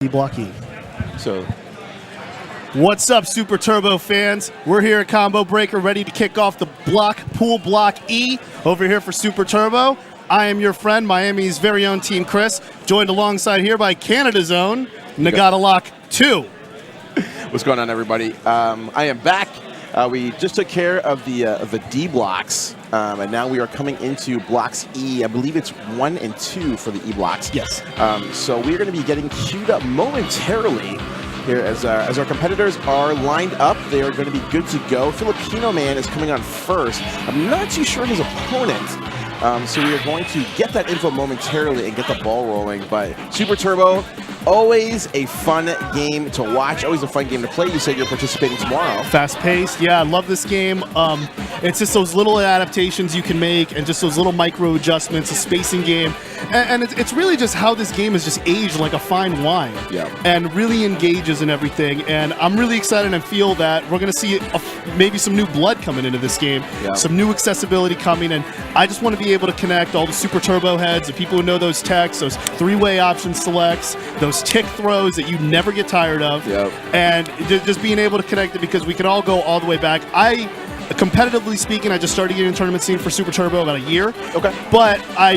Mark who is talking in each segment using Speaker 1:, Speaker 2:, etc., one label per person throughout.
Speaker 1: Block E.
Speaker 2: So,
Speaker 1: what's up, Super Turbo fans? We're here at Combo Breaker, ready to kick off the pool block E over here for Super Turbo. I am your friend, Miami's very own Team Chris, joined alongside here by Canada's own Nagata Lock 2.
Speaker 2: What's going on, everybody? I am back. We just took care of the D blocks, and now we are coming into blocks E. I believe it's 1 and 2 for the E blocks.
Speaker 1: Yes.
Speaker 2: So we're going to be getting queued up momentarily here as our competitors are lined up. They are going to be good to go. Filipino Man is coming on first. I'm not too sure his opponent. So we are going to get that info momentarily and get the ball rolling. But Super Turbo, always a fun game to watch, always a fun game to play. You said you're participating tomorrow.
Speaker 1: Fast-paced, yeah, I love this game. It's just those little adaptations you can make and just those little micro adjustments, a spacing game. And it's really just how this game has just aged like a fine wine.
Speaker 2: Yeah.
Speaker 1: And really engages in everything. And I'm really excited and feel that we're going to see maybe some new blood coming into this game, some new accessibility coming. And I just want to be able to connect all the Super Turbo heads, the people who know those techs, those three-way option selects, those tick throws that you never get tired of, and just being able to connect it because we can all go all the way back. Competitively speaking, I just started getting in tournament scene for Super Turbo about a year.
Speaker 2: Okay.
Speaker 1: But I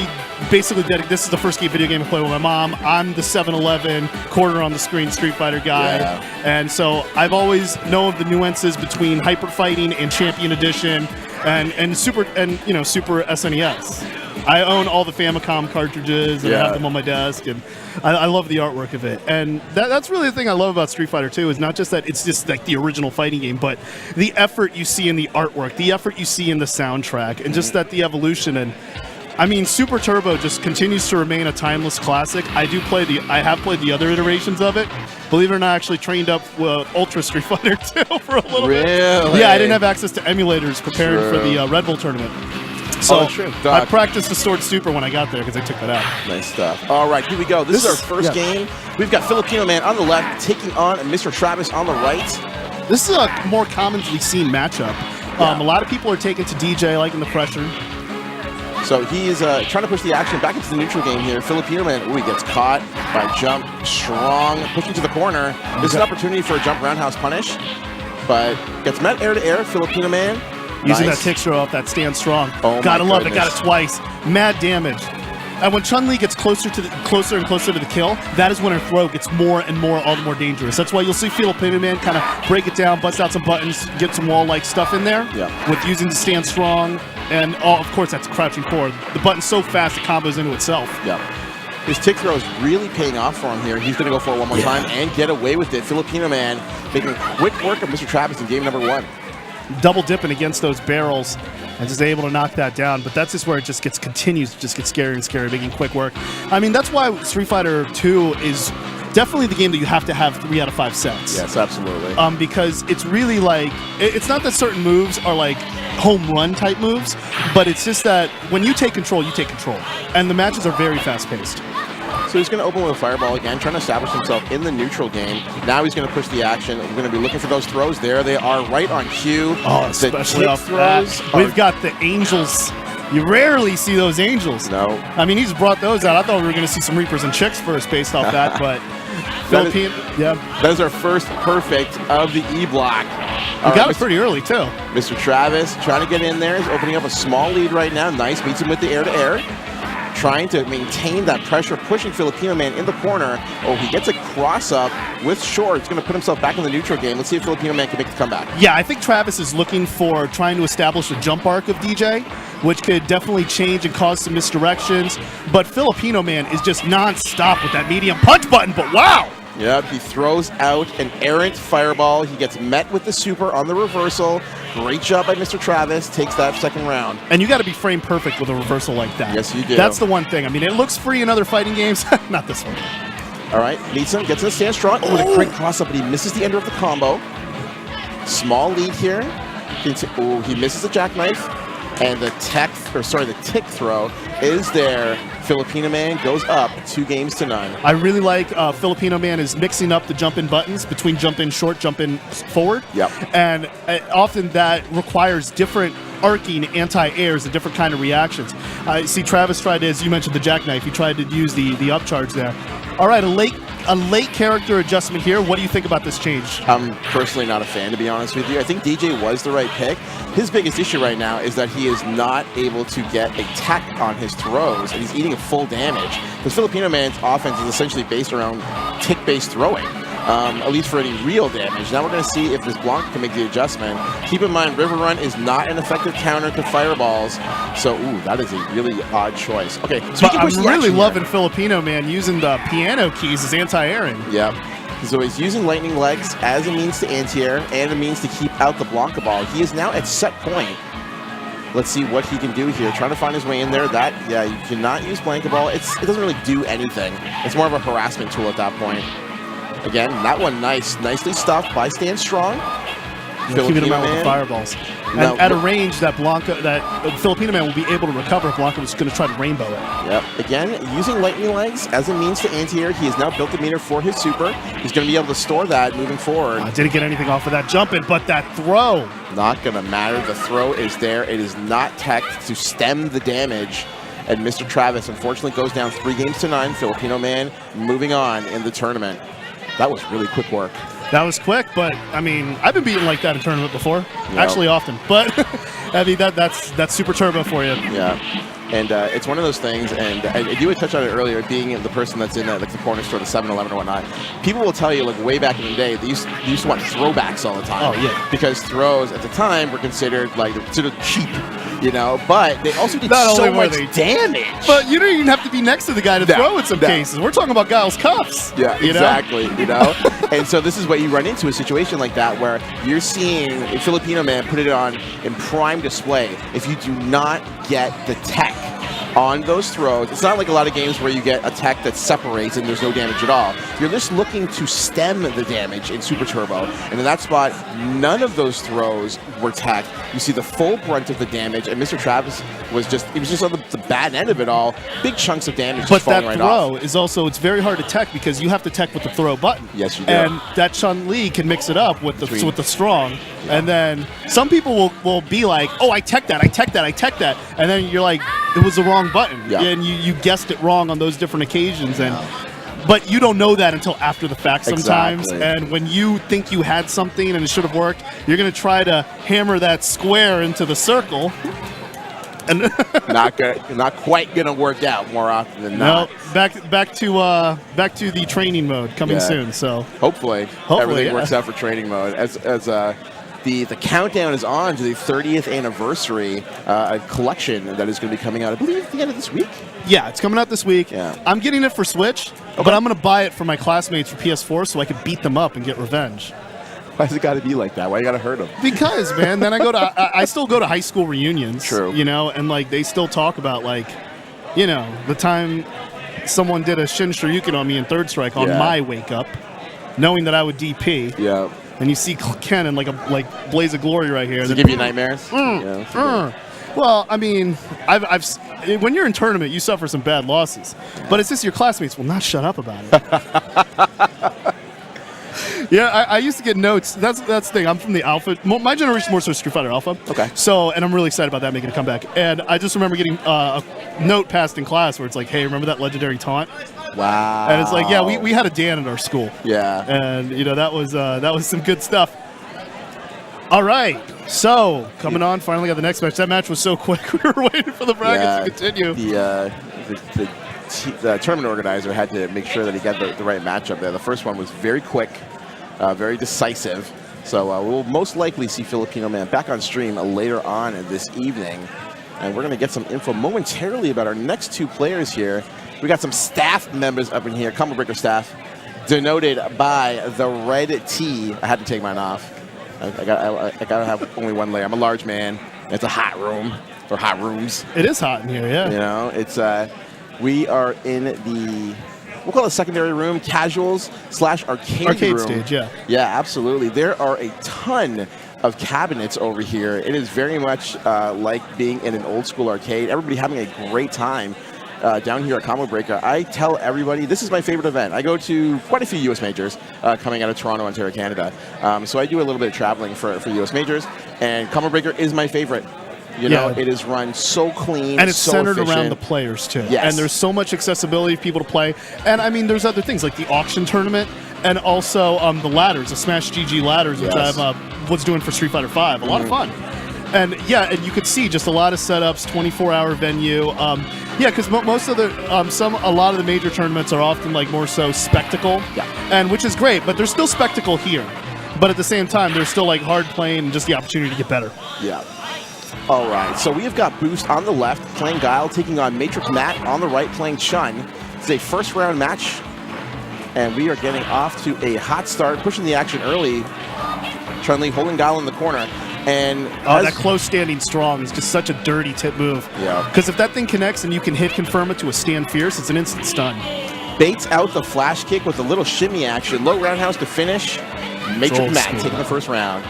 Speaker 1: basically this is the first video game I play with my mom. I'm the 7-Eleven quarter on the screen Street Fighter guy, and so I've always known the nuances between Hyper Fighting and Champion Edition, and Super SNES. I own all the Famicom cartridges, and I have them on my desk, and I love the artwork of it. And that's really the thing I love about Street Fighter 2 is not just that it's just like the original fighting game, but the effort you see in the artwork, the effort you see in the soundtrack, and just that the evolution. And I mean, Super Turbo just continues to remain a timeless classic. I have played the other iterations of it. Believe it or not, I actually trained up with Ultra Street Fighter 2 for a little bit. Yeah, I didn't have access to emulators preparing for the Red Bull tournament. So I practiced the Sword Super when I got there because I took that out.
Speaker 2: Nice stuff. All right, here we go. This is our first game. We've got Filipino Man on the left taking on Mr. Travis on the right.
Speaker 1: This is a more commonly seen matchup. A lot of people are taking to DJ, liking the pressure.
Speaker 2: So he is trying to push the action back into the neutral game here. Filipino Man, he gets caught by jump, strong, pushing to the corner. This is an opportunity for a jump roundhouse punish, but gets met air to air. Filipino Man.
Speaker 1: Using that tick throw off that stand strong. Gotta love it. Got it twice. Mad damage. And when Chun-Li gets closer and closer to the kill, that is when her throw gets more and more, all the more dangerous. That's why you'll see Filipino Man kind of break it down, bust out some buttons, get some wall-like stuff in there with using the stand strong. And, of course, that's crouching forward. The button's so fast it combos into itself.
Speaker 2: His tick throw is really paying off for him here. He's going to go for it one more time and get away with it. Filipino Man making quick work of Mr. Travis in game number 1.
Speaker 1: Double dipping against those barrels and just able to knock that down. But that's just where it just continues to just get scarier and scarier, making quick work. I mean, that's why Street Fighter 2 is definitely the game that you have to have 3 out of 5 sets.
Speaker 2: Yes, absolutely.
Speaker 1: Because it's really like, it's not that certain moves are like home run type moves, but it's just that when you take control, you take control. And the matches are very fast paced.
Speaker 2: So he's going to open with a fireball again, trying to establish himself in the neutral game. Now he's going to push the action. We're going to be looking for those throws. There they are, right on cue.
Speaker 1: Oh, especially off throws. We've got the angels. You rarely see those angels.
Speaker 2: No.
Speaker 1: I mean, he's brought those out. I thought we were going to see some Reapers and Chicks first based off that, but
Speaker 2: that is our first perfect of the E block.
Speaker 1: We got it pretty early, too.
Speaker 2: Mr. Travis trying to get in there. He's opening up a small lead right now. Nice. Beats him with the air-to-air. Trying to maintain that pressure, pushing Filipino Man in the corner. Oh, he gets a cross-up with short. He's going to put himself back in the neutral game. Let's see if Filipino Man can make the comeback.
Speaker 1: Yeah, I think Travis is looking for trying to establish a jump arc of DJ, which could definitely change and cause some misdirections. But Filipino Man is just non-stop with that medium punch button, but wow!
Speaker 2: Yep, he throws out an errant fireball. He gets met with the super on the reversal. Great job by Mr. Travis. Takes that second round.
Speaker 1: And you got to be frame perfect with a reversal like that.
Speaker 2: Yes, you do.
Speaker 1: That's the one thing. I mean, it looks free in other fighting games. Not this one.
Speaker 2: All right, meets him, gets in the stand strong. Oh, with a great cross-up, but he misses the ender of the combo. Small lead here. Oh, he misses the jackknife. And the tick throw is there. Filipino Man goes up 2-0.
Speaker 1: I really like Filipino Man is mixing up the jump-in buttons between jump-in short, jump-in forward.
Speaker 2: Yep.
Speaker 1: And often that requires different arcing anti-airs, a different kind of reactions. I see Travis tried to, as you mentioned, the jackknife. He tried to use the upcharge there. All right, a late a late character adjustment here. What do you think about this change?
Speaker 2: I'm personally not a fan, to be honest with you. I think DJ was the right pick. His biggest issue right now is that he is not able to get a tech on his throws, and he's eating full damage. The Filipino Man's offense is essentially based around tick-based throwing, at least for any real damage. Now we're going to see if this Blanca can make the adjustment. Keep in mind, River Run is not an effective counter to fireballs, so that is a really odd choice. Okay, so
Speaker 1: I'm really loving Filipino Man using the piano keys as anti-airing.
Speaker 2: Yep. So he's using lightning legs as a means to anti-air and a means to keep out the Blanca ball. He is now at set point. Let's see what he can do here. Trying to find his way in there. Yeah, you cannot use Blanca ball. It doesn't really do anything. It's more of a harassment tool at that point. Again, that one nicely stuffed by Stand Strong.
Speaker 1: Keeping him out with the fireballs. And at a range that Filipino Man will be able to recover if Blanca was going to try to rainbow it.
Speaker 2: Yep. Again, using lightning legs as a means to anti-air. He has now built the meter for his super. He's going to be able to store that moving forward.
Speaker 1: Didn't get anything off of that jumping, but that throw.
Speaker 2: Not going to matter. The throw is there. It is not teched to stem the damage. And Mr. Travis, unfortunately, goes down 3-9. Filipino Man moving on in the tournament. That was really quick work.
Speaker 1: That was quick, but I mean, I've been beaten like that in tournament before. Yep. Actually, often. But I mean, that's super turbo for you.
Speaker 2: Yeah, and it's one of those things. And you had touched on it earlier, being the person that's in like the corner store, the 7-Eleven or whatnot. People will tell you, like way back in the day, they used to want throwbacks all the time.
Speaker 1: Oh yeah,
Speaker 2: because throws at the time were considered cheap. You know, but they also did
Speaker 1: Not
Speaker 2: so
Speaker 1: only were
Speaker 2: much
Speaker 1: they
Speaker 2: damage.
Speaker 1: But you don't even have to be next to the guy to throw in some cases. We're talking about Giles Cuffs.
Speaker 2: Yeah, exactly. You know, and so this is what you run into, a situation like that where you're seeing a Filipino Man put it on in prime display. If you do not get the tech on those throws, it's not like a lot of games where you get a tech that separates and there's no damage at all. You're just looking to stem the damage in Super Turbo, and in that spot, none of those throws were teched. You see the full brunt of the damage, and Mr. Travis was just on the bad end of it all. Big chunks of damage just falling right off.
Speaker 1: But that throw is also, it's very hard to tech because you have to tech with the throw button.
Speaker 2: Yes, you do.
Speaker 1: And that Chun-Li can mix it up with the strong. Yeah. And then some people will be like, oh, I tech that. And then you're like, it was the wrong button.
Speaker 2: Yeah.
Speaker 1: And you guessed it wrong on those different occasions. But you don't know that until after the fact sometimes.
Speaker 2: Exactly.
Speaker 1: And when you think you had something and it should have worked, you're going to try to hammer that square into the circle. And
Speaker 2: not quite gonna work out more often than not.
Speaker 1: No, back to the training mode coming soon. So
Speaker 2: hopefully everything works out for training mode as the countdown is on to the 30th anniversary collection that is going to be coming out, I believe, at the end of this week.
Speaker 1: Yeah, it's coming out this week.
Speaker 2: Yeah.
Speaker 1: I'm getting it for Switch, but I'm going to buy it for my classmates for PS4 so I can beat them up and get revenge.
Speaker 2: Why's it got to be like that? Why you got to hurt them?
Speaker 1: Because, man, then I still go to high school reunions.
Speaker 2: True.
Speaker 1: You know, and like they still talk about the time someone did a Shin Shoryuken on me in Third Strike on my wake up, knowing that I would DP.
Speaker 2: Yeah.
Speaker 1: And you see Ken in like Blaze of Glory right here.
Speaker 2: Does it give you nightmares?
Speaker 1: Well, I mean, I've when you're in tournament, you suffer some bad losses. But it's just your classmates will not shut up about it. Yeah, I used to get notes. That's the thing. I'm from the Alpha. My generation is more so Street Fighter Alpha.
Speaker 2: Okay.
Speaker 1: So, and I'm really excited about that making a comeback. And I just remember getting a note passed in class where it's like, hey, remember that legendary taunt?
Speaker 2: Wow.
Speaker 1: And it's like, yeah, we had a Dan at our school.
Speaker 2: Yeah.
Speaker 1: And that was some good stuff. All right. So coming on, finally got the next match. That match was so quick. We were waiting for the brackets to continue.
Speaker 2: The tournament organizer had to make sure that he got the right matchup there. The first one was very quick, very decisive. So we'll most likely see Filipino Man back on stream later on this evening. And we're going to get some info momentarily about our next two players here. We got some staff members up in here, Combo Breaker staff, denoted by the red T. I had to take mine off. I gotta have only one layer. I'm a large man. It's a hot room, or hot rooms.
Speaker 1: It is hot in here, yeah.
Speaker 2: You know, it's we are in the, we'll call it secondary room, casuals / arcade room.
Speaker 1: Stage, yeah.
Speaker 2: Yeah, absolutely. There are a ton of cabinets over here. It is very much like being in an old school arcade. Everybody having a great time down here at Combo Breaker. I tell everybody this is my favorite event. I go to quite a few U.S. majors coming out of Toronto, Ontario, Canada. So I do a little bit of traveling for U.S. majors, and Combo Breaker is my favorite. You know, it is run so clean,
Speaker 1: and it's
Speaker 2: so
Speaker 1: centered
Speaker 2: efficient.
Speaker 1: around the players too.
Speaker 2: Yes.
Speaker 1: And there's so much accessibility for people to play. And I mean, there's other things like the auction tournament, and also the ladders, the Smash GG ladders, which I was doing for Street Fighter V. A lot of fun. And yeah, and you could see just a lot of setups, 24-hour venue. Yeah, because most of the a lot of the major tournaments are often like more so spectacle, and which is great. But there's still spectacle here. But at the same time, there's still like hard playing and just the opportunity to get better.
Speaker 2: Yeah. All right, so we have got Boost on the left playing Guile, taking on Matrix Matt on the right playing Chun. It's a first round match, and we are getting off to a hot start, pushing the action early. Chun-Li holding Guile in the corner. And
Speaker 1: that close standing strong is just such a dirty tip move.
Speaker 2: Yeah.
Speaker 1: Because if that thing connects and you can hit confirm it to a stand fierce, it's an instant stun.
Speaker 2: Baits out the flash kick with a little shimmy action. Low roundhouse to finish. Matrix Matt taking the first round.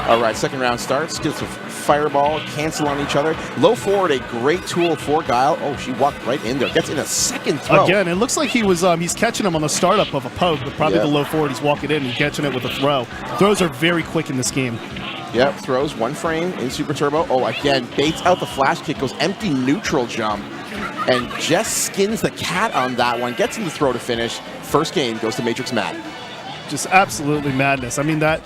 Speaker 2: All right, second round starts. Gets a fireball, cancel on each other. Low forward, a great tool for Guile. Oh, she walked right in there. Gets in a second throw.
Speaker 1: Again, it looks like he was he's catching him on the startup of a poke, but probably the low forward he's walking in and catching it with a throw. Throws are very quick in this game.
Speaker 2: Yep, throws one frame in Super Turbo. Oh, again, baits out the flash kick, goes empty neutral jump, and just skins the cat on that one. Gets him the throw to finish. First game goes to Matrix Matt.
Speaker 1: Just absolutely madness. I mean, that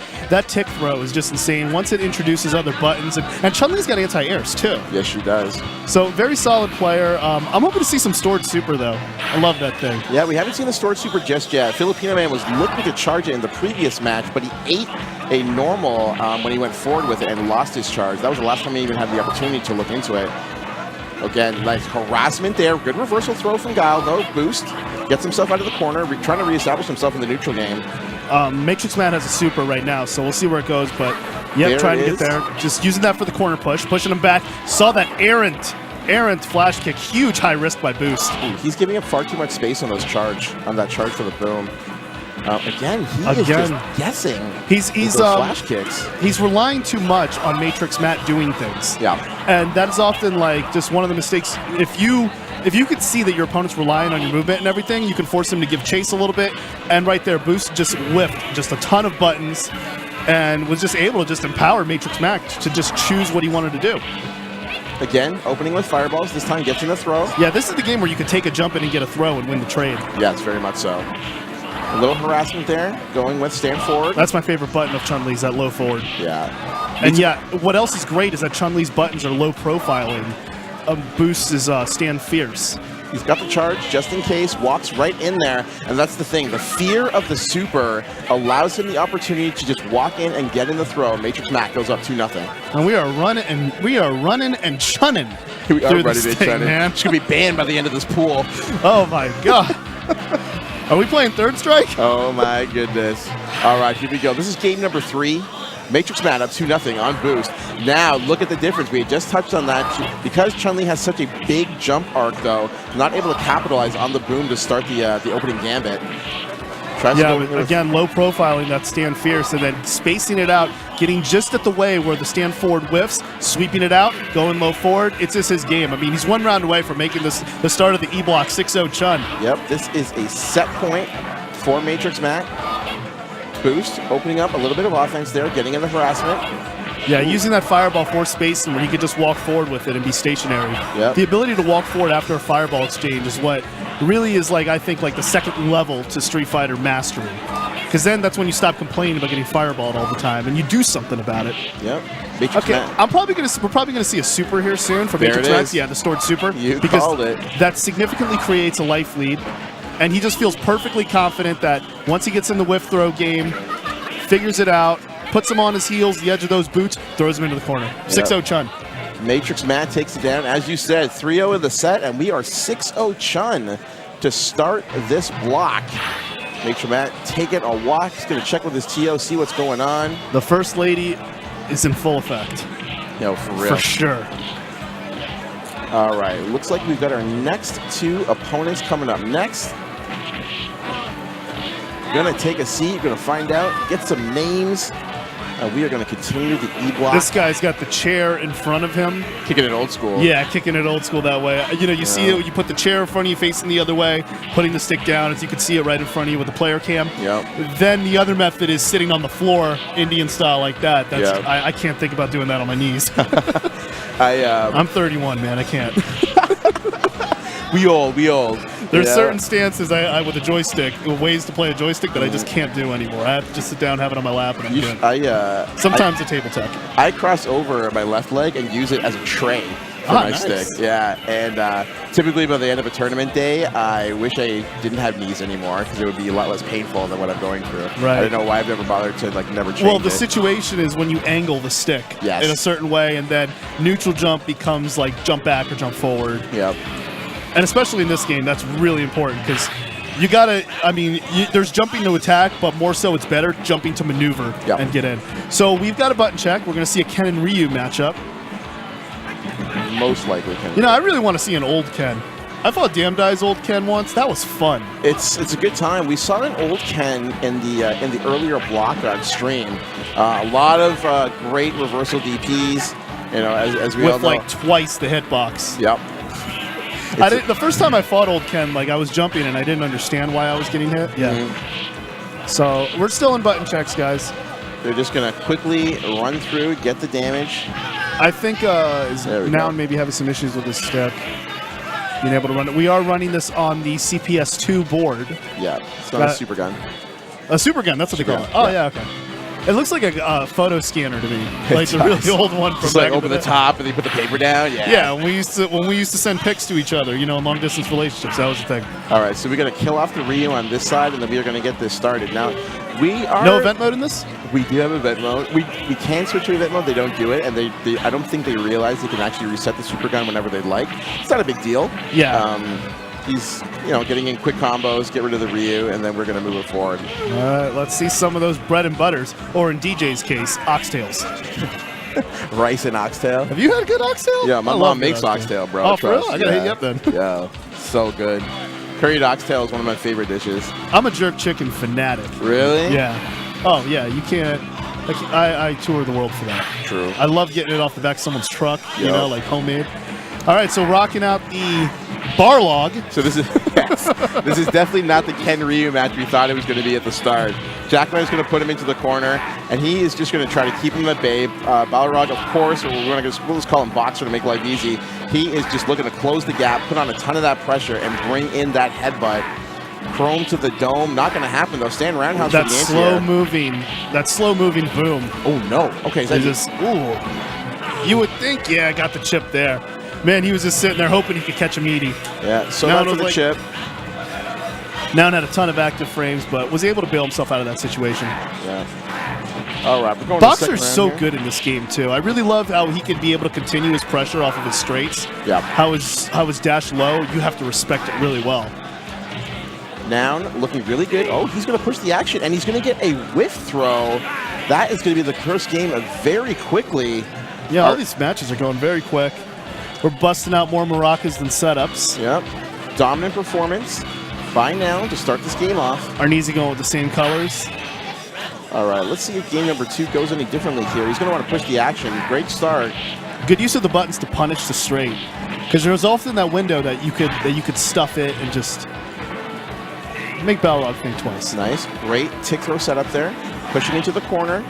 Speaker 1: tick throw is just insane. Once it introduces other buttons, and Chun-Li's got anti-airs too.
Speaker 2: Yes, she does.
Speaker 1: So very solid player. I'm hoping to see some stored super though. I love that thing.
Speaker 2: Yeah, we haven't seen the stored super just yet. Filipino Man was looking to charge it in the previous match, but he ate a normal when he went forward with it and lost his charge. That was the last time he even had the opportunity to look into it. Again, nice harassment there. Good reversal throw from Guile. No boost. Gets himself out of the corner, trying to reestablish himself in the neutral game.
Speaker 1: Matrix Man has a super right now, so we'll see where it goes. But yeah, trying to get there. Just using that for the corner push, pushing him back. Saw that errant flash kick. Huge high risk by Boost.
Speaker 2: He's giving up far too much space on that charge for the boom. Again, he is just guessing.
Speaker 1: He's
Speaker 2: flash kicks.
Speaker 1: He's relying too much on Matrix Matt doing things.
Speaker 2: Yeah,
Speaker 1: and that is often like just one of the mistakes. If you could see that your opponent's relying on your movement and everything, you can force him to give chase a little bit. And right there, Boost just whipped just a ton of buttons and was just able to just empower Matrix Matt to just choose what he wanted to do.
Speaker 2: Again, opening with fireballs. This time gets in the throw.
Speaker 1: Yeah, this is the game where you could take a jump in and get a throw and win the trade.
Speaker 2: Yes, very much so. A little harassment there, going with stand forward.
Speaker 1: That's my favorite button of Chun-Li's, that low forward.
Speaker 2: Yeah.
Speaker 1: And yeah, what else is great is that Chun-Li's buttons are low profiling. Boost is stand fierce.
Speaker 2: He's got the charge just in case, walks right in there, and that's the thing. The fear of the super allows him the opportunity to just walk in and get in the throw. Matrix Matt goes up 2-0.
Speaker 1: And we are running and chunning.
Speaker 2: We are running
Speaker 1: and chunning, man.
Speaker 2: She's gonna be banned by the end of this pool.
Speaker 1: Oh my god. Are we playing third strike?
Speaker 2: Oh my goodness. All right, here we go. This is game number 3. Matrix Matt up 2-0 on Boost. Now, look at the difference. We had just touched on that. Because Chun-Li has such a big jump arc, though, not able to capitalize on the boom to start the opening gambit.
Speaker 1: Again, low profiling that stand fierce and then spacing it out, getting just at the way where the stand forward whiffs, sweeping it out, going low forward. It's just his game. I mean, he's one round away from making this the start of the E-Block 6-0 Chun.
Speaker 2: Yep, this is a set point for Matrix Matt. Boost, opening up a little bit of offense there, getting in the harassment.
Speaker 1: Yeah, using that fireball for spacing where he could just walk forward with it and be stationary.
Speaker 2: Yep.
Speaker 1: The ability to walk forward after a fireball exchange is what really is like, I think, like the second level to Street Fighter mastery. Because then that's when you stop complaining about getting fireballed all the time and you do something about it.
Speaker 2: Yep. Matrix
Speaker 1: okay,
Speaker 2: Matt.
Speaker 1: we're probably gonna see a super here soon for Matrix Matt. Yeah, the stored super.
Speaker 2: You called it.
Speaker 1: That significantly creates a life lead. And he just feels perfectly confident that once he gets in the whiff throw game, figures it out, puts him on his heels, the edge of those boots, throws him into the corner. 6-0 Chun.
Speaker 2: Matrix Matt takes it down. As you said, 3-0 in the set, and we are 6-0 Chun to start this block. Matrix Matt taking a walk. He's going to check with his TO, see what's going on.
Speaker 1: The First Lady is in full effect.
Speaker 2: No, for real.
Speaker 1: For sure.
Speaker 2: All right, looks like we've got our next 2 opponents coming up next. Gonna take a seat, gonna find out, get some names. and we are going to continue the E-block.
Speaker 1: This guy's got the chair in front of him.
Speaker 2: Kicking it old school.
Speaker 1: Yeah, kicking it old school that way. You know, you see it, you put the chair in front of you facing the other way, putting the stick down, as you can see it right in front of you with the player cam.
Speaker 2: Yep.
Speaker 1: Then the other method is sitting on the floor, Indian style like that. That's,
Speaker 2: Yep.
Speaker 1: I can't think about doing that on my knees. I'm 31, man. I can't.
Speaker 2: We old.
Speaker 1: There's certain stances I with a joystick, ways to play a joystick that I just can't do anymore. I have to just sit down, have it on my lap, and I'm good. Sometimes a table tech.
Speaker 2: I cross over my left leg and use it as a tray for my stick. Yeah, and typically by the end of a tournament day, I wish I didn't have knees anymore because it would be a lot less painful than what I'm going through.
Speaker 1: Right.
Speaker 2: I don't know why I've never bothered to never change
Speaker 1: Well, the
Speaker 2: it.
Speaker 1: situation is when you angle the stick in a certain way, and then neutral jump becomes like jump back or jump forward.
Speaker 2: Yep.
Speaker 1: And especially in this game, that's really important because you gotta, I mean, there's jumping to attack, but more so it's better jumping to maneuver and get in. So we've got a button check. We're gonna see a Ken and Ryu matchup.
Speaker 2: Most likely Ken.
Speaker 1: You know, I really want to see an old Ken. I fought Damn Die's old Ken once. That was fun.
Speaker 2: It's a good time. We saw an old Ken in the earlier block on stream. A lot of great reversal DPs. You know, as we all know.
Speaker 1: With like twice the hitbox.
Speaker 2: Yep.
Speaker 1: The first time I fought old Ken, like I was jumping and I didn't understand why I was getting hit. So we're still in button checks, guys.
Speaker 2: They're just gonna quickly run through, get the damage.
Speaker 1: I think now maybe having some issues with his stick. Being able to run it. We are running this on the CPS2 board.
Speaker 2: Yeah, it's not a super gun.
Speaker 1: A super gun, that's what they call it. Oh, yeah, okay. It looks like a photo scanner to me, like the really old one from
Speaker 2: just
Speaker 1: back
Speaker 2: like open the top and they put the paper down. Yeah.
Speaker 1: Yeah, when we used to send pics to each other, you know, long distance relationships. That was the thing.
Speaker 2: All right, so we're gonna kill off the Ryu on this side, and then we are gonna get this started. Now, we are
Speaker 1: no event mode in this.
Speaker 2: We do have event mode. We can switch to event mode. They don't do it, and they I don't think they realize they can actually reset the super gun whenever they'd like. It's not a big deal.
Speaker 1: Yeah.
Speaker 2: He's, you know, getting in quick combos, get rid of the Ryu, and then we're going to move it forward.
Speaker 1: All right, let's see some of those bread and butters, or in DJ's case, oxtails.
Speaker 2: Rice and oxtail.
Speaker 1: Have you had good oxtail?
Speaker 2: Yeah, my mom makes oxtail, bro.
Speaker 1: Oh, for real? I got to hit you up then.
Speaker 2: Yeah, so good. Curried oxtail is one of my favorite dishes.
Speaker 1: I'm a jerk chicken fanatic.
Speaker 2: Really?
Speaker 1: Yeah. Oh, yeah, you can't. Like, I tour the world for that.
Speaker 2: True.
Speaker 1: I love getting it off the back of someone's truck, you know, like homemade. All right, so rocking out the bar log.
Speaker 2: So this is this is definitely not the Ken Ryu match we thought it was going to be at the start. Jackman's going to put him into the corner, and he is just going to try to keep him at bay. Balrog, of course, we'll just call him Boxer to make life easy. He is just looking to close the gap, put on a ton of that pressure, and bring in that headbutt. Chrome to the dome. Not going to happen, though. Stand roundhouse for the
Speaker 1: that slow moving boom.
Speaker 2: Oh, no. Okay, is that
Speaker 1: just, ooh. You would think, yeah, I got the chip there. Man, he was just sitting there hoping he could catch a meaty.
Speaker 2: Yeah, so now for the chip.
Speaker 1: Noun had a ton of active frames, but was able to bail himself out of that situation.
Speaker 2: Yeah. All right, we're going
Speaker 1: Boxer's so good in this game, too. I really love how he can be able to continue his pressure off of his straights.
Speaker 2: Yeah.
Speaker 1: How his dash low, you have to respect it really well.
Speaker 2: Noun looking really good. Oh, he's going to push the action, and he's going to get a whiff throw. That is going to be the first game very quickly.
Speaker 1: Yeah, all these matches are going very quick. We're busting out more maracas than setups.
Speaker 2: Yep. Dominant performance by Noun to start this game off.
Speaker 1: Arneezy going with the same colors.
Speaker 2: All right, let's see if game number 2 goes any differently here. He's going to want to push the action. Great start.
Speaker 1: Good use of the buttons to punish the straight, because there was often that window that you could stuff it and just make Balrog think twice.
Speaker 2: Nice. Great tick throw setup there. Pushing into the corner.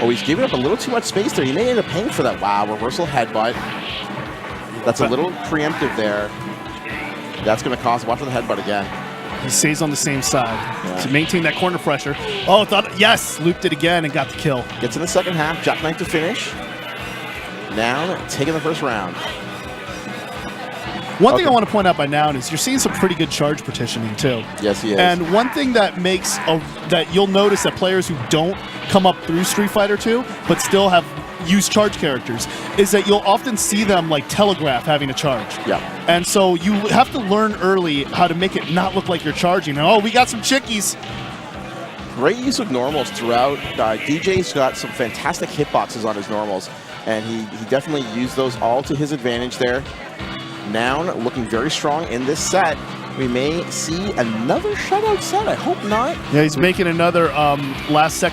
Speaker 2: Oh, he's giving up a little too much space there. He may end up paying for that. Wow, reversal headbutt. That's a little preemptive there. That's going to cost. Watch for the headbutt again.
Speaker 1: He stays on the same side to maintain that corner pressure. Oh, yes, looped it again and got the kill.
Speaker 2: Gets in the second half. Jackknife to finish. Noun taking the first round.
Speaker 1: One thing I want to point out by Noun is you're seeing some pretty good charge partitioning too.
Speaker 2: Yes, he is.
Speaker 1: And one thing that makes that you'll notice that players who don't come up through Street Fighter 2 but still have used charge characters is that you'll often see them like telegraph having a charge.
Speaker 2: Yeah.
Speaker 1: And so you have to learn early how to make it not look like you're charging. Oh, we got some chickies.
Speaker 2: Great use of normals throughout. DJ's got some fantastic hitboxes on his normals, and he definitely used those all to his advantage there. Noun looking very strong in this set. we may see another shutout set. I hope not.
Speaker 1: Yeah, he's making another last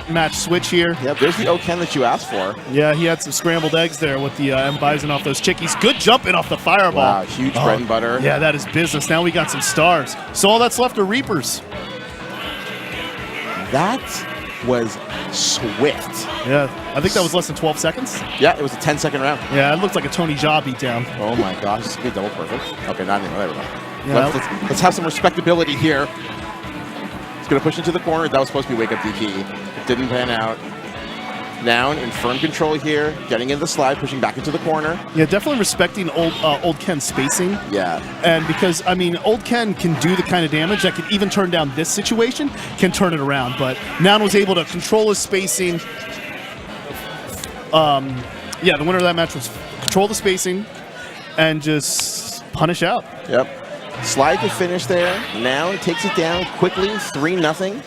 Speaker 1: match switch here.
Speaker 2: Yeah, there's the O-Ken that you asked for.
Speaker 1: Yeah, he had some scrambled eggs there with the M. Bison off those chickies. Good jumping off the fireball.
Speaker 2: Wow, huge bread and butter.
Speaker 1: Yeah, that is business. Now we got some stars. So all that's left are Reapers.
Speaker 2: That was swift.
Speaker 1: Yeah, I think that was less than 12 seconds.
Speaker 2: Yeah, it was a 10-second round.
Speaker 1: Yeah, it looks like a Tony Jaa beatdown.
Speaker 2: Oh my gosh, this is going to be double perfect. Okay, not anymore. There we go.
Speaker 1: Yeah.
Speaker 2: Let's have some respectability here. He's going to push into the corner. That was supposed to be wake-up DP. It didn't pan out. Now in firm control here, getting in the slide, pushing back into the corner.
Speaker 1: Yeah, definitely respecting old Ken's spacing.
Speaker 2: Yeah.
Speaker 1: And because, I mean, old Ken can do the kind of damage that could even turn down this situation, can turn it around. But Noun was able to control his spacing. Yeah, the winner of that match was control the spacing and just punish out.
Speaker 2: Yep. Slide to finish there. Noun takes it down quickly, 3-0.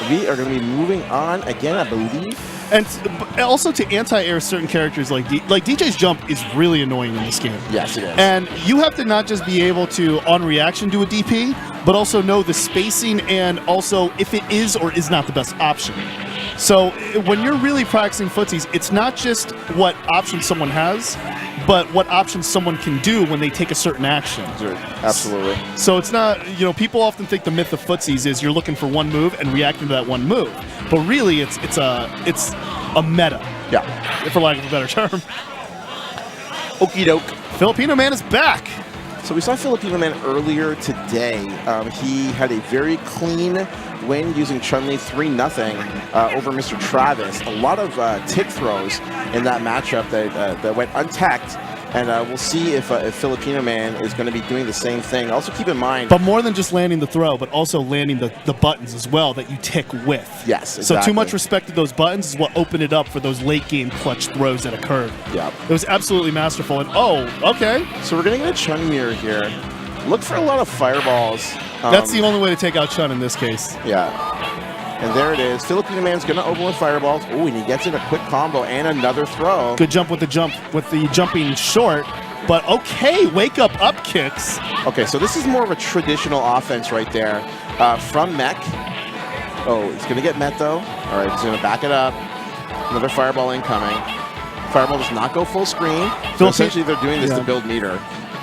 Speaker 2: We are going to be moving on again, I believe.
Speaker 1: And also to anti-air certain characters like DJ's jump is really annoying in this game.
Speaker 2: Yes, it is.
Speaker 1: And you have to not just be able to, on reaction, do a DP, but also know the spacing and also if it is or is not the best option. So when you're really practicing footsies, it's not just what options someone has, but what options someone can do when they take a certain action.
Speaker 2: Absolutely.
Speaker 1: So it's not, people often think the myth of footsies is you're looking for one move and reacting to that one move. But really, it's a meta.
Speaker 2: Yeah.
Speaker 1: For lack of a better term.
Speaker 2: Okie doke.
Speaker 1: Filipino Man is back.
Speaker 2: So we saw Filipino Man earlier today. He had a very clean win using Chun-Li 3-0 over Mr. Travis. A lot of tick throws in that matchup that went untacked. And we'll see if Filipino Man is going to be doing the same thing. Also keep in mind...
Speaker 1: But more than just landing the throw, but also landing the buttons as well that you tick with.
Speaker 2: Yes, exactly.
Speaker 1: So too much respect to those buttons is what opened it up for those late-game clutch throws that occurred.
Speaker 2: Yeah.
Speaker 1: It was absolutely masterful. And, okay.
Speaker 2: So we're going to get a Chun mirror here. Look for a lot of fireballs.
Speaker 1: That's the only way to take out Chun in this case.
Speaker 2: Yeah. And there it is. Filipino Man's going to open with fireballs. Oh, and he gets in a quick combo and another throw.
Speaker 1: Good jump with the jumping short. But okay, wake up kicks.
Speaker 2: Okay, so this is more of a traditional offense right there from Mech. Oh, he's going to get met though. All right, he's going to back it up. Another fireball incoming. Fireball does not go full screen. So essentially they're doing this to build meter.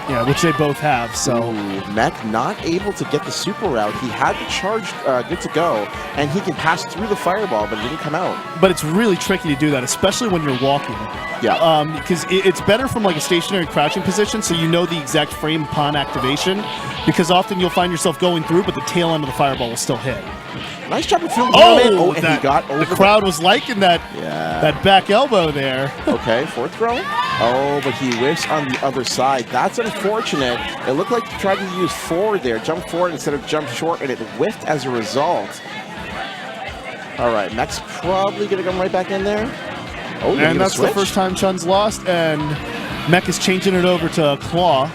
Speaker 1: Yeah, which they both have, so...
Speaker 2: Mech not able to get the super route. He had the charge good to go, and he can pass through the fireball, but it didn't come out.
Speaker 1: But it's really tricky to do that, especially when you're walking.
Speaker 2: Yeah.
Speaker 1: Because it's better from like a stationary crouching position, so you know the exact frame upon activation, because often you'll find yourself going through, but the tail end of the fireball will still hit.
Speaker 2: Nice job of Filipino Man. Oh, and he got over
Speaker 1: the crowd was liking that back elbow there.
Speaker 2: Okay, fourth throw. Oh, but he whiffs on the other side. That's unfortunate. It looked like he tried to use forward there, jump forward instead of jump short, and it whiffed as a result. All right, Mech's probably going to come right back in there. Oh,
Speaker 1: and that's the first time Chun's lost, and Mech is changing it over to Claw.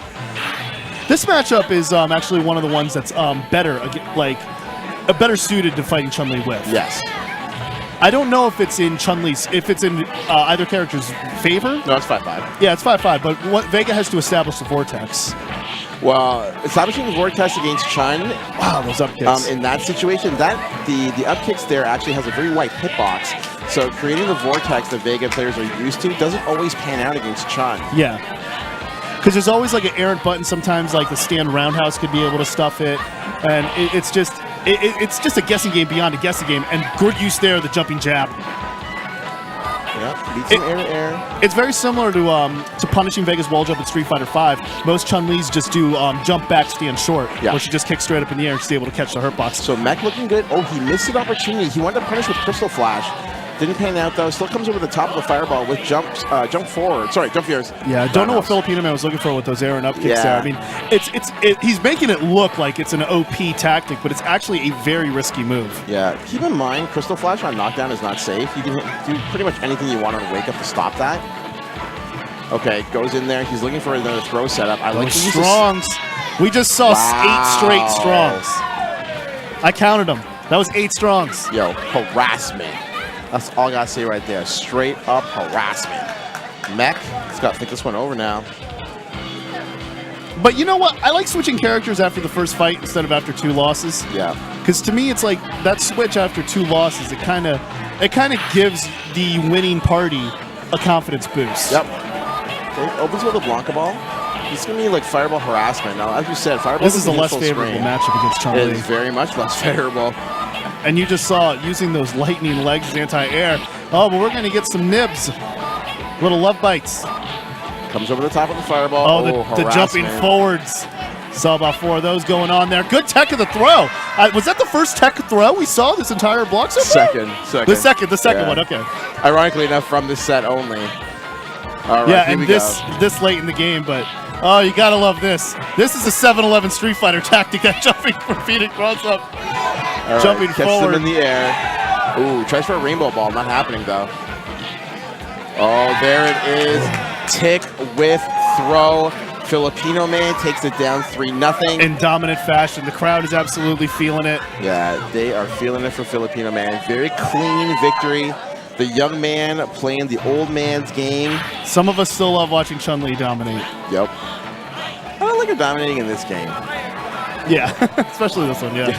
Speaker 1: This matchup is actually one of the ones that's better, better suited to fighting Chun-Li with.
Speaker 2: Yes.
Speaker 1: I don't know if it's in Chun-Li's, if it's in either character's favor.
Speaker 2: No, it's 5-5.
Speaker 1: Yeah, it's 5-5, but Vega has to establish the vortex.
Speaker 2: Well, establishing the vortex against Chun,
Speaker 1: wow, those up kicks.
Speaker 2: In that situation, the up kicks there actually has a very wide hitbox. So creating the vortex that Vega players are used to doesn't always pan out against Chun.
Speaker 1: Yeah. Because there's always like an errant button. Sometimes like the stand roundhouse could be able to stuff it. And it's just a guessing game beyond a guessing game. And good use there, the jumping jab.
Speaker 2: Yeah, beats some air.
Speaker 1: It's very similar to punishing Vega's wall jump in Street Fighter V. Most Chun-Li's just do jump back, stand short, where she just kicks straight up in the air and she's able to catch the hurt box.
Speaker 2: So Mech looking good. Oh, he missed an opportunity. He wanted to punish with Crystal Flash. Didn't pan out though. Still comes over the top of the fireball with jump forward. Sorry, jump forward.
Speaker 1: Yeah, I don't know what Filipino Man was looking for with those air and up kicks there. I mean, he's making it look like it's an OP tactic, but it's actually a very risky move.
Speaker 2: Yeah, keep in mind, Crystal Flash on knockdown is not safe. You can do pretty much anything you want on wake up to stop that. Okay, goes in there. He's looking for another throw setup. I like
Speaker 1: those strongs. We just saw 8 straight strongs. I counted them. That was 8 strongs.
Speaker 2: Yo, harassment. That's all I gotta say right there. Straight up harassment. Mech, he's got to think this one over now.
Speaker 1: But you know what? I like switching characters after the first fight instead of after 2 losses.
Speaker 2: Yeah.
Speaker 1: Because to me, it's like that switch after 2 losses. It kind of gives the winning party a confidence boost.
Speaker 2: Yep. Okay, opens with a Blanca ball. It's going to be like fireball harassment. Now, as you said, fireball
Speaker 1: This is a less favorable matchup against Chun-Li.
Speaker 2: It is very much less favorable.
Speaker 1: And you just saw using those lightning legs as anti-air. Oh, but we're going to get some nibs. Little love bites.
Speaker 2: Comes over the top of the fireball.
Speaker 1: Oh, the jumping forwards. Saw about 4 of those going on there. Good tech of the throw. Was that the first tech throw we saw this entire block so far?
Speaker 2: Second.
Speaker 1: The second one, okay.
Speaker 2: Ironically enough, from this set only. All right,
Speaker 1: yeah, and this late in the game, but oh, you gotta love this. This is a 7-Eleven Street Fighter tactic, that jumping from feet across up.
Speaker 2: All
Speaker 1: jumping
Speaker 2: right,
Speaker 1: forward.
Speaker 2: Catches them in the air. Ooh, tries for a rainbow ball. Not happening, though. Oh, there it is. Tick with throw. Filipino Man takes it down 3-0.
Speaker 1: In dominant fashion. The crowd is absolutely feeling it.
Speaker 2: Yeah, they are feeling it for Filipino Man. Very clean victory. The young man playing the old man's game.
Speaker 1: Some of us still love watching Chun-Li dominate.
Speaker 2: Yep. I don't like her dominating in this game.
Speaker 1: Yeah, especially this one, yeah.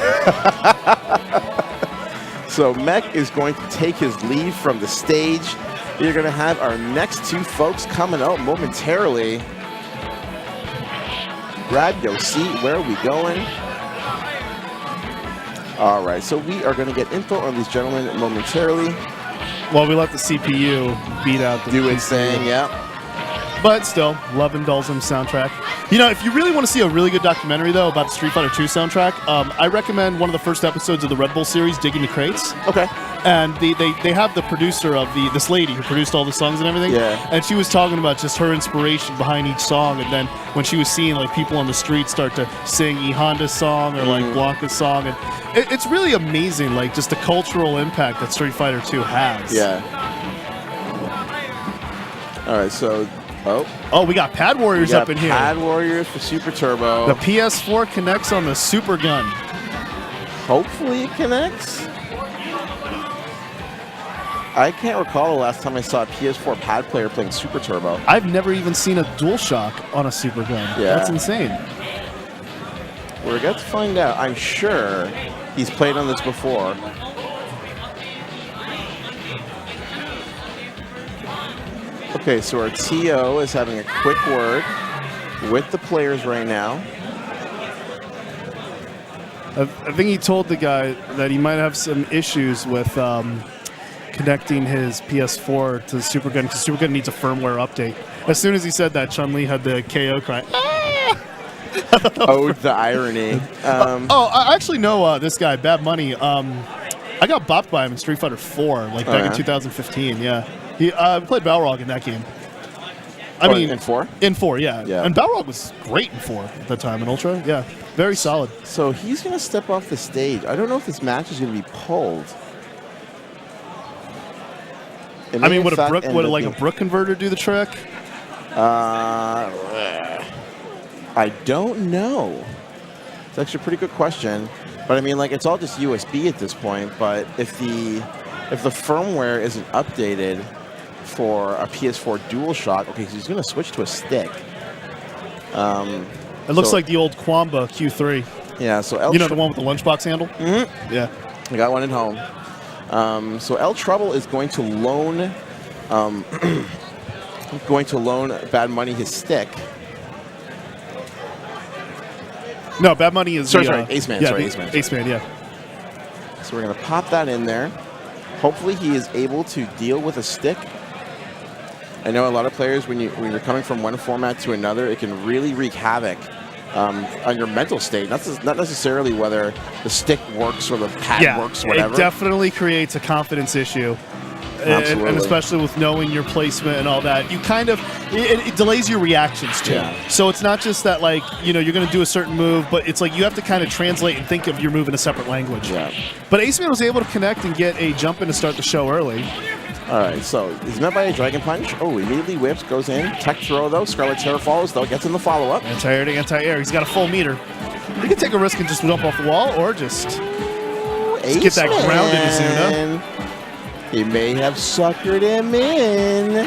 Speaker 2: So Mech is going to take his lead from the stage. We're going to have our next 2 folks coming out momentarily. Grab your seat. Where are we going? All right, so we are going to get info on these gentlemen momentarily.
Speaker 1: Well, we let the CPU beat out the
Speaker 2: do its thing, yeah.
Speaker 1: But still, love Indulgence soundtrack. You know, if you really want to see a really good documentary, though, about the Street Fighter II soundtrack, I recommend one of the first episodes of the Red Bull series, Digging the Crates.
Speaker 2: Okay.
Speaker 1: And they have the producer of this lady who produced all the songs and everything.
Speaker 2: Yeah.
Speaker 1: And she was talking about just her inspiration behind each song. And then when she was seeing like people on the street start to sing E Honda's song or like Blanca's song, and it's really amazing, like just the cultural impact that Street Fighter II has.
Speaker 2: Yeah. All right, so
Speaker 1: oh, we got Pad Warriors up in here.
Speaker 2: Pad Warriors for Super Turbo.
Speaker 1: The PS4 connects on the Super Gun.
Speaker 2: Hopefully it connects. I can't recall the last time I saw a PS4 pad player playing Super Turbo.
Speaker 1: I've never even seen a DualShock on a Super Gun.
Speaker 2: Yeah.
Speaker 1: That's insane.
Speaker 2: We're going to find out. I'm sure he's played on this before. Okay, so our TO is having a quick word with the players right now.
Speaker 1: I think he told the guy that he might have some issues with connecting his PS4 to the Super Gun because Super Gun needs a firmware update. As soon as he said that, Chun-Li had the KO cry.
Speaker 2: Oh, the irony.
Speaker 1: I actually know this guy, Bad Money. I got bopped by him in Street Fighter 4, like back in 2015. Yeah, he played Balrog in that game. I mean,
Speaker 2: in 4?
Speaker 1: In 4, yeah. And Balrog was great in 4 at that time in Ultra. Yeah, very solid.
Speaker 2: So he's going to step off the stage. I don't know if this match is going to be pulled.
Speaker 1: I mean, would a Brook converter do the trick?
Speaker 2: I don't know. It's actually a pretty good question. But I mean, like, it's all just USB at this point. But if the firmware isn't updated for a PS4 DualShock, okay, so he's going to switch to a stick.
Speaker 1: It looks like the old Quamba Q3.
Speaker 2: Yeah, so
Speaker 1: you know, the one with the lunchbox handle?
Speaker 2: Mm-hmm.
Speaker 1: Yeah.
Speaker 2: I got one at home. So El Trouble is going to loan Bad Money his stick.
Speaker 1: No, Bad Money is
Speaker 2: sorry, Ace Man.
Speaker 1: Yeah,
Speaker 2: sorry, Ace Man.
Speaker 1: Ace Man, yeah.
Speaker 2: So we're going to pop that in there. Hopefully he is able to deal with a stick. I know a lot of players, when you're coming from one format to another, it can really wreak havoc on your mental state. That's not necessarily whether the stick works or the pad works, whatever.
Speaker 1: It definitely creates a confidence issue.
Speaker 2: Absolutely.
Speaker 1: And especially with knowing your placement and all that, you kind of, it delays your reactions too.
Speaker 2: Yeah.
Speaker 1: So it's not just that, like, you know, you're going to do a certain move, but it's like you have to kind of translate and think of your move in a separate language.
Speaker 2: Yeah.
Speaker 1: But Ace Man was able to connect and get a jump in to start the show early.
Speaker 2: All right, so he's met by a Dragon Punch. Oh, immediately whips, goes in. Tech throw, though. Scarlet Terror follows, though. Gets in the follow-up.
Speaker 1: Anti-air to anti-air. He's got a full meter. He can take a risk and just jump off the wall or just get that grounded Izuna.
Speaker 2: He may have suckered him in.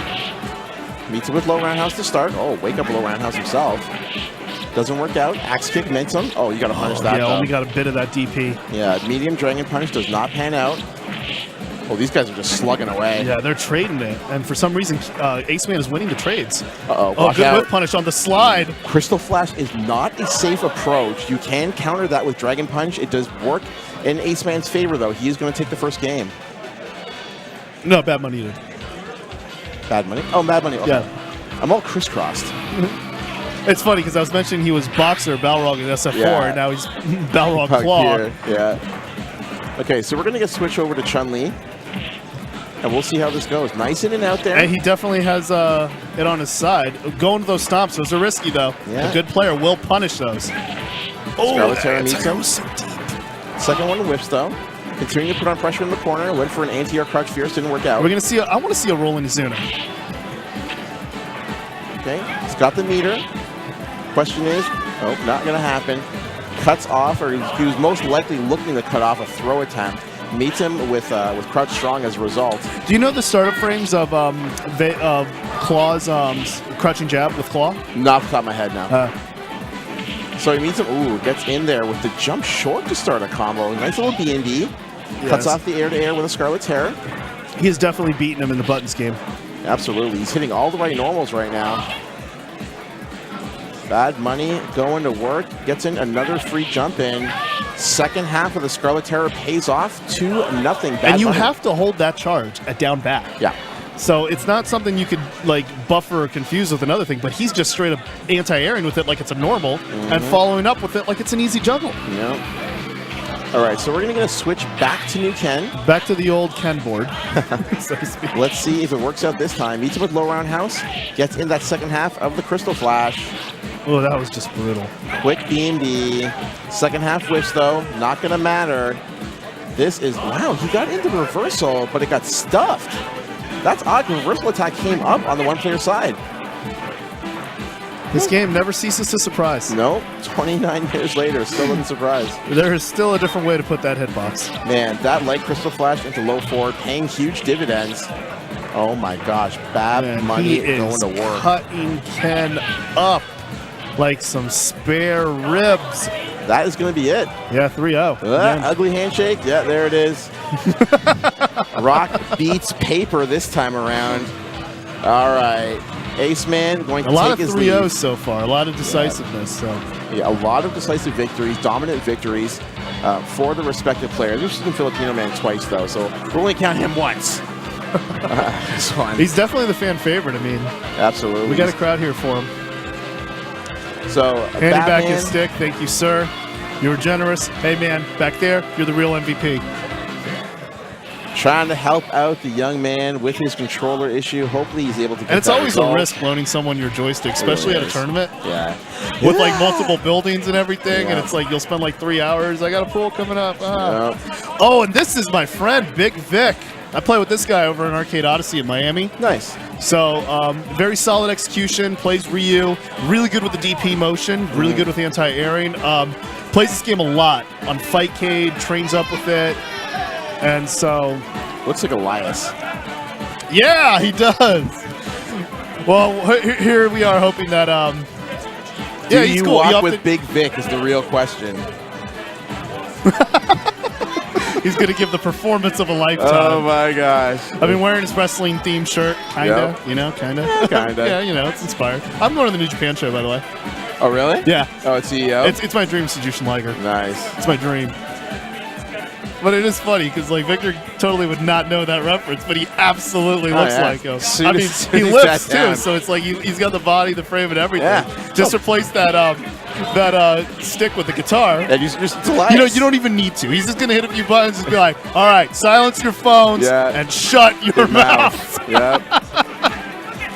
Speaker 2: Meets him with low roundhouse to start. Oh, wake up low roundhouse himself. Doesn't work out. Axe kick mints him. Oh, you got to punish that.
Speaker 1: Yeah,
Speaker 2: though.
Speaker 1: only got a bit of that DP.
Speaker 2: Yeah, medium dragon punch does not pan out. Oh, these guys are just slugging away.
Speaker 1: Yeah, they're trading it, and for some reason, Ace Man is winning the trades.
Speaker 2: Uh-oh,
Speaker 1: Oh,
Speaker 2: watch
Speaker 1: good
Speaker 2: out.
Speaker 1: whip punish on the slide.
Speaker 2: Crystal Flash is not a safe approach. You can counter that with Dragon Punch. It does work in Ace Man's favor, though. He is going to take the first game.
Speaker 1: No, bad money either.
Speaker 2: Bad money? Oh, bad money. Okay.
Speaker 1: Yeah.
Speaker 2: I'm all crisscrossed.
Speaker 1: It's funny because I was mentioning he was boxer, Balrog, and SF4,
Speaker 2: Yeah.
Speaker 1: and now he's Balrog
Speaker 2: Puck
Speaker 1: Claw.
Speaker 2: here. Yeah. Okay, so we're going to get switched over to Chun-Li. And we'll see how this goes. Nice in and out there.
Speaker 1: And he definitely has it on his side. Going to those stomps, those are risky, though.
Speaker 2: Yeah.
Speaker 1: A good player will punish those.
Speaker 2: Scarlet Terror meets him. Second one whiffs, though. Continuing to put on pressure in the corner. Went for an anti-air crouch fierce. Didn't work out.
Speaker 1: We're gonna see. I want to see a rolling Izuna.
Speaker 2: Okay, he's got the meter. Question is, oh, not going to happen. Cuts off, or he was most likely looking to cut off a throw attempt. Meets him with crouch strong as a result.
Speaker 1: Do you know the startup frames of Claw's crouching jab with Claw?
Speaker 2: Not off the top of my head now. So he meets him. Ooh, gets in there with the jump short to start a combo. Nice little B&D. Cuts off the air-to-air with a Scarlet Terror.
Speaker 1: He has definitely beaten him in the buttons game.
Speaker 2: Absolutely. He's hitting all the right normals right now. Bad money going to work. Gets in another free jump in. Second half of the Scarlet Terror pays off 2-0.
Speaker 1: And you have to hold that charge at down back.
Speaker 2: Yeah.
Speaker 1: So it's not something you could like buffer or confuse with another thing, but he's just straight up anti-airing with it like it's a normal and following up with it like it's an easy juggle.
Speaker 2: Yeah. All right, so we're going to get a switch back to new Ken.
Speaker 1: Back to the old Ken board, so to speak.
Speaker 2: Let's see if it works out this time. Meets him with low roundhouse. Gets in that second half of the Crystal Flash.
Speaker 1: Oh, that was just brutal.
Speaker 2: Quick B&D. Second half whiffs, though. Not going to matter. This is... Wow, he got into reversal, but it got stuffed. That's odd. Reversal attack came up on the one-player side.
Speaker 1: This game never ceases to surprise.
Speaker 2: Nope. 29 years later, still doesn't surprise.
Speaker 1: There is still a different way to put that hitbox.
Speaker 2: Man, that light Crystal Flash into low forward, paying huge dividends. Oh my gosh, bad money going to work.
Speaker 1: Cutting Ken up like some spare ribs.
Speaker 2: That is going to be it.
Speaker 1: Yeah, 3-0.
Speaker 2: Ugly handshake. Yeah, there it is. Rock beats paper this time around. All right. Ace Man going to take his lead.
Speaker 1: A lot of 3-0s so far. A lot of decisiveness. So.
Speaker 2: Yeah, a lot of decisive victories, dominant victories for the respective players. We've seen Filipino Man twice, though, so we're only counting him once. This one.
Speaker 1: He's definitely the fan favorite. I mean,
Speaker 2: absolutely.
Speaker 1: We got a crowd here for him.
Speaker 2: So,
Speaker 1: handing back his stick. Thank you, sir. You were generous. Hey, man, back there, you're the real MVP.
Speaker 2: Trying to help out the young man with his controller issue. Hopefully he's able to get
Speaker 1: And it's
Speaker 2: that
Speaker 1: always
Speaker 2: resolved.
Speaker 1: a risk loaning someone your joystick, especially at a tournament.
Speaker 2: Yeah.
Speaker 1: With like multiple buildings and everything, and it's like you'll spend like 3 hours. I got a pool coming up. Oh, and this is my friend, Big Vic. I play with this guy over in Arcade Odyssey in Miami.
Speaker 2: Nice.
Speaker 1: So, very solid execution, plays Ryu, really good with the DP motion, really good with anti-airing. Plays this game a lot on Fightcade, trains up with it, and so...
Speaker 2: Looks like Elias.
Speaker 1: Yeah, he does! Well, here we are hoping that...
Speaker 2: Do you walk with Big Vic is the real question.
Speaker 1: He's going to give the performance of a lifetime.
Speaker 2: Oh, my gosh.
Speaker 1: I've been wearing his wrestling-themed shirt, kind of, you know, kind of.
Speaker 2: Kind of.
Speaker 1: Yeah, you know, it's inspired. I'm going to the New Japan show, by the way.
Speaker 2: Oh, really?
Speaker 1: Yeah.
Speaker 2: Oh, it's CEO?
Speaker 1: It's my dream, Jushin Liger.
Speaker 2: Nice.
Speaker 1: It's my dream. But it is funny, because, like, Victor totally would not know that reference, but he absolutely looks like him. I mean, he lifts, too, so it's like he's got the body, the frame, and everything. Yeah. Just replace that stick with the guitar.
Speaker 2: Yeah,
Speaker 1: you don't even need to. He's just going to hit a few buttons and be like, all right, silence your phones and shut your mouth.
Speaker 2: Yep.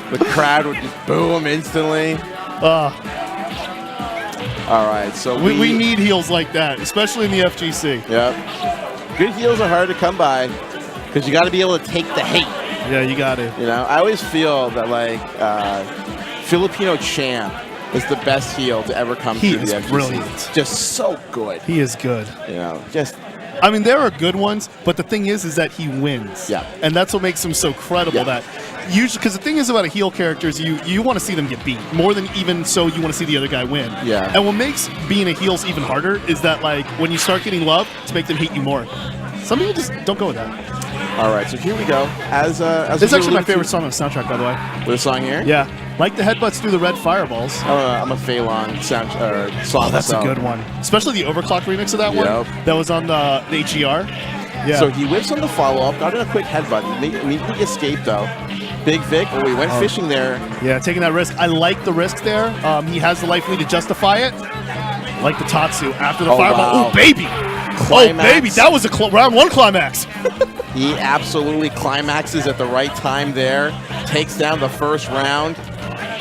Speaker 2: The crowd would just boo him instantly. All right, so
Speaker 1: we need heels like that, especially in the FGC.
Speaker 2: Yep. Good heels are hard to come by because you got to be able to take the hate.
Speaker 1: Yeah, you got to.
Speaker 2: You know, I always feel that, like, Filipino Champ is the best heel to ever come through the FGC. He is
Speaker 1: brilliant.
Speaker 2: Just so good.
Speaker 1: He is good.
Speaker 2: You know, just...
Speaker 1: I mean, there are good ones, but the thing is that he wins.
Speaker 2: Yeah.
Speaker 1: And that's what makes him so credible, that usually, because the thing is about a heel character is you want to see them get beat more than even so you want to see the other guy win.
Speaker 2: Yeah.
Speaker 1: And what makes being a heel even harder is that like when you start getting love, to make them hate you more. Some people just don't go with that.
Speaker 2: All right, so here we go. As
Speaker 1: It's actually my favorite song on the soundtrack, by the way.
Speaker 2: With a song here?
Speaker 1: Yeah, like the headbutts through the red fireballs.
Speaker 2: I'm a Phelan song.
Speaker 1: Oh, that's a good one. Especially the overclock remix of that one. That was on the HER. Yeah.
Speaker 2: So he whips on the follow-up, got in a quick headbutt. Immediately escaped, though. Big Vic, he went fishing there.
Speaker 1: Yeah, taking that risk. I like the risk there. He has the life lead to justify it. Like the Tatsu after the fireball.
Speaker 2: Wow.
Speaker 1: Oh, baby.
Speaker 2: Climax.
Speaker 1: Oh, baby. That was a round 1 climax.
Speaker 2: He absolutely climaxes at the right time there. Takes down the first round.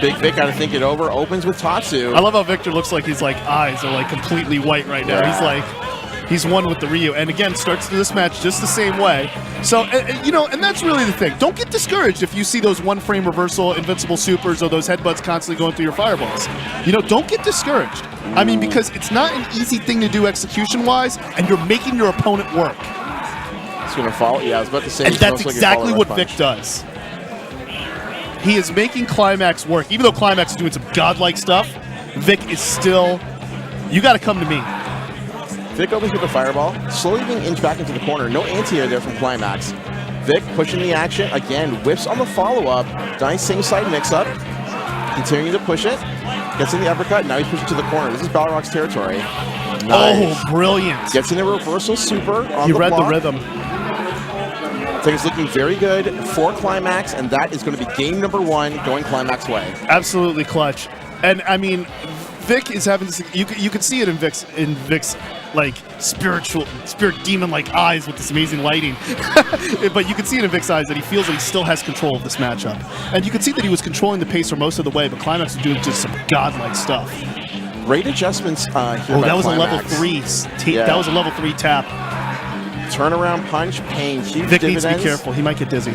Speaker 2: Big Vic got to think it over. Opens with Tatsu.
Speaker 1: I love how Victor looks like his eyes are like completely white right now.
Speaker 2: Yeah.
Speaker 1: He's one with the Ryu. And again, starts this match just the same way. So, and that's really the thing. Don't get discouraged if you see those one-frame reversal, invincible supers, or those headbutts constantly going through your fireballs. Don't get discouraged. I mean, because it's not an easy thing to do execution-wise, and you're making your opponent work.
Speaker 2: It's going to fall. Yeah, I was about to say.
Speaker 1: And that's exactly what Vic does. He is making Climax work. Even though Climax is doing some godlike stuff, Vic is still, you got to come to me.
Speaker 2: Vic opens with a fireball, slowly being inched back into the corner. No anti-air there from Climax. Vic pushing the action. Again, whips on the follow-up. Nice same-side mix-up. Continuing to push it. Gets in the uppercut. Now he's pushing to the corner. This is Balrog's territory. Nice.
Speaker 1: Oh, brilliant.
Speaker 2: Gets in a reversal super on
Speaker 1: You
Speaker 2: the
Speaker 1: read
Speaker 2: block.
Speaker 1: the rhythm.
Speaker 2: Things looking very good for Climax, and that is going to be game number 1 going Climax way.
Speaker 1: Absolutely clutch. And, I mean, Vic is having this, you could see it in Vic's like spirit demon-like eyes with this amazing lighting. But you can see it in Vic's eyes that he feels that he still has control of this matchup. And you can see that he was controlling the pace for most of the way, but Climax was doing just some godlike stuff.
Speaker 2: Great adjustments here by
Speaker 1: that was
Speaker 2: Climax.
Speaker 1: a level 3. That was a level 3 tap.
Speaker 2: Turnaround punch, paying huge
Speaker 1: Vic
Speaker 2: dividends.
Speaker 1: needs to be careful. He might get dizzy.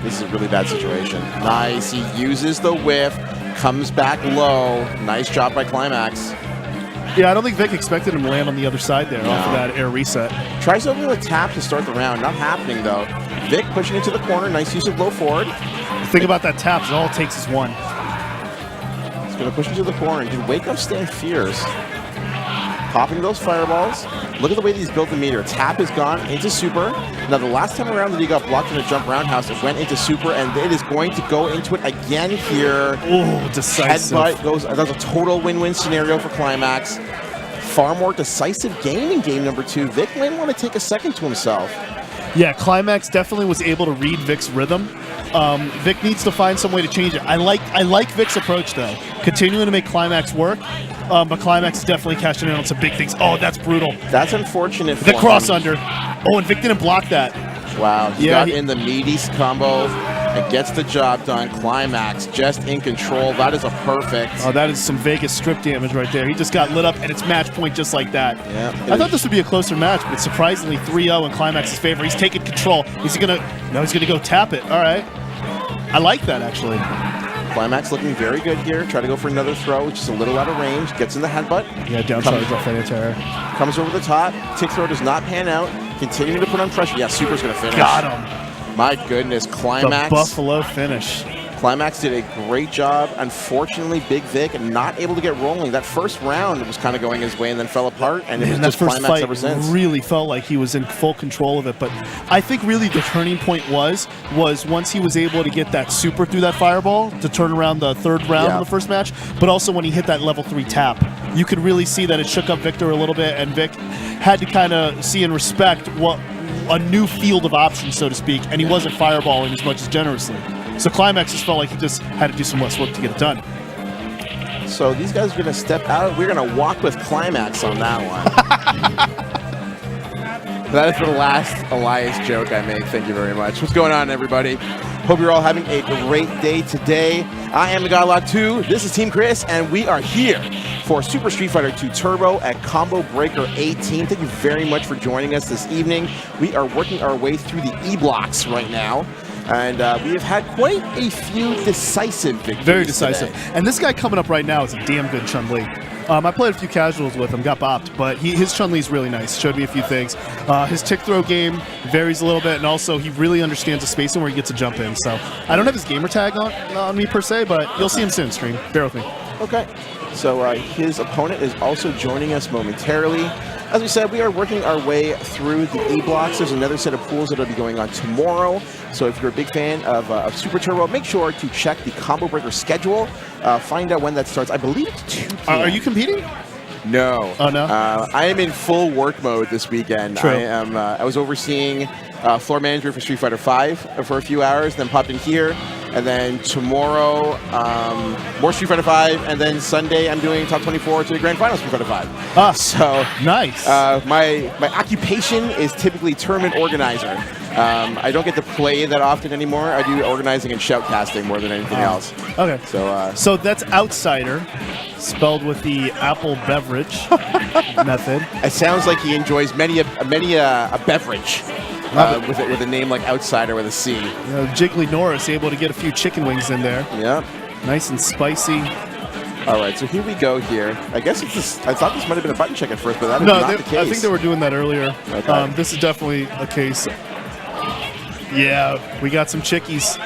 Speaker 2: This is a really bad situation. Nice. He uses the whiff, comes back low. Nice job by Climax.
Speaker 1: Yeah, I don't think Vic expected him to land on the other side there off of that air reset.
Speaker 2: Tries to open with a tap to start the round. Not happening, though. Vic pushing into the corner. Nice use of low forward.
Speaker 1: The thing about that tap is all it takes is one.
Speaker 2: He's going to push into the corner. He can wake up stand fierce. Popping those fireballs. Look at the way that he's built the meter. Tap is gone into super. Now, the last time around that he got blocked in a jump roundhouse, it went into super, and it is going to go into it again here.
Speaker 1: Oh, decisive.
Speaker 2: Headbutt goes. That's a total win-win scenario for Climax. Far more decisive game in game number 2. Vic might want to take a second to himself.
Speaker 1: Yeah, Climax definitely was able to read Vic's rhythm. Vic needs to find some way to change it. I like Vic's approach, though. Continuing to make Climax work. But Climax is definitely cashing in on some big things. Oh, that's brutal.
Speaker 2: That's unfortunate.
Speaker 1: The cross under. Oh, and Vic didn't block that.
Speaker 2: Wow. He got in the meaty combo and gets the job done. Climax just in control. That is a perfect.
Speaker 1: Oh, that is some Vegas strip damage right there. He just got lit up, and it's match point just like that.
Speaker 2: Yeah.
Speaker 1: I thought this would be a closer match, but surprisingly 3-0 in Climax's favor. He's taking control. He's going to go tap it. All right. I like that, actually.
Speaker 2: Climax looking very good here. Try to go for another throw, which is a little out of range. Gets in the headbutt.
Speaker 1: Yeah, down charge off that terror.
Speaker 2: Comes over the top. Tick throw does not pan out. Continuing to put on pressure. Yeah, Super's going to finish.
Speaker 1: Got him.
Speaker 2: My goodness, Climax.
Speaker 1: The Buffalo finish.
Speaker 2: Climax did a great job. Unfortunately, Big Vic not able to get rolling. That first round was kind of going his way and then fell apart, and it was just Climax ever since.
Speaker 1: Really felt like he was in full control of it. But I think really the turning point was once he was able to get that super through that fireball to turn around the third round of the first match, but also when he hit that level 3 tap. You could really see that it shook up Victor a little bit, and Vic had to kind of see and respect what a new field of options, so to speak, and he wasn't fireballing as much as generously. So Climax just felt like he just had to do some less work to get it done.
Speaker 2: So these guys are going to step out. We're going to walk with Climax on that one. That is the last Elias joke I made. Thank you very much. What's going on, everybody? Hope you're all having a great day today. I am the Godlock 2. This is Team Chris, and we are here for Super Street Fighter 2 Turbo at Combo Breaker 18. Thank you very much for joining us this evening. We are working our way through the E-blocks right now. And we have had quite a few decisive victories.
Speaker 1: Very decisive.
Speaker 2: today.
Speaker 1: And this guy coming up right now is a damn good Chun-Li. I played a few casuals with him, got bopped, but his Chun-Li is really nice. Showed me a few things. His tick throw game varies a little bit, and also he really understands the spacing where he gets to jump in. So I don't have his gamer tag on me per se, but you'll see him soon, stream. Bear with me.
Speaker 2: Okay. So his opponent is also joining us momentarily. As we said, we are working our way through the A blocks. There's another set of pools that will be going on tomorrow. So if you're a big fan of Super Turbo, make sure to check the Combo Breaker schedule. Find out when that starts. I believe it's 2 p.m.
Speaker 1: Are you competing?
Speaker 2: No.
Speaker 1: Oh, no?
Speaker 2: I am in full work mode this weekend.
Speaker 1: True.
Speaker 2: I was overseeing floor management for Street Fighter V for a few hours, then popped in here. And then tomorrow, more Street Fighter V, and then Sunday I'm doing top 24 to the Grand Final Street Fighter V.
Speaker 1: Ah,
Speaker 2: so
Speaker 1: nice.
Speaker 2: My occupation is typically tournament organizer. I don't get to play that often anymore. I do organizing and shoutcasting more than anything else.
Speaker 1: Okay.
Speaker 2: So
Speaker 1: that's Outsider, spelled with the apple beverage method.
Speaker 2: it sounds like he enjoys many a beverage. With a name like Outsider with a C.
Speaker 1: Jiggly Norris able to get a few chicken wings in there.
Speaker 2: Yeah.
Speaker 1: Nice and spicy.
Speaker 2: All right, so here we go here. I guess it's this, I thought this might have been a button check at first, but that is
Speaker 1: No,
Speaker 2: not the case.
Speaker 1: I think they were doing that earlier.
Speaker 2: Okay.
Speaker 1: This is definitely a case. Yeah, we got some chickies.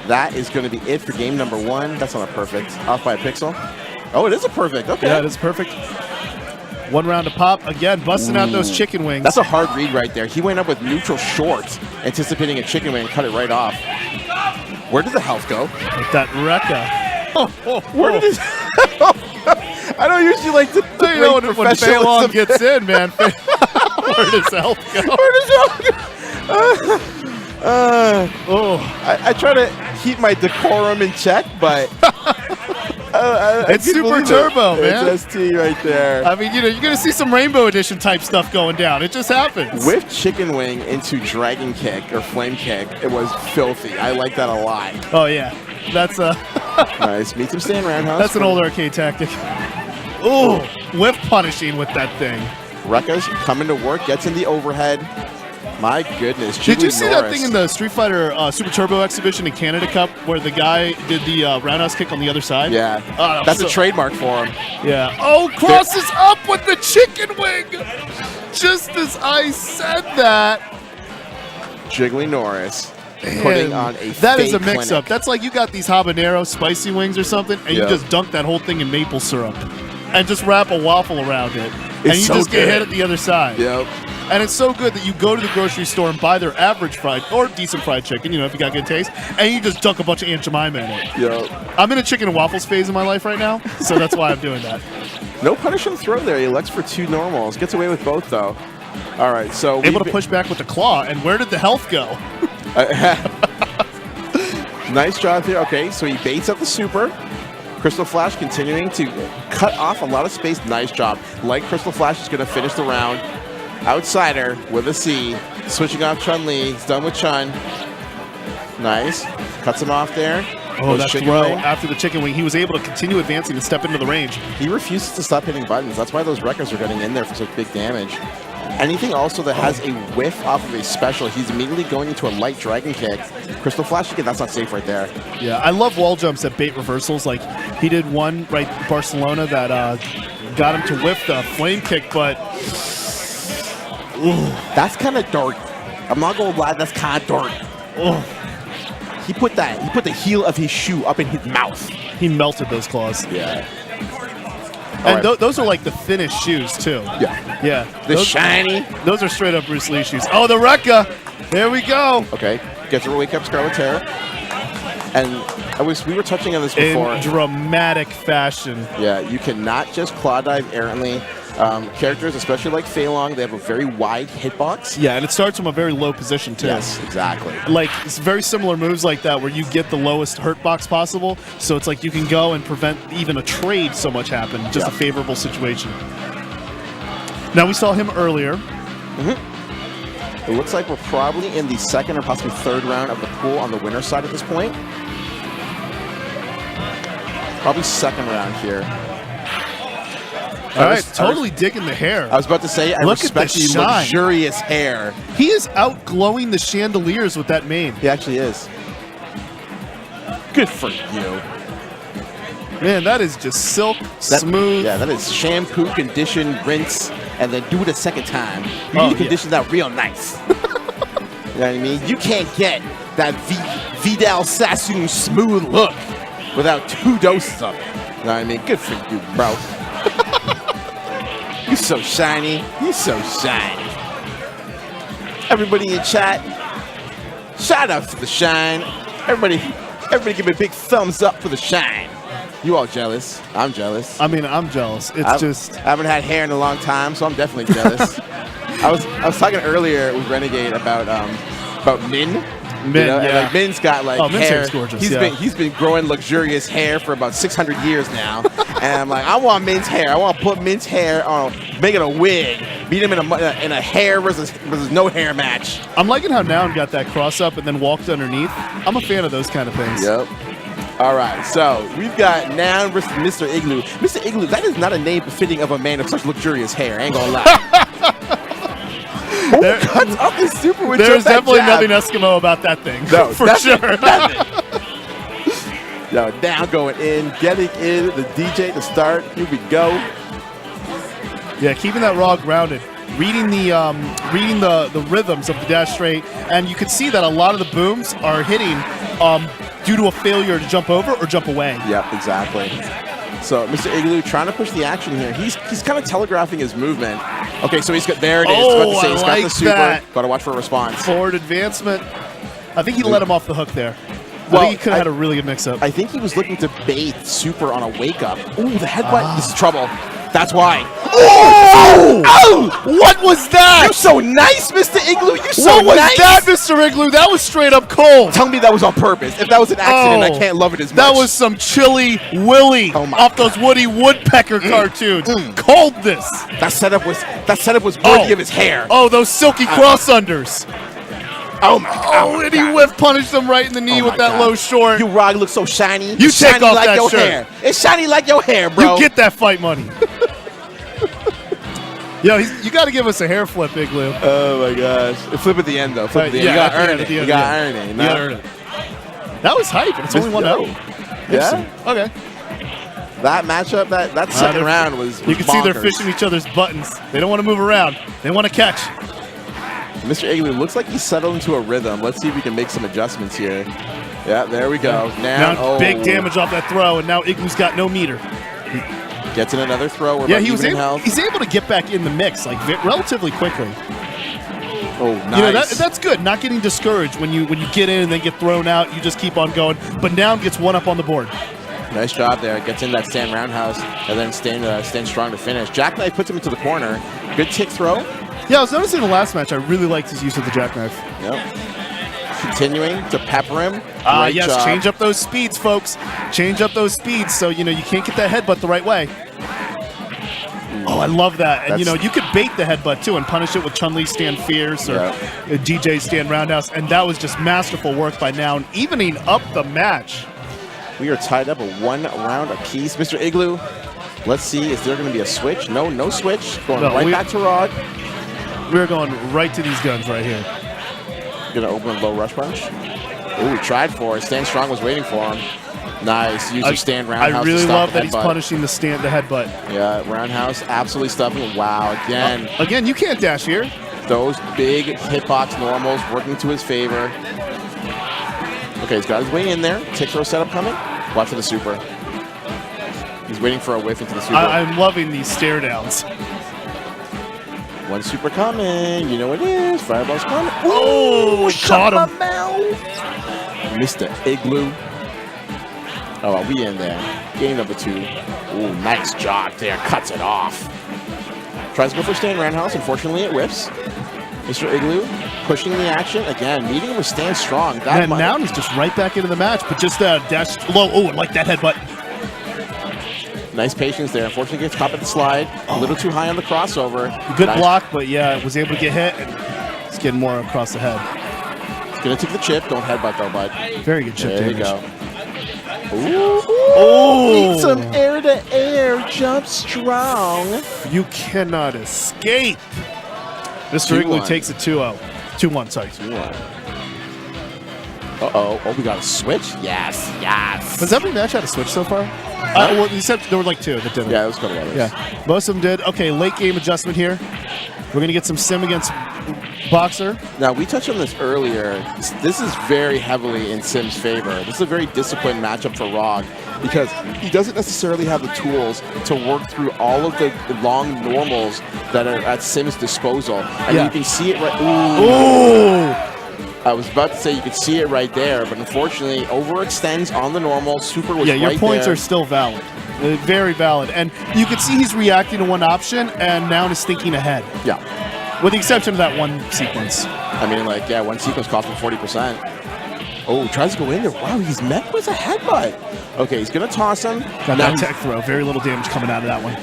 Speaker 2: That is going to be it for game number 1. That's not a perfect. Off by a pixel. Oh, it is a perfect. Okay.
Speaker 1: Yeah, it is perfect. 1 round to pop. Again, busting out those chicken wings.
Speaker 2: That's a hard read right there. He went up with neutral short, anticipating a chicken wing and cut it right off. Where did the health go?
Speaker 1: With that Rekka.
Speaker 2: Where did his I don't usually like to
Speaker 1: You know when Fei Long gets in, man. Where does health go?
Speaker 2: Where does health go? I try to keep my decorum in check, but
Speaker 1: it's Super Turbo, man.
Speaker 2: It's ST right there.
Speaker 1: I mean, you're going to see some Rainbow Edition type stuff going down. It just happens.
Speaker 2: With chicken wing into dragon kick or flame kick, it was filthy. I like that a lot.
Speaker 1: Oh, yeah. That's
Speaker 2: nice. Meet some stand roundhouse.
Speaker 1: That's an old arcade tactic. Ooh, whip punishing with that thing.
Speaker 2: Rekka's coming to work, gets in the overhead. My goodness.
Speaker 1: Did you see
Speaker 2: Norris.
Speaker 1: that thing in the Street Fighter Super Turbo exhibition in Canada Cup where the guy did the roundhouse kick on the other side?
Speaker 2: Yeah. That's a trademark for him.
Speaker 1: Yeah. Oh, crosses up with the chicken wing. Just as I said that.
Speaker 2: Jiggly Norris putting on a
Speaker 1: That is a
Speaker 2: fake
Speaker 1: mix-up.
Speaker 2: clinic.
Speaker 1: That's like you got these habanero spicy wings or something, and you just dunk that whole thing in maple syrup and just wrap a waffle around it. And you
Speaker 2: so
Speaker 1: just get
Speaker 2: good.
Speaker 1: hit at the other side.
Speaker 2: Yep.
Speaker 1: And it's so good that you go to the grocery store and buy their average fried or decent fried chicken, you know, if you got good taste, and you just dunk a bunch of Aunt Jemima in it.
Speaker 2: Yep.
Speaker 1: I'm in a chicken and waffles phase in my life right now, so that's why I'm doing that.
Speaker 2: No punish and throw there. He elects for 2 normals. Gets away with both, though. All right, so
Speaker 1: Able to push back with the claw, and where did the health go?
Speaker 2: Nice job there. Okay, so he baits up the super. Crystal Flash continuing to cut off a lot of space. Nice job. Like Crystal Flash is going to finish the round. Outsider with a C. Switching off Chun-Li. He's done with Chun. Nice. Cuts him off there.
Speaker 1: Oh,
Speaker 2: Goes
Speaker 1: that
Speaker 2: chicken
Speaker 1: throw
Speaker 2: wing.
Speaker 1: after the chicken wing. He was able to continue advancing and step into the range.
Speaker 2: He refuses to stop hitting buttons. That's why those records are getting in there for such big damage. Anything also that has a whiff off of a special, he's immediately going into a light dragon kick. Crystal Flash again, that's not safe right there.
Speaker 1: Yeah, I love wall jumps at bait reversals. Like, he did one right in Barcelona that got him to whiff the flame kick, but... Ooh.
Speaker 2: That's kind of dark. I'm not gonna lie, that's kind of dark.
Speaker 1: Oh.
Speaker 2: He put the heel of his shoe up in his mouth.
Speaker 1: He melted those claws.
Speaker 2: Yeah.
Speaker 1: And those are like the thinnest shoes, too.
Speaker 2: Yeah.
Speaker 1: Yeah.
Speaker 2: The shiny.
Speaker 1: Those are straight up Bruce Lee shoes. Oh, the Rekka. There we go.
Speaker 2: Okay. Gets her wake up Scarlet Terror. And we were touching on this before.
Speaker 1: In dramatic fashion.
Speaker 2: Yeah, you cannot just claw dive errantly. Characters, especially like Fei Long, they have a very wide hitbox.
Speaker 1: Yeah, and it starts from a very low position, too.
Speaker 2: Yes, exactly.
Speaker 1: Like, it's very similar moves like that where you get the lowest hurt box possible. So it's like you can go and prevent even a trade so much happen. Just a favorable situation. Now, we saw him earlier.
Speaker 2: It looks like we're probably in the 2nd or possibly 3rd round of the pool on the winner's side at this point. Probably 2nd round here.
Speaker 1: All right, totally digging the hair.
Speaker 2: I was about to say, I respect the luxurious hair.
Speaker 1: He is outglowing the chandeliers with that mane.
Speaker 2: He actually is. Good for you.
Speaker 1: Man, that is just silk, smooth.
Speaker 2: Yeah, that is shampoo, condition, rinse, and then do it a second time. You need to condition that real nice. You know what I mean? You can't get that Vidal Sassoon smooth look without 2 doses of it. You know what I mean? Good for you, bro. You're so shiny. You're so shiny. Everybody in chat, shout out to the shine. Everybody give me a big thumbs up for the shine. You all jealous? I'm jealous.
Speaker 1: I mean, I'm jealous. I
Speaker 2: haven't had hair in a long time, so I'm definitely jealous. I was talking earlier with Renegade about Min.
Speaker 1: Min,
Speaker 2: and, like, Min's got like
Speaker 1: Min's
Speaker 2: hair.
Speaker 1: Gorgeous,
Speaker 2: he's been growing luxurious hair for about 600 years now, and I'm like, I want Min's hair. I want to put Min's hair on, make it a wig, beat him in a hair versus no hair match.
Speaker 1: I'm liking how Noun got that cross up and then walked underneath. I'm a fan of those kind of things.
Speaker 2: Yep. All right, so we've got Noun versus Mr. Igloo. Mr. Igloo, that is not a name befitting of a man of such luxurious hair. I ain't gonna lie. Cuts up the super with
Speaker 1: There's definitely nothing Eskimo about that thing.
Speaker 2: No,
Speaker 1: for sure.
Speaker 2: Yo, Noun going in, getting in the DJ to start. Here we go.
Speaker 1: Yeah, keeping that raw grounded. Reading the rhythms of the dash straight, and you can see that a lot of the booms are hitting due to a failure to jump over or jump away.
Speaker 2: Yep, exactly. So Mr. Igloo trying to push the action here. He's kind of telegraphing his movement. Okay, so he's got there it is.
Speaker 1: Oh,
Speaker 2: he's got the super.
Speaker 1: that.
Speaker 2: Gotta watch for a response.
Speaker 1: Forward advancement. I think he let him off the hook there. I think he could have had a really good mix-up.
Speaker 2: I think he was looking to bait super on a wake-up. Ooh, the headbutt. This is trouble. That's why.
Speaker 1: Oh!
Speaker 2: Oh!
Speaker 1: What was that?
Speaker 2: You're so nice, Mr. Igloo. You're so
Speaker 1: nice. What was
Speaker 2: nice.
Speaker 1: that, Mr. Igloo? That was straight up cold.
Speaker 2: Tell me that was on purpose. If that was an accident, I can't love it as much.
Speaker 1: That was some Chili Willy off those Woody Woodpecker cartoons. Coldness.
Speaker 2: That setup was worthy of his hair.
Speaker 1: Oh, those silky cross-unders.
Speaker 2: Oh my God.
Speaker 1: Oh, and he whiff punished him right in the knee with that low short.
Speaker 2: You Rog look so shiny.
Speaker 1: You
Speaker 2: it's
Speaker 1: take
Speaker 2: shiny
Speaker 1: off
Speaker 2: like
Speaker 1: that
Speaker 2: your
Speaker 1: shirt.
Speaker 2: hair. It's shiny like your hair, bro.
Speaker 1: You get that fight money. Yo, you got to give us a hair flip, Igloo.
Speaker 2: Oh my gosh! Flip at the end though. Flip at the end. You got to earn it. You got to earn it.
Speaker 1: You got to earn it. That was hype. It's only 1-0.
Speaker 2: Yeah.
Speaker 1: Okay.
Speaker 2: That matchup, that second round was
Speaker 1: You can see they're fishing each other's buttons. They don't want to move around. They want to catch.
Speaker 2: Mr. Igloo looks like he's settled into a rhythm. Let's see if we can make some adjustments here. Yeah, there we go. Now
Speaker 1: big damage off that throw, and now Igloo's got no meter.
Speaker 2: Gets in another throw.
Speaker 1: He's able to get back in the mix like relatively quickly.
Speaker 2: Oh, nice.
Speaker 1: You know, that's good. Not getting discouraged when you get in and then get thrown out. You just keep on going. But now gets one up on the board.
Speaker 2: Nice job there. Gets in that stand roundhouse and then stand strong to finish. Jackknife puts him into the corner. Good tick throw.
Speaker 1: Yeah, I was noticing in the last match, I really liked his use of the jackknife.
Speaker 2: Yep. Continuing to pepper him.
Speaker 1: Yes, job. Change up those speeds, folks. Change up those speeds so, you can't get that headbutt the right way. Oh, I love that. And, you could bait the headbutt, too, and punish it with Chun-Li stand fierce or DJ stand roundhouse. And that was just masterful work by Noun, evening up the match.
Speaker 2: We are tied up at 1 round apiece. Mr. Igloo, let's see. Is there going to be a switch? No switch. Going back to Rod.
Speaker 1: We're going right to these guns right here.
Speaker 2: Going to open a low rush punch. Oh, he tried for it. Stand Strong was waiting for him. Nice. Use your stand roundhouse.
Speaker 1: I really love that he's punishing the headbutt.
Speaker 2: Yeah, roundhouse absolutely stuffing. Wow, again.
Speaker 1: Again, you can't dash here.
Speaker 2: Those big hitbox normals working to his favor. Okay, he's got his way in there. Tick throw setup coming. Watch for the super. He's waiting for a whiff into the super.
Speaker 1: I'm loving these stare downs.
Speaker 2: One super coming. You know what it is. Fireball's coming.
Speaker 1: Oh, caught him.
Speaker 2: Mr. Igloo. Oh, we in there. Game number 2. Ooh, nice job there. Cuts it off. Tries to go for stand roundhouse. Unfortunately, it whiffs. Mr. Igloo pushing the action. Again, meeting him with stand strong.
Speaker 1: And now he's just right back into the match, but just dash low. Oh, I like that headbutt.
Speaker 2: Nice patience there. Unfortunately, gets caught at the slide. A little too high on the crossover.
Speaker 1: Good block, but yeah, was able to get hit. And it's getting more across the head.
Speaker 2: Gonna take the chip. Don't headbutt though, bud.
Speaker 1: Very good chip damage.
Speaker 2: There you go. Ooh.
Speaker 1: Oh!
Speaker 2: Need some air-to-air, jump strong.
Speaker 1: You cannot escape. Mr. Igloo
Speaker 2: 2-1.
Speaker 1: takes it 2-0. 2-1, sorry.
Speaker 2: 2-1. Uh-oh. Oh, we got a switch? Yes, yes.
Speaker 1: Has every match had a switch so far? Well, except there were like 2 that didn't.
Speaker 2: Yeah, it was a couple others.
Speaker 1: Yeah, most of them did. Okay, late game adjustment here. We're going to get some sim against Boxer.
Speaker 2: Now, we touched on this earlier. This is very heavily in Sim's favor. This is a very disciplined matchup for Rog because he doesn't necessarily have the tools to work through all of the long normals that are at Sim's disposal. And you can see it right...
Speaker 1: Ooh!
Speaker 2: I was about to say you could see it right there, but unfortunately overextends on the normal. Super was right there.
Speaker 1: Your points are still valid. Very valid. And you can see he's reacting to one option and now is thinking ahead.
Speaker 2: Yeah.
Speaker 1: With the exception of that one sequence.
Speaker 2: I mean, like, yeah, one sequence cost him 40%. Oh, tries to go in there. Wow, he's met with a headbutt. Okay, he's going to toss him.
Speaker 1: Got that tech throw. Very little damage coming out of that one.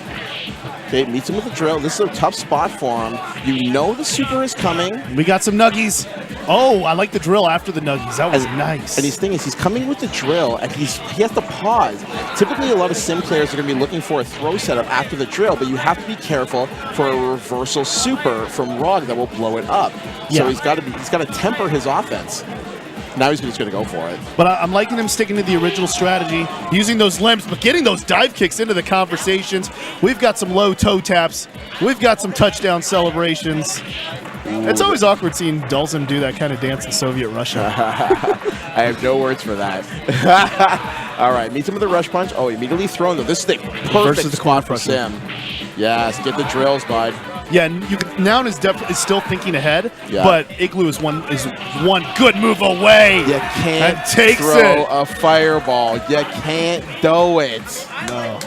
Speaker 2: Okay, meets him with a drill. This is a tough spot for him. You know the super is coming.
Speaker 1: We got some nuggies. Oh, I like the drill after the nuggies. That was nice.
Speaker 2: And his thing is, he's coming with the drill, and he has to pause. Typically, a lot of sim players are going to be looking for a throw setup after the drill, but you have to be careful for a reversal super from Rog that will blow it up. So he's got to temper his offense. Now he's just going to go for it.
Speaker 1: But I'm liking him sticking to the original strategy, using those limbs, but getting those dive kicks into the conversations. We've got some low toe taps. We've got some touchdown celebrations. Ooh. It's always awkward seeing Dulcim do that kind of dance in Soviet Russia.
Speaker 2: I have no words for that. All right, meets him with a rush punch. Oh, immediately thrown though. This is the perfect spot for Sim. Yes, get the drills, bud.
Speaker 1: Yeah, and now is still thinking ahead, but Igloo is one good move away.
Speaker 2: You can't throw a fireball. You can't do it.
Speaker 1: No.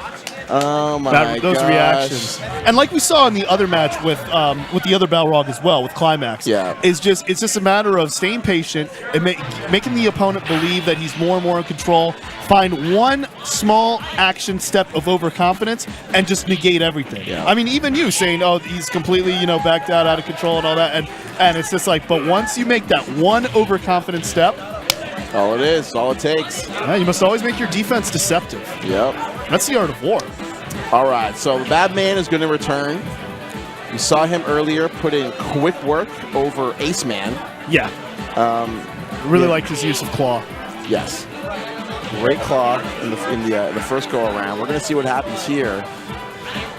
Speaker 2: Oh my
Speaker 1: Those reactions, and like we saw in the other match with the other Balrog as well with Climax, it's just a matter of staying patient and making the opponent believe that he's more and more in control. Find one small action step of overconfidence and just negate everything. Yeah. I mean, even you saying, "Oh, he's completely backed out of control and all that," and it's just like, but once you make that one overconfident step,
Speaker 2: all it is, all it takes.
Speaker 1: Yeah, you must always make your defense deceptive.
Speaker 2: Yep.
Speaker 1: That's the art of war.
Speaker 2: All right, so the Bad Man is going to return. You saw him earlier put in quick work over Ace Man.
Speaker 1: Yeah. Really liked his use of claw.
Speaker 2: Yes. Great claw in the first go around. We're going to see what happens here.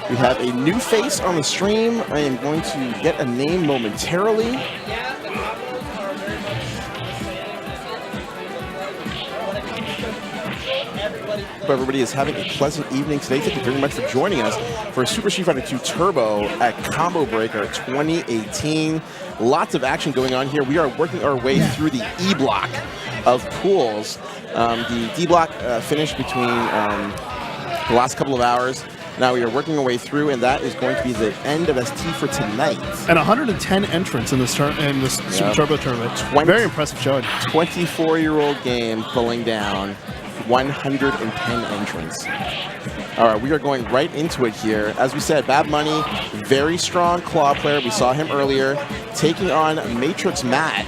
Speaker 2: We have a new face on the stream. I am going to get a name momentarily. Hope everybody is having a pleasant evening today. Thank you very much for joining us for Super Street Fighter 2 Turbo at Combo Breaker 2018. Lots of action going on here. We are working our way through the E block of pools. The D block finished between the last couple of hours. Now we are working our way through, and that is going to be the end of ST for tonight. And
Speaker 1: 110 entrants in this Super Turbo tournament. Very impressive showing.
Speaker 2: 24-year-old game pulling down 110 entrants. All right, we are going right into it here. As we said, Bad Money, very strong claw player. We saw him earlier taking on Matrix Matt.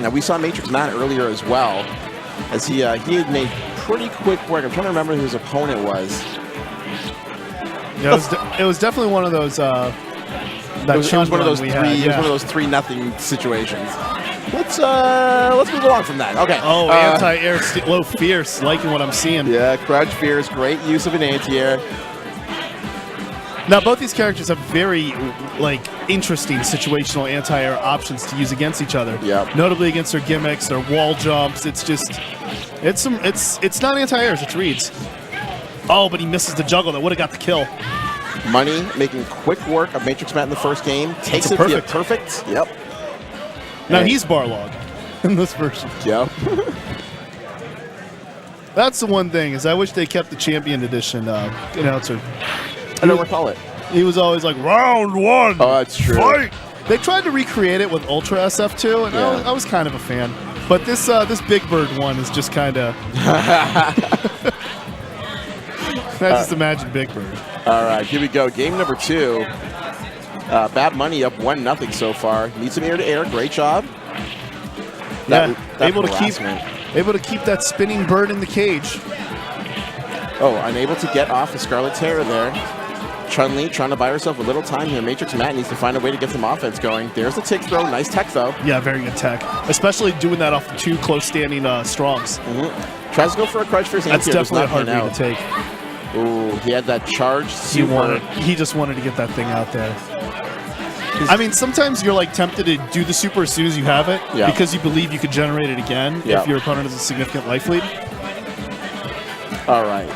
Speaker 2: Now, we saw Matrix Matt earlier as well, as he had made pretty quick work. I'm trying to remember who his opponent was.
Speaker 1: Yeah, it was definitely one of those.
Speaker 2: It was one of those 3-0 situations. Let's move along from that. Okay.
Speaker 1: Oh, anti-air low fierce, liking what I'm seeing.
Speaker 2: Yeah, crouch fierce, great use of an anti-air.
Speaker 1: Now both these characters have very interesting situational anti-air options to use against each other.
Speaker 2: Yeah.
Speaker 1: Notably against their gimmicks, their wall jumps. It's not anti-airs, it's reads. Oh, but he misses the juggle that would have got the kill.
Speaker 2: Money making quick work of Matrix Matt in the first game. Takes it via perfect. Yep.
Speaker 1: Now he's Barlog in this version.
Speaker 2: Yep.
Speaker 1: That's the one thing, is I wish they kept the Champion Edition announcer.
Speaker 2: I don't recall it.
Speaker 1: He was always like, round one.
Speaker 2: Oh, that's true.
Speaker 1: Fight! They tried to recreate it with Ultra SF2, and I was kind of a fan. But this Big Bird one is just kind of... I just imagine Big Bird.
Speaker 2: All right, here we go. Game number 2. Bad Money up 1-0 so far. Needs some air-to-air. Great job.
Speaker 1: Able to keep able to keep that spinning bird in the cage.
Speaker 2: Oh, unable to get off the Scarlet Terror there. Chun-Li trying to buy herself a little time here. Matrix Matt needs to find a way to get some offense going. There's the tick throw. Nice tech, though.
Speaker 1: Yeah, very good tech. Especially doing that off the 2 close-standing Strongs.
Speaker 2: Tries to go for a crutch for his
Speaker 1: That's
Speaker 2: here.
Speaker 1: definitely a hard read to take.
Speaker 2: Ooh, he had that charge super.
Speaker 1: He just wanted to get that thing out there. I mean, sometimes you're like tempted to do the super as soon as you have it because you believe you could generate it again if your opponent has a significant life lead.
Speaker 2: All right.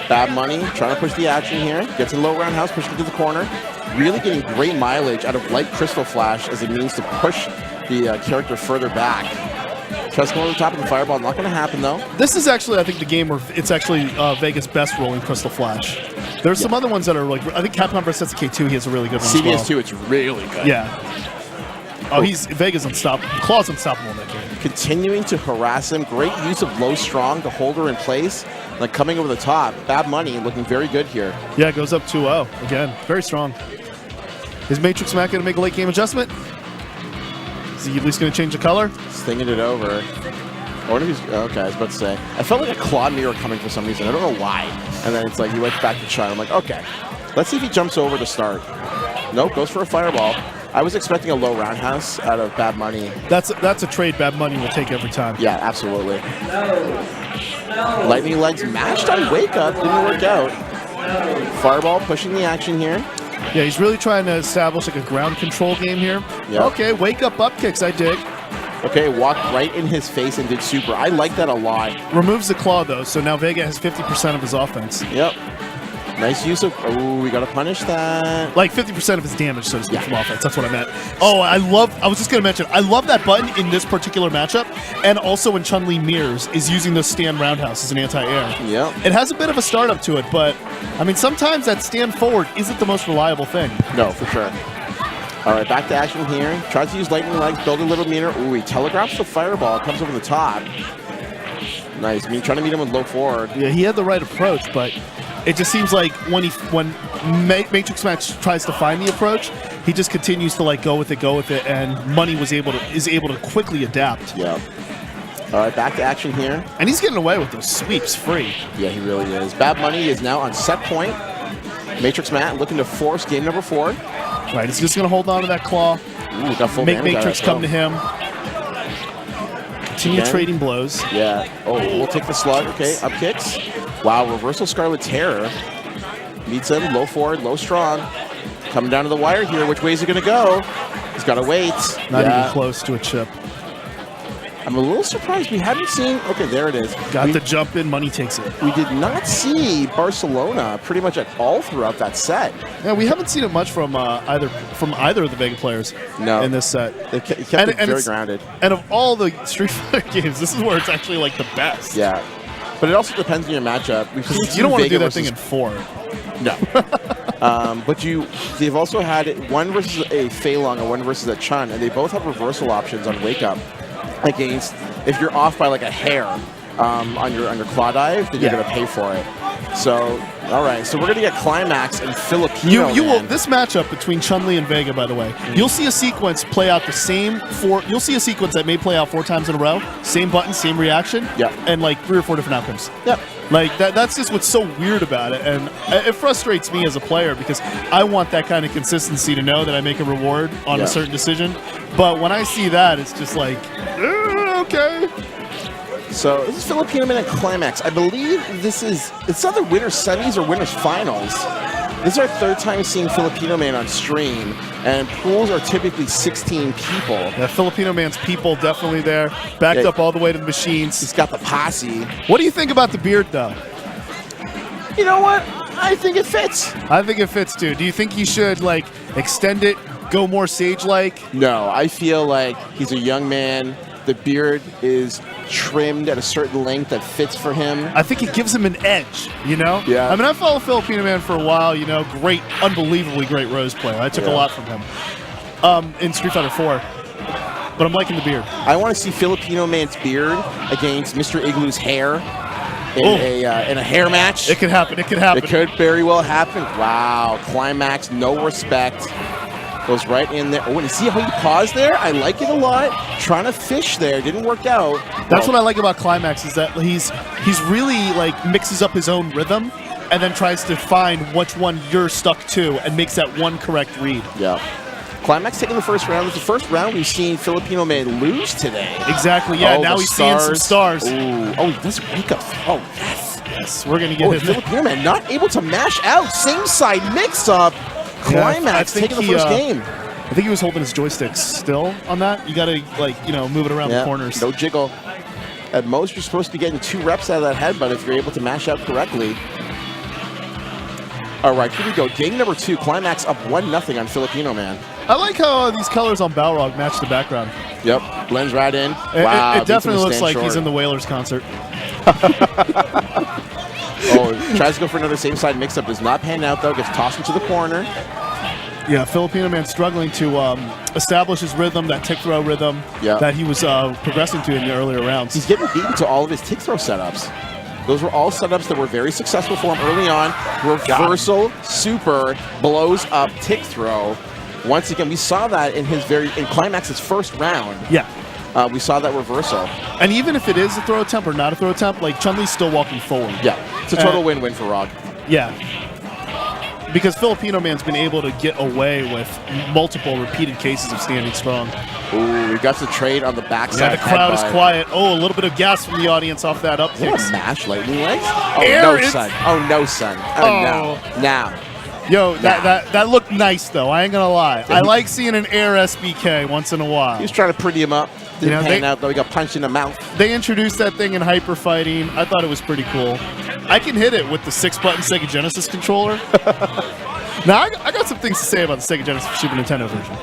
Speaker 2: Bad Money trying to push the action here. Gets a low roundhouse, pushing to the corner. Really getting great mileage out of Light Crystal Flash as it means to push the character further back. Tries to go over the top of the fireball. Not going to happen, though.
Speaker 1: This is actually, I think, the game where it's actually Vega's best rolling Crystal Flash. There's some other ones that are like, I think Capcom vs. K2, he has a really good one
Speaker 2: CVS2,
Speaker 1: as well.
Speaker 2: it's really good.
Speaker 1: Yeah. Oh, Vega's unstoppable. Claw's unstoppable in that game.
Speaker 2: Continuing to harass him. Great use of low strong to hold her in place. Like coming over the top. Bad Money looking very good here.
Speaker 1: Yeah, it goes up 2-0. Again, very strong. Is Matrix Mac going to make a late game adjustment? Is he at least going to change the color?
Speaker 2: He's thinking it over. I wonder if he's, okay, I was about to say. I felt like a claw mirror coming for some reason. I don't know why. And then it's like he went back to Chun. I'm like, okay. Let's see if he jumps over to start. Nope, goes for a fireball. I was expecting a low roundhouse out of Bad Money.
Speaker 1: That's a trade Bad Money will take every time.
Speaker 2: Yeah, absolutely. Lightning Legs matched on Wake Up. Didn't work out. Fireball pushing the action here.
Speaker 1: Yeah, he's really trying to establish like a ground control game here.
Speaker 2: Yep.
Speaker 1: Okay, Wake Up kicks, I dig.
Speaker 2: Okay, walked right in his face and did super. I like that a lot.
Speaker 1: Removes the claw, though, so now Vega has 50% of his offense.
Speaker 2: Yep. Nice use of... Oh, we got to punish that.
Speaker 1: Like 50% of his damage, so to speak, from offense. That's what I meant. Oh, I was just going to mention, I love that button in this particular matchup, and also when Chun-Li mirrors, is using the stand roundhouse as an anti-air.
Speaker 2: Yep.
Speaker 1: It has a bit of a startup to it, but, I mean, sometimes that stand forward isn't the most reliable thing.
Speaker 2: No, for sure. All right, back to action here. Tries to use Lightning Legs, build a little meter. Ooh, he telegraphs the fireball, comes over the top. Nice. I mean, trying to meet him with low forward.
Speaker 1: Yeah, he had the right approach, but it just seems like when Matrix Match tries to find the approach, he just continues to like go with it, and Money is able to quickly adapt.
Speaker 2: Yeah. All right, back to action here.
Speaker 1: And he's getting away with those sweeps free.
Speaker 2: Yeah, he really is. Bad Money is now on set point. Matrix Matt looking to force game number 4.
Speaker 1: Right, he's just going to hold on to that claw.
Speaker 2: Ooh, got full
Speaker 1: make Matrix come to him. Continue trading blows.
Speaker 2: Yeah. Oh, we'll take the slug. Okay, up kicks. Wow, reversal Scarlet Terror. Meets him, low forward, low strong. Coming down to the wire here. Which way is he going to go? He's got to wait.
Speaker 1: Not even close to a chip.
Speaker 2: I'm a little surprised we haven't seen... Okay, there it is.
Speaker 1: Got the jump in, Money takes it.
Speaker 2: We did not see Barcelona pretty much at all throughout that set.
Speaker 1: Yeah, we haven't seen it much from either of the Vega players in this set.
Speaker 2: They kept it very grounded.
Speaker 1: And of all the Street Fighter games, this is where it's actually like the best.
Speaker 2: Yeah. But it also depends on your matchup. We've seen
Speaker 1: you don't want to
Speaker 2: Vega
Speaker 1: do that thing in 4.
Speaker 2: No. But they've also had it one versus a Fei Long and one versus a Chun, and they both have reversal options on Wake Up against if you're off by like a hair on your claw dive, then you're going to pay for it. So, all right. So we're going to get Climax and Filipino Man.
Speaker 1: This matchup between Chun-Li and Vega, by the way, you'll see a sequence play out the same you'll see a sequence that may play out 4 times in a row. Same button, same reaction.
Speaker 2: Yeah.
Speaker 1: And like 3 or 4 different outcomes.
Speaker 2: Yep.
Speaker 1: Like that's just what's so weird about it, and it frustrates me as a player because I want that kind of consistency to know that I make a reward on a certain decision. But when I see that, it's just like, okay.
Speaker 2: So this is Filipino Man and Climax. I believe it's either winners semis or winners finals. This is our 3rd time seeing Filipino Man on stream, and pools are typically 16 people.
Speaker 1: Yeah, Filipino Man's people definitely there, backed up all the way to the machines.
Speaker 2: He's got the posse.
Speaker 1: What do you think about the beard, though?
Speaker 2: You know what? I think it fits.
Speaker 1: I think it fits, too. Do you think he should, like, extend it, go more Sage-like?
Speaker 2: No, I feel like he's a young man. The beard is trimmed at a certain length that fits for him.
Speaker 1: I think it gives him an edge, you know?
Speaker 2: Yeah.
Speaker 1: I mean, I followed Filipino Man for a while, you know, great, unbelievably great Rose player. I took a lot from him in Street Fighter 4. But I'm liking the beard.
Speaker 2: I want to see Filipino Man's beard against Mr. Igloo's hair in a hair match.
Speaker 1: It could happen. It could happen.
Speaker 2: It could very well happen. Wow. Climax, no respect. Goes right in there. Oh, and you see how he paused there? I like it a lot. Trying to fish there. Didn't work out.
Speaker 1: That's what I like about Climax is that he's really like mixes up his own rhythm and then tries to find which one you're stuck to and makes that one correct read.
Speaker 2: Yeah. Climax taking the first round. It's the first round we've seen Filipino Man lose today.
Speaker 1: Exactly, yeah. Now he's seeing some stars.
Speaker 2: Ooh. Oh, he does wake up. Oh, yes.
Speaker 1: Yes, we're going to get him.
Speaker 2: Filipino Man not able to mash out. Same side mix-up. Climax taking the first game.
Speaker 1: I think he was holding his joysticks still on that. You got to, like, you know, move it around the corners.
Speaker 2: No jiggle. At most, you're supposed to be getting 2 reps out of that headbutt if you're able to mash out correctly. All right, here we go. Game number 2. Climax up 1-0 on Filipino Man.
Speaker 1: I like how these colors on Balrog match the background.
Speaker 2: Yep, blends right in.
Speaker 1: Wow, it definitely looks like he's in the Whalers concert.
Speaker 2: Oh, tries to go for another same side mix-up. Does not pan out, though. Gets tossed into the corner.
Speaker 1: Yeah, Filipino Man struggling to establish his rhythm, that tick throw rhythm that he was progressing to in the earlier rounds.
Speaker 2: He's getting beaten to all of his tick throw setups. Those were all setups that were very successful for him early on. Reversal, super, blows up, tick throw. Once again, we saw that in Climax's first round.
Speaker 1: Yeah.
Speaker 2: We saw that reversal.
Speaker 1: And even if it is a throw attempt or not a throw attempt, like Chun-Li's still walking forward.
Speaker 2: Yeah, it's a total win-win for Rog.
Speaker 1: Yeah. Because Filipino Man's been able to get away with multiple repeated cases of standing strong.
Speaker 2: Ooh, we got the trade on the backside.
Speaker 1: Yeah, the crowd is quiet. Oh, a little bit of gas from the audience off that up kick.
Speaker 2: What a mash, lightning legs? Oh, no, son. Oh, no, son. Oh, no. Now.
Speaker 1: Yo, that looked nice, though. I ain't going to lie. I like seeing an air SBK once in a while.
Speaker 2: He was trying to pretty him up. Didn't pan out, though. He got punched in the mouth.
Speaker 1: They introduced that thing in hyper fighting. I thought it was pretty cool. I can hit it with the 6-button Sega Genesis controller. Now, I got some things to say about the Sega Genesis Super Nintendo version.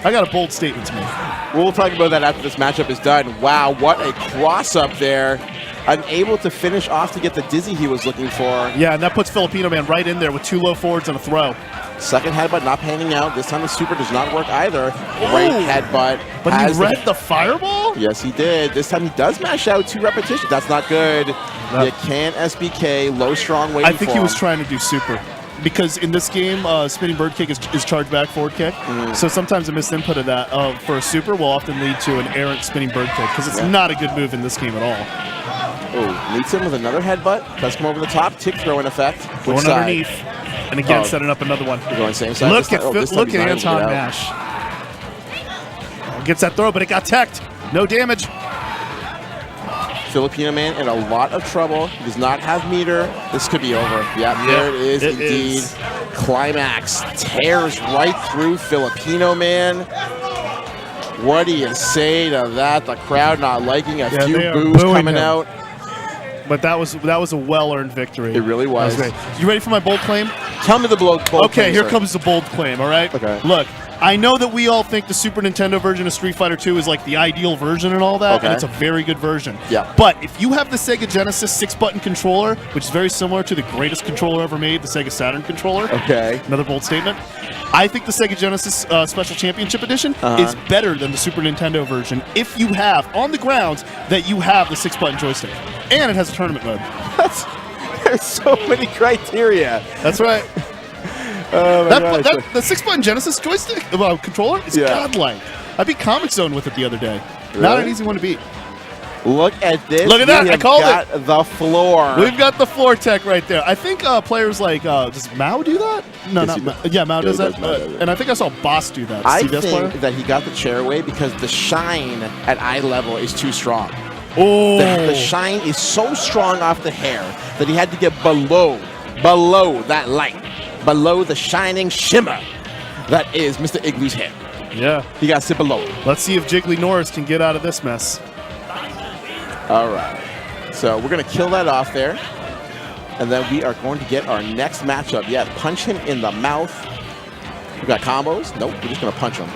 Speaker 1: I got a bold statement to make.
Speaker 2: We'll talk about that after this matchup is done. Wow, what a cross-up there. Unable to finish off to get the dizzy he was looking for.
Speaker 1: Yeah, and that puts Filipino Man right in there with 2 low forwards and a throw.
Speaker 2: Second headbutt not panning out. This time the super does not work either. Right headbutt.
Speaker 1: But he read the fireball?
Speaker 2: Yes, he did. This time he does mash out 2 repetitions. That's not good. You can't SBK. Low strong waiting for him.
Speaker 1: I think he was trying to do super. Because in this game, spinning bird kick is charge back forward kick. So sometimes a missed input of that for a super will often lead to an errant spinning bird kick because it's not a good move in this game at all.
Speaker 2: Oh, meets him with another headbutt. Does come over the top. Tick throw in effect.
Speaker 1: Going underneath. And again, setting up another one.
Speaker 2: We're going same side.
Speaker 1: Look at Anton Nash. Gets that throw, but it got teched. No damage.
Speaker 2: Filipino Man in a lot of trouble. He does not have meter. This could be over. Yeah, there it is indeed. Climax tears right through Filipino Man. What do you say to that? The crowd not liking a few boos coming out.
Speaker 1: But that was a well-earned victory.
Speaker 2: It really was.
Speaker 1: That was great. You ready for my bold claim?
Speaker 2: Tell me the bold claim.
Speaker 1: Okay, here comes the bold claim, all right?
Speaker 2: Okay.
Speaker 1: Look, I know that we all think the Super Nintendo version of Street Fighter 2 is like the ideal version and all that, and it's a very good version.
Speaker 2: Yeah.
Speaker 1: But if you have the Sega Genesis 6-button controller, which is very similar to the greatest controller ever made, the Sega Saturn controller.
Speaker 2: Okay.
Speaker 1: Another bold statement. I think the Sega Genesis Special Championship Edition is better than the Super Nintendo version if you have, on the grounds, that you have the 6-button joystick. And it has a tournament mode.
Speaker 2: There's so many criteria.
Speaker 1: That's right. The 6-button Genesis joystick controller is godlike. I beat Comic Zone with it the other day. Really? Not an easy one to beat.
Speaker 2: Look at this.
Speaker 1: Look at that. I called it.
Speaker 2: The floor.
Speaker 1: We've got the floor tech right there. I think players like, does Mao do that? No, not Mao. Yeah, Mao does that. And I think I saw Boss do that.
Speaker 2: I think that he got the chair away because the shine at eye level is too strong.
Speaker 1: Oh.
Speaker 2: The shine is so strong off the hair that he had to get below that light, below the shining shimmer that is Mr. Igloo's hair.
Speaker 1: Yeah.
Speaker 2: He got to sit below.
Speaker 1: Let's see if Jiggly Norris can get out of this mess.
Speaker 2: All right. So we're going to kill that off there. And then we are going to get our next matchup. Yeah, punch him in the mouth. We got combos? Nope, we're just going to punch him.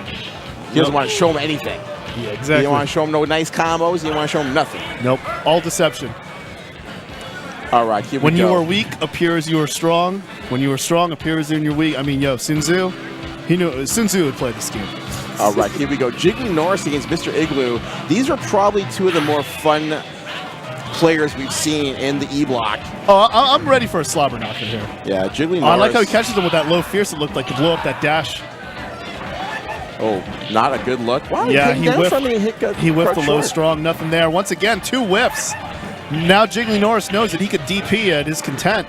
Speaker 2: He doesn't want to show him anything.
Speaker 1: Yeah, exactly.
Speaker 2: He don't want to show him no nice combos. He don't want to show him nothing.
Speaker 1: Nope, all deception.
Speaker 2: All right, here we go.
Speaker 1: When you are weak, appear as you are strong. When you are strong, appear as you're weak. I mean, Sun Tzu, he knew Sun Tzu would play this game.
Speaker 2: All right, here we go. Jiggly Norris against Mr. Igloo. These are probably two of the more fun players we've seen in the E block.
Speaker 1: Oh, I'm ready for a slobber knocker here.
Speaker 2: Yeah, Jiggly Norris.
Speaker 1: I like how he catches them with that low fierce. It looked like to blow up that dash.
Speaker 2: Oh, not a good look. Wow,
Speaker 1: yeah, he whiffed the low
Speaker 2: short.
Speaker 1: strong, nothing there. Once again, 2 whiffs. Now Jiggly Norris knows that he could DP at his content.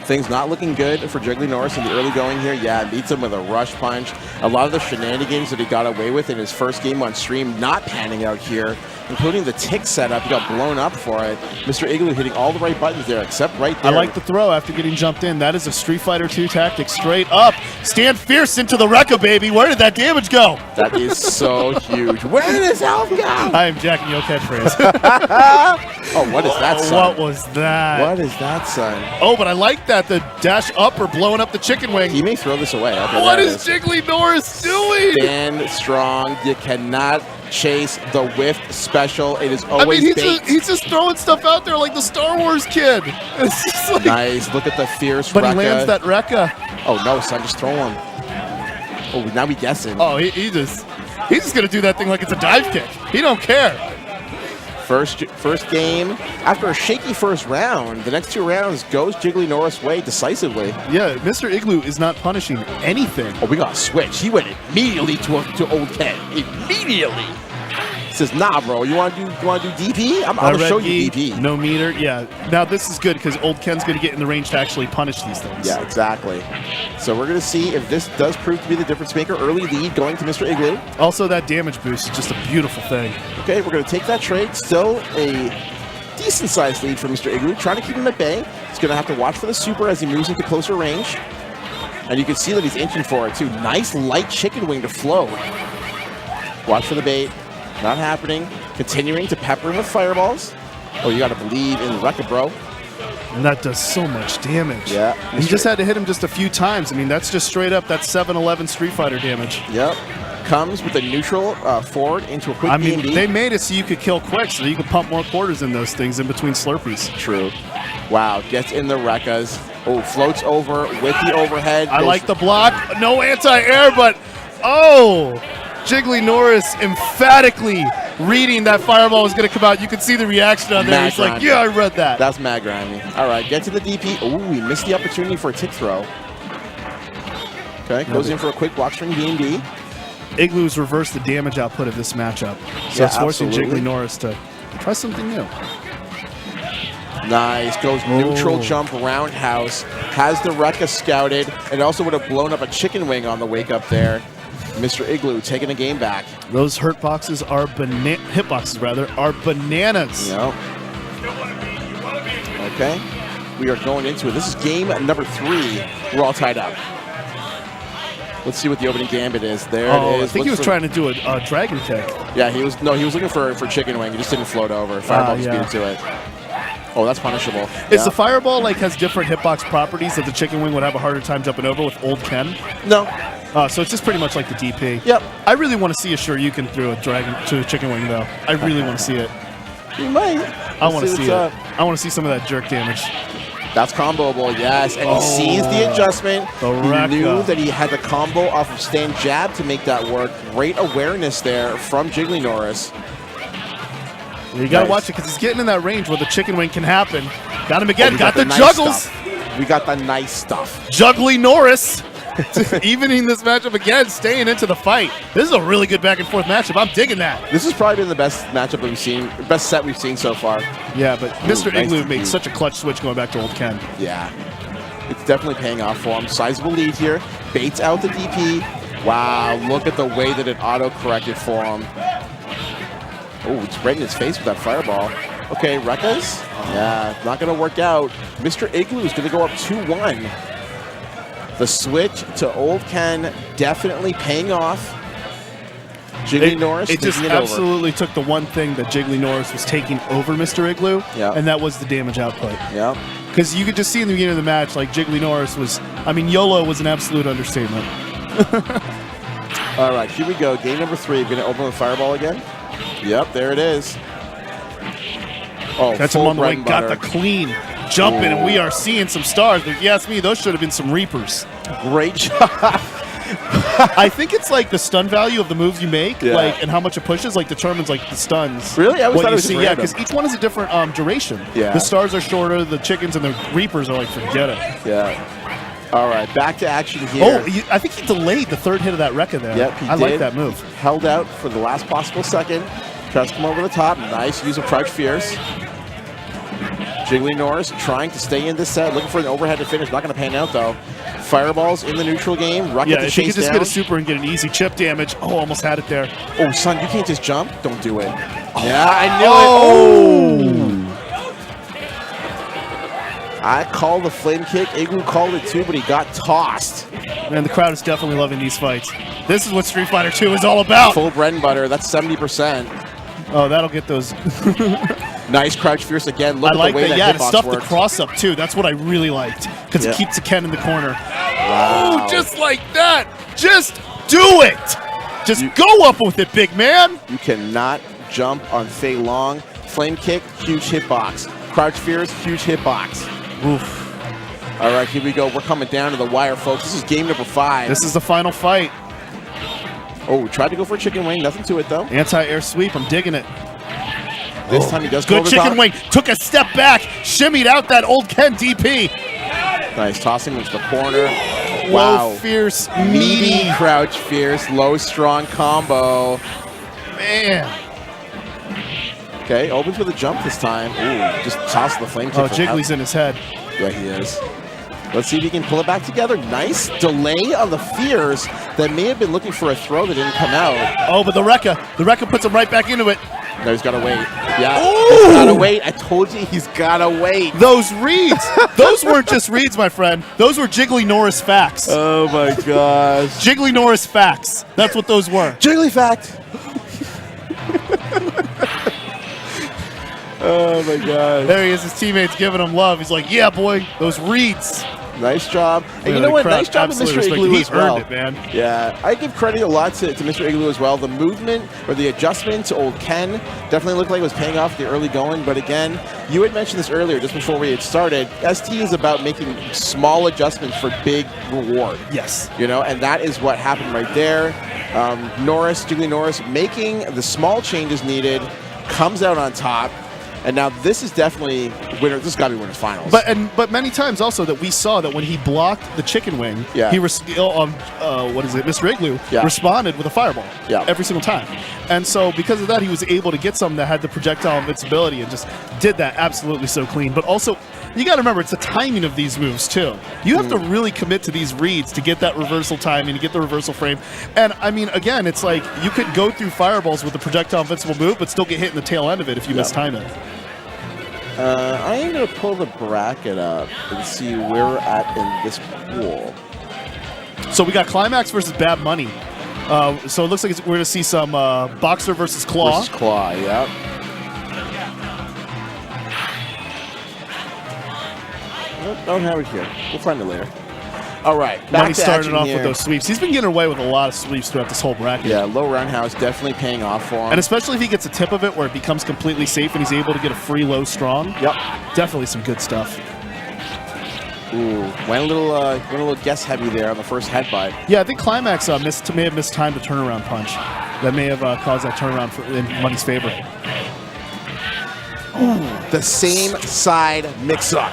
Speaker 2: Things not looking good for Jiggly Norris in the early going here. Yeah, beats him with a rush punch. A lot of the shenanigans that he got away with in his first game on stream not panning out here, including the tick setup. He got blown up for it. Mr. Igloo hitting all the right buttons there, except right there.
Speaker 1: I like the throw after getting jumped in. That is a Street Fighter 2 tactic. Straight up. Stand fierce into the Rekka, baby. Where did that damage go?
Speaker 2: That is so huge. Where did his health go?
Speaker 1: I am jacking your catchphrase.
Speaker 2: Oh, what is that, son?
Speaker 1: What was that?
Speaker 2: What is that, son?
Speaker 1: Oh, but I like that. The dash upper blowing up the chicken wing.
Speaker 2: He may throw this away. Okay,
Speaker 1: what is Jiggly Norris doing?
Speaker 2: Stand strong. You cannot chase the whiff special. It is always
Speaker 1: he's just throwing stuff out there like the Star Wars kid. It's just like,
Speaker 2: nice. Look at the fierce
Speaker 1: but
Speaker 2: Rekka.
Speaker 1: He lands that Rekka.
Speaker 2: Oh, no, son. Just throw him. Oh, now we guessing.
Speaker 1: Oh, he's just going to do that thing like it's a dive kick. He don't care.
Speaker 2: First game, after a shaky first round, the next 2 rounds goes Jiggly Norris' way decisively.
Speaker 1: Yeah, Mr. Igloo is not punishing anything.
Speaker 2: Oh, we got a switch. He went immediately to old Ken. Immediately. He says, nah, bro, you want to do DP? I'm going to show you DP.
Speaker 1: No meter. Yeah. Now this is good because old Ken's going to get in the range to actually punish these things.
Speaker 2: Yeah, exactly. So we're going to see if this does prove to be the difference maker. Early lead going to Mr. Igloo.
Speaker 1: Also, that damage boost is just a beautiful thing.
Speaker 2: Okay, we're going to take that trade. Still a decent-sized lead for Mr. Igloo. Trying to keep him at bay. He's going to have to watch for the super as he moves into closer range. And you can see that he's inching for it, too. Nice light chicken wing to float. Watch for the bait. Not happening. Continuing to pepper him with fireballs. Oh, you got to believe in Rekka, bro.
Speaker 1: And that does so much damage.
Speaker 2: Yeah.
Speaker 1: He just had to hit him just a few times. I mean, that's just straight up. That's 7-11 Street Fighter damage.
Speaker 2: Yep. Comes with a neutral forward into a quick B&B.
Speaker 1: They made it so you could kill quick, so you could pump more quarters in those things in between Slurpees.
Speaker 2: True. Wow. Gets in the Rekkas. Oh, floats over with the overhead.
Speaker 1: I like the block. No anti-air, but oh! Jiggly Norris emphatically reading that fireball was going to come out. You could see the reaction on there. He's like, yeah, I read that.
Speaker 2: That's mad grimy. All right, get to the DP. Ooh, we missed the opportunity for a tick throw. Okay, goes in for a quick block string B&B.
Speaker 1: Igloo's reversed the damage output of this matchup. So it's forcing Jiggly Norris to try something new.
Speaker 2: Nice. Goes neutral jump roundhouse. Has the Rekka scouted, and also would have blown up a chicken wing on the wake up there. Mr. Igloo taking the game back.
Speaker 1: Those hitboxes are bananas.
Speaker 2: Yep. Okay. We are going into it. This is game number 3. We're all tied up. Let's see what the opening gambit is. There it is.
Speaker 1: I think he was trying to do a dragon kick.
Speaker 2: Yeah, he was looking for chicken wing. He just didn't float over. Fireball just beat into it. Oh, that's punishable.
Speaker 1: Is the fireball has different hitbox properties that the chicken wing would have a harder time jumping over with old Ken?
Speaker 2: No.
Speaker 1: So it's just pretty much like the DP.
Speaker 2: Yep.
Speaker 1: I really want to see a Shoryuken through a chicken wing, though. I really want to see it.
Speaker 2: You might.
Speaker 1: I want to see it. I want to see some of that jerk damage.
Speaker 2: That's comboable, yes. And he sees the adjustment. He knew that he had the combo off of stand jab to make that work. Great awareness there from Jiggly Norris.
Speaker 1: You got to watch it because he's getting in that range where the chicken wing can happen. Got him again. Got the
Speaker 2: nice
Speaker 1: juggles.
Speaker 2: Stuff. We got the nice stuff.
Speaker 1: Juggly Norris. Evening this matchup again, staying into the fight. This is a really good back and forth matchup. I'm digging that.
Speaker 2: This has probably been the best matchup we've seen, best set we've seen so far.
Speaker 1: Yeah, but Mr. Igloo made such a clutch switch going back to old Ken.
Speaker 2: Yeah, it's definitely paying off for him. Sizable lead here. Baits out the DP. Wow, look at the way that it auto-corrected for him. Oh, it's right in his face with that fireball. Okay, Rekkas. Yeah, not going to work out. Mr. Igloo is going to go up 2-1. The switch to old Ken definitely paying off. Jiggly Norris
Speaker 1: it just absolutely took the one thing that Jiggly Norris was taking over Mr. Igloo, and that was the damage output.
Speaker 2: Yeah.
Speaker 1: Because you could just see in the beginning of the match, like Jiggly Norris was, I mean, YOLO was an absolute understatement.
Speaker 2: All right, here we go. Game number 3. Going to open with Fireball again. Yep, there it is. Oh,
Speaker 1: catch him on the wing, got the clean jumping, and we are seeing some stars. But if you ask me, those should have been some Reapers.
Speaker 2: Great job.
Speaker 1: I think it's like the stun value of the moves you make, and how much it pushes, determines the stuns.
Speaker 2: Really? I always thought it was just
Speaker 1: yeah, because each one is a different duration.
Speaker 2: Yeah.
Speaker 1: The stars are shorter, the chickens and the Reapers are forget it.
Speaker 2: Yeah. All right, back to action here.
Speaker 1: Oh, I think he delayed the third hit of that Rekka there.
Speaker 2: Yep, he
Speaker 1: I
Speaker 2: did.
Speaker 1: like that move.
Speaker 2: Held out for the last possible second. Tries to come over the top. Nice use of Crouch Fierce. Jiggly Norris trying to stay in this set, looking for an overhead to finish. Not going to pan out, though. Fireballs in the neutral game. Rekka to
Speaker 1: If he
Speaker 2: chase
Speaker 1: could just
Speaker 2: down.
Speaker 1: get a super and get an easy chip damage. Oh, almost had it there.
Speaker 2: Oh, son, you can't just jump. Don't do it. Yeah, I knew it. Oh! I called the flame kick. Igloo called it too, but he got tossed.
Speaker 1: Man, the crowd is definitely loving these fights. This is what Street Fighter 2 is all about.
Speaker 2: Full bread and butter. That's 70%.
Speaker 1: Oh, that'll get those.
Speaker 2: Nice Crouch Fierce again. Look
Speaker 1: I like
Speaker 2: at the way
Speaker 1: that.
Speaker 2: that
Speaker 1: Yeah, to
Speaker 2: hitbox
Speaker 1: stuff the
Speaker 2: works.
Speaker 1: cross up too. That's what I really liked because it keeps a Ken in the corner.
Speaker 2: Wow.
Speaker 1: Oh, just like that. Just do it. Just go up with it, big man.
Speaker 2: You cannot jump on Fei Long. Flame kick, huge hitbox. Crouch Fierce, huge hitbox.
Speaker 1: Oof.
Speaker 2: All right, here we go. We're coming down to the wire, folks. This is game number 5.
Speaker 1: This is the final fight.
Speaker 2: Oh, tried to go for a chicken wing. Nothing to it, though.
Speaker 1: Anti-air sweep. I'm digging it.
Speaker 2: This time he does go
Speaker 1: Good
Speaker 2: over the
Speaker 1: chicken
Speaker 2: top.
Speaker 1: wing. Took a step back. Shimmied out that old Ken DP.
Speaker 2: Nice. Tossing into the corner.
Speaker 1: Low,
Speaker 2: Wow.
Speaker 1: fierce,
Speaker 2: Meaty
Speaker 1: meaty.
Speaker 2: Crouch Fierce. Low, strong combo.
Speaker 1: Man.
Speaker 2: Okay, opens with a jump this time. Ooh, just toss the flame kick.
Speaker 1: Oh,
Speaker 2: from
Speaker 1: Jiggly's in his head.
Speaker 2: Yeah, he is. Let's see if he can pull it back together. Nice delay on the fears that may have been looking for a throw that didn't come out.
Speaker 1: Oh, but the Rekka puts him right back into it.
Speaker 2: No, he's got to wait. Yeah,
Speaker 1: Ooh!
Speaker 2: he's got to wait. I told you he's got to wait.
Speaker 1: Those reads, those weren't just reads, my friend. Those were Jiggly Norris facts.
Speaker 2: Oh my gosh.
Speaker 1: Jiggly Norris facts. That's what those were.
Speaker 2: Jiggly fact. Oh my god.
Speaker 1: There he is, his teammates giving him love. He's like, yeah, boy, those reads.
Speaker 2: Nice job. And you
Speaker 1: Yeah,
Speaker 2: know
Speaker 1: the
Speaker 2: what?
Speaker 1: crowd
Speaker 2: Nice job to
Speaker 1: absolutely
Speaker 2: Mr.
Speaker 1: respect
Speaker 2: Igloo
Speaker 1: it.
Speaker 2: as
Speaker 1: He
Speaker 2: well.
Speaker 1: earned it, man.
Speaker 2: Yeah, I give credit a lot to Mr. Igloo as well. The movement or the adjustment to old Ken definitely looked like it was paying off the early going. But again, you had mentioned this earlier just before we had started. ST is about making small adjustments for big reward.
Speaker 1: Yes.
Speaker 2: You know, and that is what happened right there. Jiggly Norris making the small changes needed, comes out on top. And now this is definitely winner. This has got to be winner's finals.
Speaker 1: But many times also that we saw that when he blocked the chicken wing,
Speaker 2: Yeah.
Speaker 1: he Mr. Igloo
Speaker 2: Yeah.
Speaker 1: responded with a fireball.
Speaker 2: Yeah.
Speaker 1: Every single time. And so because of that, he was able to get something that had the projectile invincibility and just did that absolutely so clean. But also, you got to remember, it's the timing of these moves too. You have to really commit to these reads to get that reversal timing, to get the reversal frame. And I mean, again, it's like you could go through fireballs with the projectile invincible move, but still get hit in the tail end of it if you mistime it.
Speaker 2: I am going to pull the bracket up and see where we're at in this pool.
Speaker 1: So we got Climax versus Bad Money. So it looks like we're going to see some Boxer versus Claw.
Speaker 2: Versus Claw, yeah. Don't have it here. We'll find it later. All right, back
Speaker 1: Money
Speaker 2: to
Speaker 1: started
Speaker 2: action
Speaker 1: off
Speaker 2: here.
Speaker 1: with those sweeps. He's been getting away with a lot of sweeps throughout this whole bracket.
Speaker 2: Yeah, low roundhouse definitely paying off for him.
Speaker 1: And especially if he gets a tip of it where it becomes completely safe and he's able to get a free low strong.
Speaker 2: Yep.
Speaker 1: Definitely some good stuff.
Speaker 2: Ooh, went a little guess heavy there on the first headbutt.
Speaker 1: Yeah, I think Climax may have missed time to turnaround punch. That may have caused that turnaround in Money's favor.
Speaker 2: Ooh, the same side mix-up.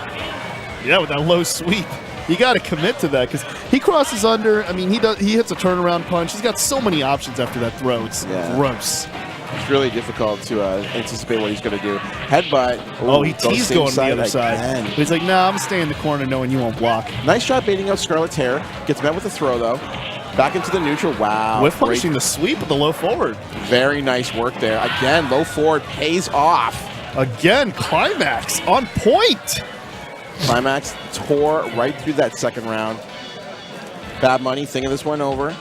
Speaker 1: Yeah, with that low sweep. You got to commit to that because he crosses under. I mean, he hits a turnaround punch. He's got so many options after that throw. It's gross.
Speaker 2: It's really difficult to anticipate what he's going to do. Headbutt.
Speaker 1: Oh, he teased going to the other side.
Speaker 2: Again.
Speaker 1: But he's like, nah, I'm going to stay in the corner knowing you won't block.
Speaker 2: Nice job baiting out Scarlet's hair. Gets met with a throw, though. Back into the neutral. Wow.
Speaker 1: Whiff punching the sweep with the low forward.
Speaker 2: Very nice work there. Again, low forward pays off.
Speaker 1: Again, Climax on point.
Speaker 2: Climax tore right through that second round. Bad Money thinking this one over.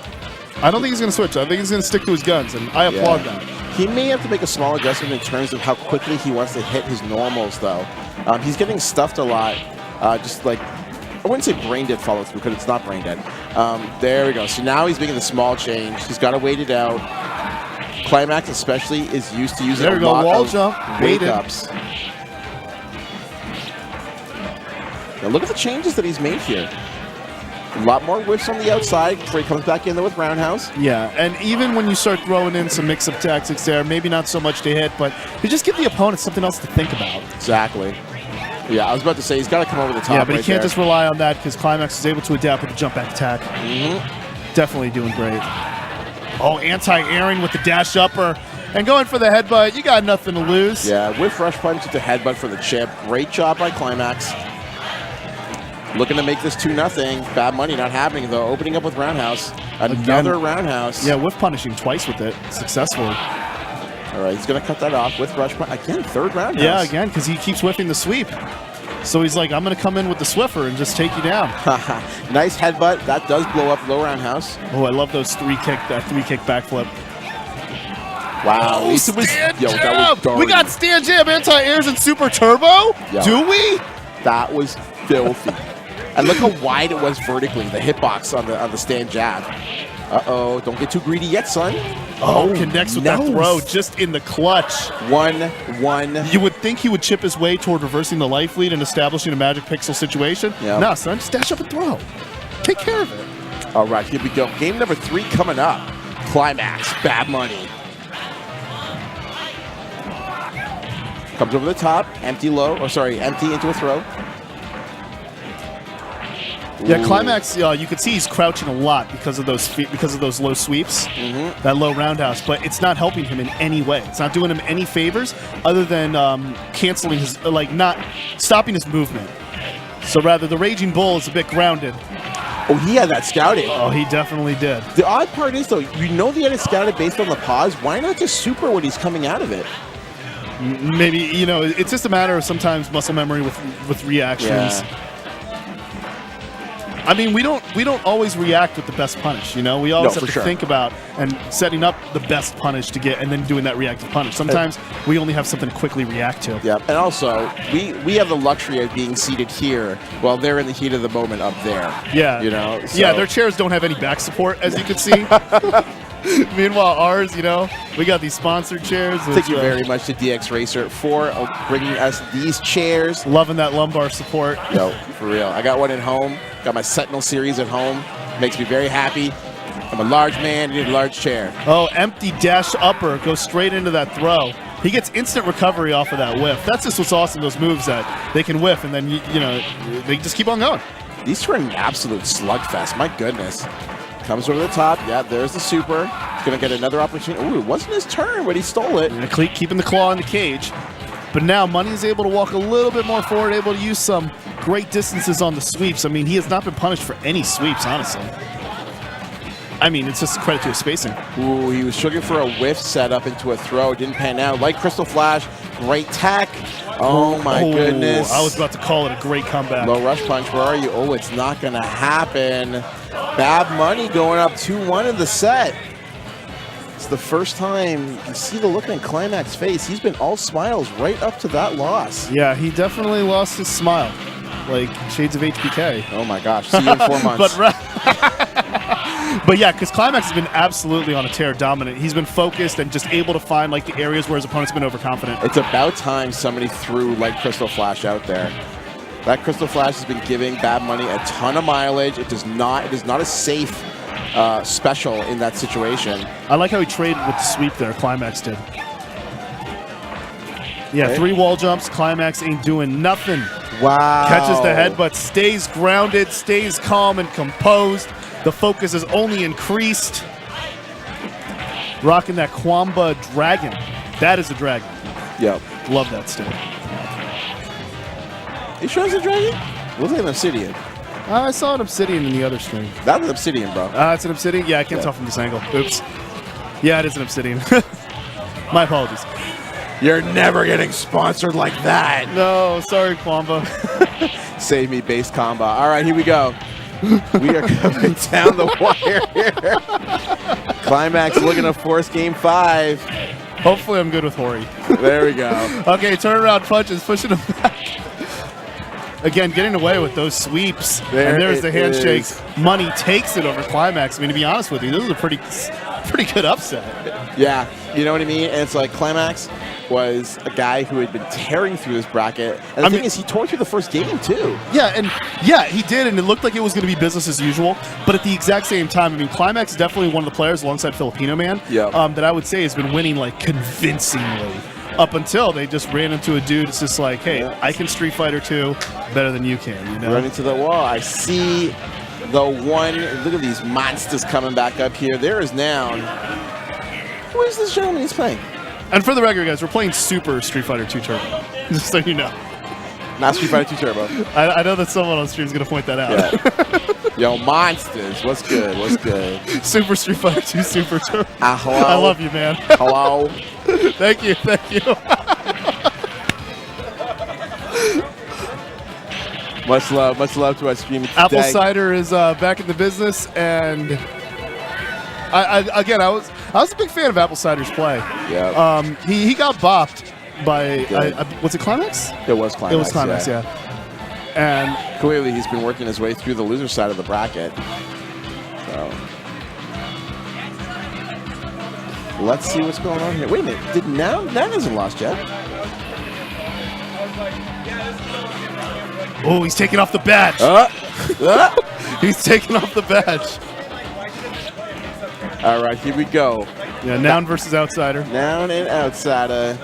Speaker 1: I don't think he's going to switch. I think he's going to stick to his guns, and I applaud that.
Speaker 2: He may have to make a small adjustment in terms of how quickly he wants to hit his normals, though. He's getting stuffed a lot. Just like, I wouldn't say brain dead follow through because it's not brain dead. There we go. So now he's making the small change. He's got to wait it out. Climax especially is used to using a lot
Speaker 1: wall
Speaker 2: of
Speaker 1: jump.
Speaker 2: wake-ups. Now look at the changes that he's made here. A lot more whiffs on the outside before he comes back in there with roundhouse.
Speaker 1: Yeah, and even when you start throwing in some mix-up tactics there, maybe not so much to hit, but you just give the opponent something else to think about.
Speaker 2: Exactly. Yeah, I was about to say, he's got to come over the top.
Speaker 1: Yeah, but he
Speaker 2: right
Speaker 1: can't
Speaker 2: there.
Speaker 1: just rely on that because Climax is able to adapt with the jump back attack. Definitely doing great. Oh, anti-airing with the dash upper. And going for the headbutt, you got nothing to lose.
Speaker 2: Yeah, with rush punch with the headbutt for the chip. Great job by Climax. Looking to make this 2-0. Bad money not happening, though. Opening up with roundhouse. Another roundhouse.
Speaker 1: Yeah, whiff punishing twice with it successfully.
Speaker 2: All right, he's going to cut that off with rush punch. Again, third roundhouse.
Speaker 1: Yeah, again, because he keeps whiffing the sweep. So he's like, I'm going to come in with the Swiffer and just take you down.
Speaker 2: Nice headbutt. That does blow up low roundhouse.
Speaker 1: Oh, I love those three-kick backflip.
Speaker 2: Wow.
Speaker 1: Oh, stand jab! We got stand jab, anti-airs, and super turbo?
Speaker 2: Yo.
Speaker 1: Do we?
Speaker 2: That was filthy. And look how wide it was vertically, the hitbox on the stand jab. Uh-oh, don't get too greedy yet, son.
Speaker 1: Oh, connects with that throw just in the clutch.
Speaker 2: 1-1.
Speaker 1: You would think he would chip his way toward reversing the life lead and establishing a magic pixel situation.
Speaker 2: Yep.
Speaker 1: Nah, son, just dash up and throw. Take care of it.
Speaker 2: All right, here we go. Game number 3 coming up. Climax, bad money. Comes over the top, empty into a throw.
Speaker 1: Yeah, Climax. You can see he's crouching a lot because of those low sweeps, that low roundhouse. But it's not helping him in any way. It's not doing him any favors other than canceling his, not stopping his movement. So rather, the Raging Bull is a bit grounded.
Speaker 2: Oh, he had that scouted.
Speaker 1: Oh, he definitely did.
Speaker 2: The odd part is, though, you know he had it scouted based on the pause. Why not just super when he's coming out of it?
Speaker 1: Maybe, it's just a matter of sometimes muscle memory with reactions.
Speaker 2: Yeah.
Speaker 1: I mean, we don't always react with the best punish. We always have to think about and setting up the best punish to get, and then doing that reactive punish. Sometimes we only have something to quickly react to.
Speaker 2: Yeah, and also we have the luxury of being seated here while they're in the heat of the moment up there.
Speaker 1: Yeah,
Speaker 2: So.
Speaker 1: Yeah, their chairs don't have any back support, as you can see. Meanwhile, ours, we got these sponsored chairs.
Speaker 2: Thank you very much to DX Racer for bringing us these chairs.
Speaker 1: Loving that lumbar support.
Speaker 2: Yo, for real. I got one at home. Got my Sentinel series at home. Makes me very happy. I'm a large man. I need a large chair.
Speaker 1: Oh, empty dash upper. Goes straight into that throw. He gets instant recovery off of that whiff. That's just what's awesome, those moves that they can whiff, and then, they just keep on going.
Speaker 2: These two are an absolute slugfest. My goodness. Comes over the top. Yeah, there's the super. He's going to get another opportunity. Ooh, it wasn't his turn, but he stole it.
Speaker 1: And keeping the claw in the cage. But now Money is able to walk a little bit more forward, able to use some great distances on the sweeps. I mean, he has not been punished for any sweeps, honestly. I mean, it's just a credit to his spacing.
Speaker 2: Ooh, he was looking for a whiff setup into a throw. It didn't pan out. Like Crystal Flash, great tack. Oh, my goodness.
Speaker 1: I was about to call it a great comeback.
Speaker 2: Low rush punch. Where are you? Oh, it's not going to happen. Bad Money going up 2-1 in the set. It's the first time you see the look on Climax's face. He's been all smiles right up to that loss.
Speaker 1: Yeah, he definitely lost his smile. Like shades of HBK.
Speaker 2: Oh, my gosh. See you in 4 months.
Speaker 1: But yeah, because Climax has been absolutely on a tear, dominant. He's been focused and just able to find the areas where his opponent's been overconfident.
Speaker 2: It's about time somebody threw like Crystal Flash out there. That Crystal Flash has been giving Bad Money a ton of mileage. It is not a safe special in that situation.
Speaker 1: I like how he traded with the sweep there. Climax did. Yeah, 3 wall jumps. Climax ain't doing nothing.
Speaker 2: Wow.
Speaker 1: Catches the headbutt, stays grounded, stays calm and composed. The focus has only increased. Rocking that Kwamba Dragon. That is a dragon.
Speaker 2: Yep.
Speaker 1: Love that stick.
Speaker 2: You sure it's a dragon? Looks like an obsidian.
Speaker 1: I saw an obsidian in the other stream.
Speaker 2: That's an obsidian, bro.
Speaker 1: It's an obsidian? Yeah, I can't tell from this angle. Oops. Yeah, it is an obsidian. My apologies.
Speaker 2: You're never getting sponsored like that.
Speaker 1: No, sorry, Kwamba.
Speaker 2: Save me, base combo. All right, here we go. We are coming down the wire here. Climax looking to force game 5.
Speaker 1: Hopefully I'm good with Hori.
Speaker 2: There we go.
Speaker 1: Okay, turnaround punches, pushing him back. Again, getting away with those sweeps. And there's the handshakes. Money takes it over Climax. I mean, to be honest with you, this is a pretty good upset.
Speaker 2: Yeah, you know what I mean? And it's like Climax was a guy who had been tearing through this bracket. And the thing is, he tore through the first game, too.
Speaker 1: Yeah, he did, and it looked like it was going to be business as usual. But at the exact same time, I mean, Climax is definitely one of the players alongside Filipino Man that I would say has been winning, convincingly. Up until they just ran into a dude. It's just like, hey,
Speaker 2: Yeah.
Speaker 1: I can Street Fighter 2 better than you can. You know?
Speaker 2: Running to the wall. I see the one. Look at these monsters coming back up here. There is Noun. Who is this gentleman he's playing?
Speaker 1: And for the record, guys, we're playing Super Street Fighter 2 Turbo. Just so you know.
Speaker 2: Not Street Fighter 2 Turbo.
Speaker 1: I know that someone on stream is going to point that out.
Speaker 2: Yeah. Yo, monsters. What's good? What's good?
Speaker 1: Super Street Fighter 2 Super Turbo.
Speaker 2: Hello.
Speaker 1: I love you, man.
Speaker 2: Hello.
Speaker 1: Thank you. Thank you.
Speaker 2: Much love to our stream today.
Speaker 1: Apple Cider is back in the business, and I was a big fan of Apple Cider's play.
Speaker 2: Yeah.
Speaker 1: He got bopped by was it Climax?
Speaker 2: It was Climax.
Speaker 1: It was Climax, yeah. And
Speaker 2: clearly he's been working his way through the loser side of the bracket. So let's see what's going on here. Wait a minute. Did Noun hasn't lost yet?
Speaker 1: oh, he's taking off the badge. He's taking off the badge.
Speaker 2: All right, here we go.
Speaker 1: Yeah, Noun versus Outsider.
Speaker 2: Noun and Outsider.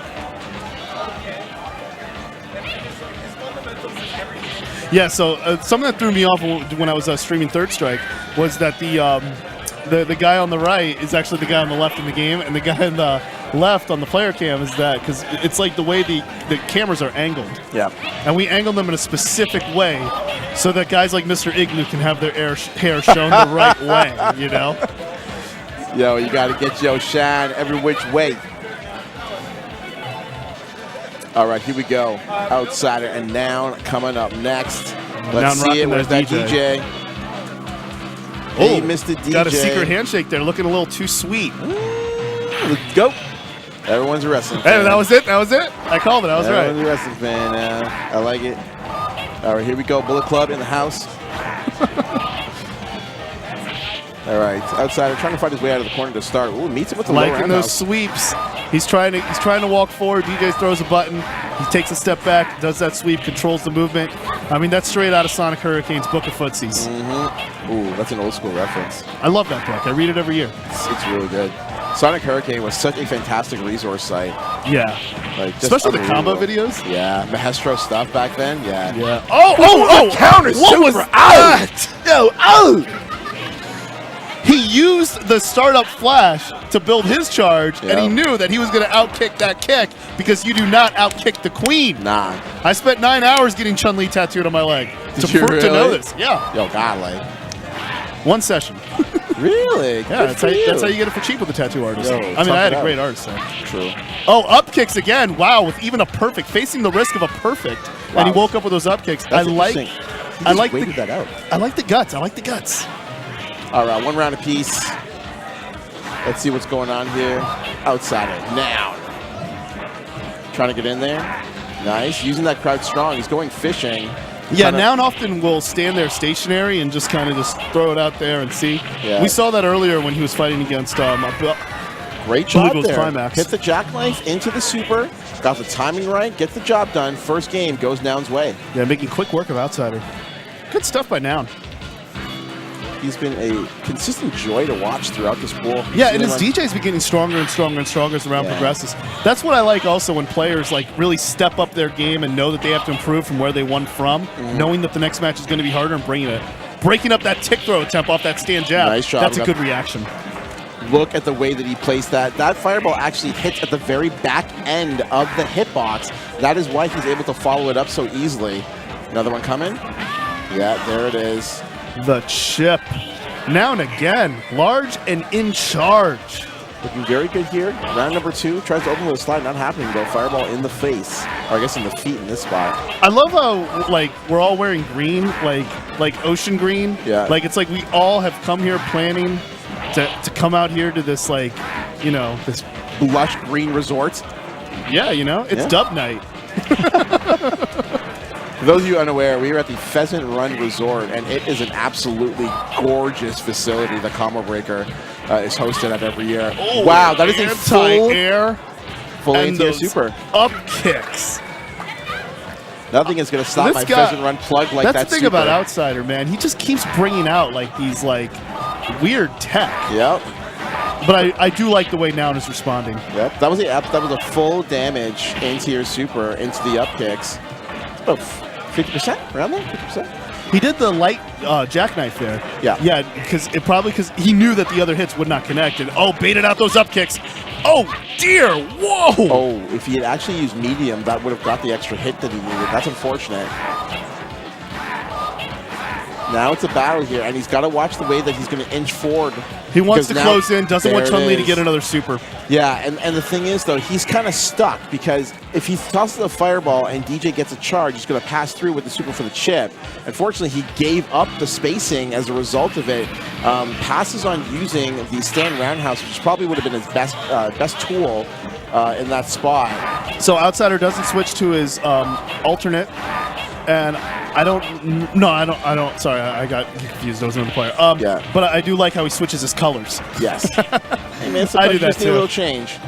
Speaker 1: Yeah, so something that threw me off when I was streaming Third Strike was that the guy on the right is actually the guy on the left in the game, and the guy on the left on the player cam is that, because it's like the way the cameras are angled.
Speaker 2: Yeah.
Speaker 1: And we angled them in a specific way so that guys like Mr. Igloo can have their hair shown the right way, you know?
Speaker 2: Yo, you got to get your shine every which way. All right, here we go. Outsider and Noun coming up next. Let's
Speaker 1: Noun
Speaker 2: see it. Where's that DJ? Hey, Mr. DJ.
Speaker 1: Got a secret handshake there, looking a little too sweet.
Speaker 2: Let's go. Everyone's a wrestling fan.
Speaker 1: Hey, that was it. That was it. I called it. I was right.
Speaker 2: Everyone's a wrestling fan. I like it. All right, here we go. Bullet Club in the house. All right, Outsider trying to find his way out of the corner to start. Ooh, meets him with the low
Speaker 1: liking those sweeps. He's trying to walk forward. DJ throws a button. He takes a step back, does that sweep, controls the movement. I mean, that's straight out of Sonic Hurricane's Book of Footsies.
Speaker 2: Ooh, that's an old school reference.
Speaker 1: I love that book. I read it every year.
Speaker 2: It's really good. Sonic Hurricane was such a fantastic resource site.
Speaker 1: Yeah.
Speaker 2: Like,
Speaker 1: especially the combo videos.
Speaker 2: Yeah, Maestro stuff back then. Yeah.
Speaker 1: Yeah.
Speaker 2: Oh! Counter
Speaker 1: what
Speaker 2: super
Speaker 1: was
Speaker 2: that? Yo,
Speaker 1: He used the startup flash to build his charge, and he knew that he was going to outkick that kick because you do not outkick the queen.
Speaker 2: Nah.
Speaker 1: I spent 9 hours getting Chun-Li tattooed on my leg to know this. Yeah.
Speaker 2: Yo, God, like.
Speaker 1: One session.
Speaker 2: Really?
Speaker 1: Yeah, that's how you get it for cheap with a tattoo artist.
Speaker 2: Yo,
Speaker 1: I mean, I had a great artist there.
Speaker 2: True.
Speaker 1: Oh, up kicks again. Wow, with even a perfect, facing the risk of a perfect. Wow. And he woke up with those up kicks. I like
Speaker 2: that out.
Speaker 1: I like the guts. I like the guts.
Speaker 2: All right, one round apiece. Let's see what's going on here. Outsider now. Trying to get in there. Nice. Using that crowd strong. He's going fishing.
Speaker 1: Yeah, Noun often will stand there stationary and just kind of just throw it out there and see. Yeah. We saw that earlier when he was fighting against
Speaker 2: great job there.
Speaker 1: Climax.
Speaker 2: Hit the jackknife into the super. Got the timing right. Gets the job done. First game goes Noun's way.
Speaker 1: Yeah, making quick work of Outsider. Good stuff by Noun.
Speaker 2: He's been a consistent joy to watch throughout this pool.
Speaker 1: Yeah, and his DJ's been getting stronger and stronger and stronger as the round progresses. That's what I like also when players like really step up their game and know that they have to improve from where they won from, knowing that the next match is going to be harder and breaking up that tick throw attempt off that stand jab.
Speaker 2: Nice job.
Speaker 1: That's a good reaction.
Speaker 2: Look at the way that he placed that. That fireball actually hits at the very back end of the hitbox. That is why he's able to follow it up so easily. Another one coming. Yeah, there it is.
Speaker 1: The chip. Now and again, large and in charge.
Speaker 2: Looking very good here. Round number 2. Tries to open with a slide. Not happening, though. Fireball in the face. Or I guess in the feet in this spot.
Speaker 1: I love how, like, we're all wearing green, like ocean green.
Speaker 2: Yeah.
Speaker 1: Like, it's like we all have come here planning to come out here to this, like, you know, this
Speaker 2: lush green resort.
Speaker 1: Yeah, you know, it's dub night.
Speaker 2: For those of you unaware, we are at the Pheasant Run Resort, and it is an absolutely gorgeous facility. The Combo Breaker is hosted at every year.
Speaker 1: Oh,
Speaker 2: wow, that is a full
Speaker 1: anti-air
Speaker 2: super.
Speaker 1: Up kicks.
Speaker 2: Nothing is going to stop my Pheasant Run plug like that.
Speaker 1: That's the thing about Outsider, man. He just keeps bringing out like these like weird tech.
Speaker 2: Yep.
Speaker 1: But I do like the way Noun is responding.
Speaker 2: Yep, that was a full damage into your super, into the up kicks. It's about 50%, around there, 50%.
Speaker 1: He did the light jackknife there.
Speaker 2: Yeah.
Speaker 1: Yeah, because he knew that the other hits would not connect. And, baited out those up kicks. Oh, dear. Whoa.
Speaker 2: Oh, if he had actually used medium, that would have got the extra hit that he needed. That's unfortunate. Now it's a battle here, and he's got to watch the way that he's going to inch forward.
Speaker 1: He wants to close in, doesn't want Chun-Li to get another super.
Speaker 2: Yeah, and the thing is, though, he's kind of stuck because if he tosses a fireball and DJ gets a charge, he's going to pass through with the super for the chip. Unfortunately, he gave up the spacing as a result of it. Passes on using the stand roundhouse, which probably would have been his best tool in that spot.
Speaker 1: So Outsider doesn't switch to his alternate. And I don't. Sorry, I got confused. I was another player.
Speaker 2: Yeah.
Speaker 1: But I do like how he switches his colors.
Speaker 2: Yes. Hey, man,
Speaker 1: I do that
Speaker 2: just need
Speaker 1: too.
Speaker 2: a little change.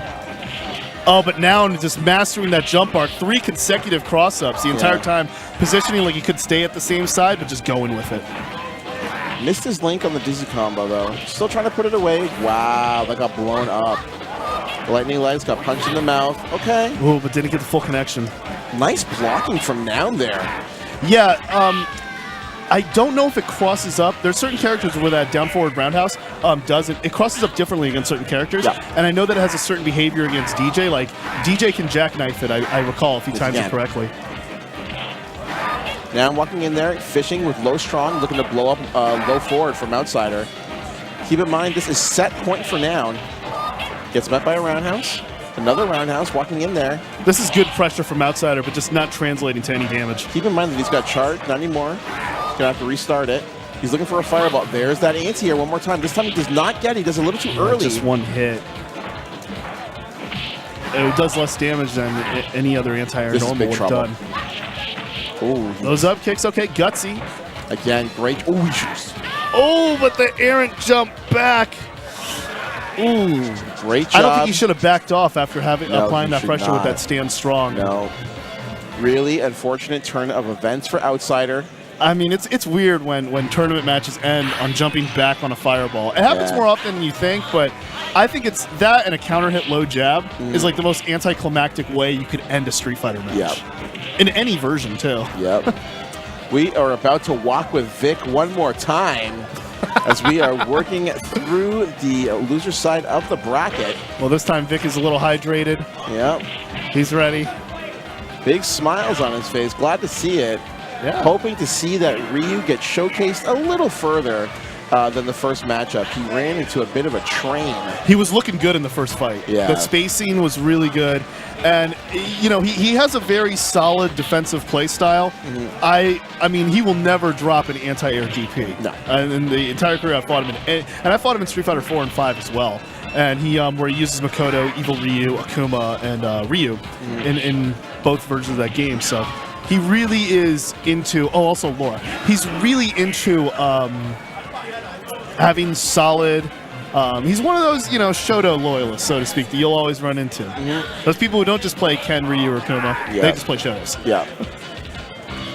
Speaker 1: Oh, but now just mastering that jump arc, 3 consecutive cross-ups the entire time, positioning like he could stay at the same side, but just going with it.
Speaker 2: Missed his link on the dizzy combo, though. Still trying to put it away. Wow, that got blown up. Lightning legs got punched in the mouth. Okay.
Speaker 1: Oh, but didn't get the full connection.
Speaker 2: Nice blocking from Noun there.
Speaker 1: Yeah, I don't know if it crosses up. There's certain characters where that down forward roundhouse doesn't. It crosses up differently against certain characters.
Speaker 2: Yeah.
Speaker 1: And I know that it has a certain behavior against DJ. Like, DJ can jackknife it, I recall, if he times it correctly.
Speaker 2: Now I'm walking in there, fishing with low strong, looking to blow up low forward from Outsider. Keep in mind, this is set point for Noun. Gets met by a roundhouse. Another roundhouse walking in there.
Speaker 1: This is good pressure from Outsider, but just not translating to any damage.
Speaker 2: Keep in mind that he's got charge, not anymore. He's going to have to restart it. He's looking for a fireball. There's that anti-air one more time. This time he does not get it. He does a little too early.
Speaker 1: Just one hit. It does less damage than any other anti-air normal would have done.
Speaker 2: Ooh,
Speaker 1: those up kicks, okay, gutsy.
Speaker 2: Again, great.
Speaker 1: Oh, but the errant jump back. Ooh,
Speaker 2: great job.
Speaker 1: I don't think he should have backed off after applying that pressure with that stand strong.
Speaker 2: No. Really unfortunate turn of events for Outsider.
Speaker 1: I mean, it's weird when tournament matches end on jumping back on a fireball. It happens more often than you think, but I think it's that and a counter hit low jab is like the most anticlimactic way you could end a Street Fighter match.
Speaker 2: Yep.
Speaker 1: In any version, too.
Speaker 2: Yep. We are about to walk with Vic one more time as we are working through the loser side of the bracket.
Speaker 1: Well, this time Vic is a little hydrated.
Speaker 2: Yep.
Speaker 1: He's ready.
Speaker 2: Big smiles on his face. Glad to see it.
Speaker 1: Yeah.
Speaker 2: Hoping to see that Ryu get showcased a little further than the first matchup. He ran into a bit of a train.
Speaker 1: He was looking good in the first fight.
Speaker 2: Yeah.
Speaker 1: The spacing was really good. And, you know, he has a very solid defensive play style. I mean, he will never drop an anti-air DP.
Speaker 2: No.
Speaker 1: And in the entire career I fought him in, and I fought him in Street Fighter 4 and 5 as well. And he, where he uses Makoto, Evil Ryu, Akuma, and Ryu in both versions of that game. So he really is into, also Laura. He's really into having solid, he's one of those, you know, Shoto loyalists, so to speak, that you'll always run into. Those people who don't just play Ken, Ryu, or Akuma, they just play Shotos.
Speaker 2: Yeah.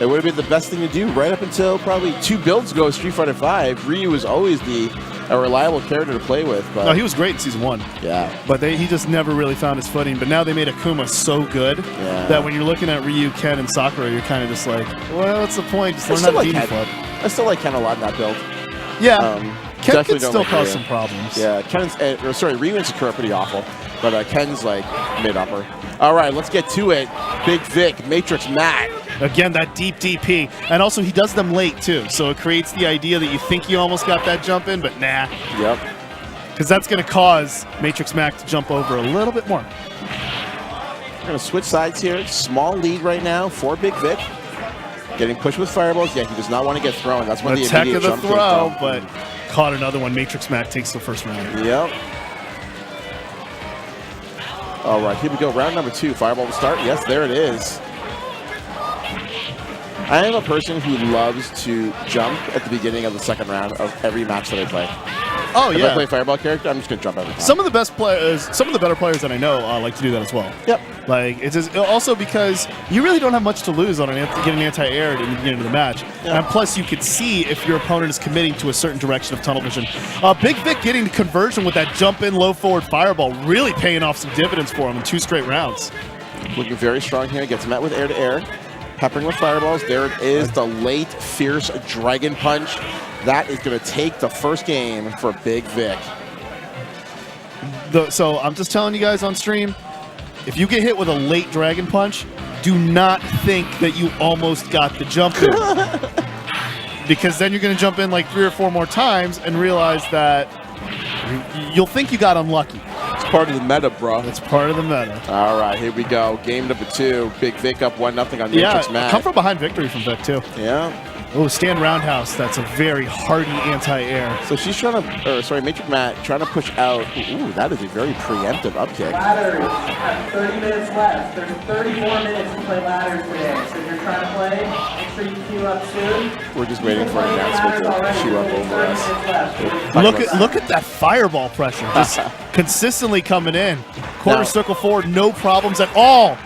Speaker 2: It would have been the best thing to do right up until probably 2 builds ago, Street Fighter 5. Ryu was always a reliable character to play with. But
Speaker 1: no, he was great in Season 1.
Speaker 2: Yeah.
Speaker 1: But he just never really found his footing. But now they made Akuma so good that when you're looking at Ryu, Ken, and Sakura, you're kind of just like, well, what's the point? Just learn how to DD flip.
Speaker 2: I still like Ken a lot in that build.
Speaker 1: Yeah. Ken can still cause some problems.
Speaker 2: Yeah, Ryu and Sakura are pretty awful, but Ken's like mid-upper. All right, let's get to it. Big Vic, Matrix Matt.
Speaker 1: Again, that deep DP. And also, he does them late, too. So it creates the idea that you think you almost got that jump in, but nah.
Speaker 2: Yep.
Speaker 1: Because that's going to cause Matrix Mac to jump over a little bit more.
Speaker 2: We're going to switch sides here. Small lead right now for Big Vic. Getting pushed with fireballs. Yeah, he does not want to get thrown. That's when the immediate jump came from.
Speaker 1: But caught another one. Matrix Mac takes the first round.
Speaker 2: Yep. All right, here we go. Round number 2. Fireball to start. Yes, there it is. I am a person who loves to jump at the beginning of the second round of every match that I play.
Speaker 1: Oh,
Speaker 2: If
Speaker 1: yeah.
Speaker 2: I play Fireball character, I'm just going to jump every time.
Speaker 1: Some of the best players, some of the better players that I know like to do that as well.
Speaker 2: Yep.
Speaker 1: Like, it's just, also because you really don't have much to lose on getting anti-air in the beginning of the match.
Speaker 2: Yeah.
Speaker 1: And plus, you could see if your opponent is committing to a certain direction of tunnel vision. Big Vic getting the conversion with that jump-in, low-forward fireball, really paying off some dividends for him in 2 straight rounds.
Speaker 2: Looking very strong here. Gets met with air-to-air. Peppering with fireballs. There it is, the late, fierce Dragon Punch. That is going to take the first game for Big Vic.
Speaker 1: So I'm just telling you guys on stream, if you get hit with a late Dragon Punch, do not think that you almost got the jump in. Because then you're going to jump in like 3 or 4 more times and realize that you'll think you got unlucky.
Speaker 2: It's part of the meta, bro.
Speaker 1: It's part of the meta.
Speaker 2: All right, here we go. Game number 2. Big Vic up 1-0 on Matrix Matt.
Speaker 1: Come from behind victory from Vic, too.
Speaker 2: Yeah.
Speaker 1: Oh, stand roundhouse. That's a very hardy anti-air.
Speaker 2: So she's trying to, Matrix Matt trying to push out. Ooh, that is a very preemptive up kick.
Speaker 3: Ladders have 30 minutes left. There's 34 minutes to play ladders today. So if you're trying to play, make sure you queue up soon.
Speaker 2: We're just waiting for an announcement to queue up over us.
Speaker 1: Look at that fireball pressure. Just consistently coming in. Quarter circle forward, no problems at all.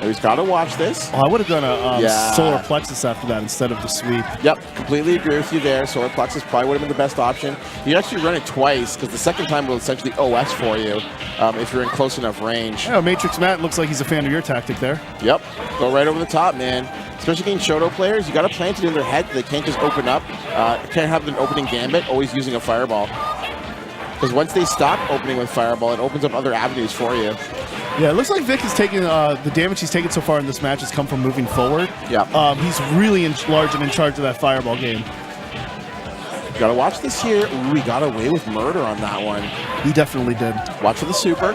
Speaker 2: He's got to watch this.
Speaker 1: Oh, I would have done a solar plexus after that instead of the sweep.
Speaker 2: Yep, completely agree with you there. Solar plexus probably would have been the best option. You actually run it twice because the second time will essentially OS for you if you're in close enough range.
Speaker 1: Yeah, Matrix Matt looks like he's a fan of your tactic there.
Speaker 2: Yep, go right over the top, man. Especially against Shoto players, you got to plant it in their head. They can't just open up. Can't have an opening gambit, always using a fireball. Because once they stop opening with fireball, it opens up other avenues for you.
Speaker 1: Yeah, it looks like Vic is taking the damage he's taken so far in this match has come from moving forward.
Speaker 2: Yeah.
Speaker 1: He's really large and in charge of that fireball game.
Speaker 2: You gotta watch this here. Ooh, he got away with murder on that one.
Speaker 1: He definitely did.
Speaker 2: Watch for the super.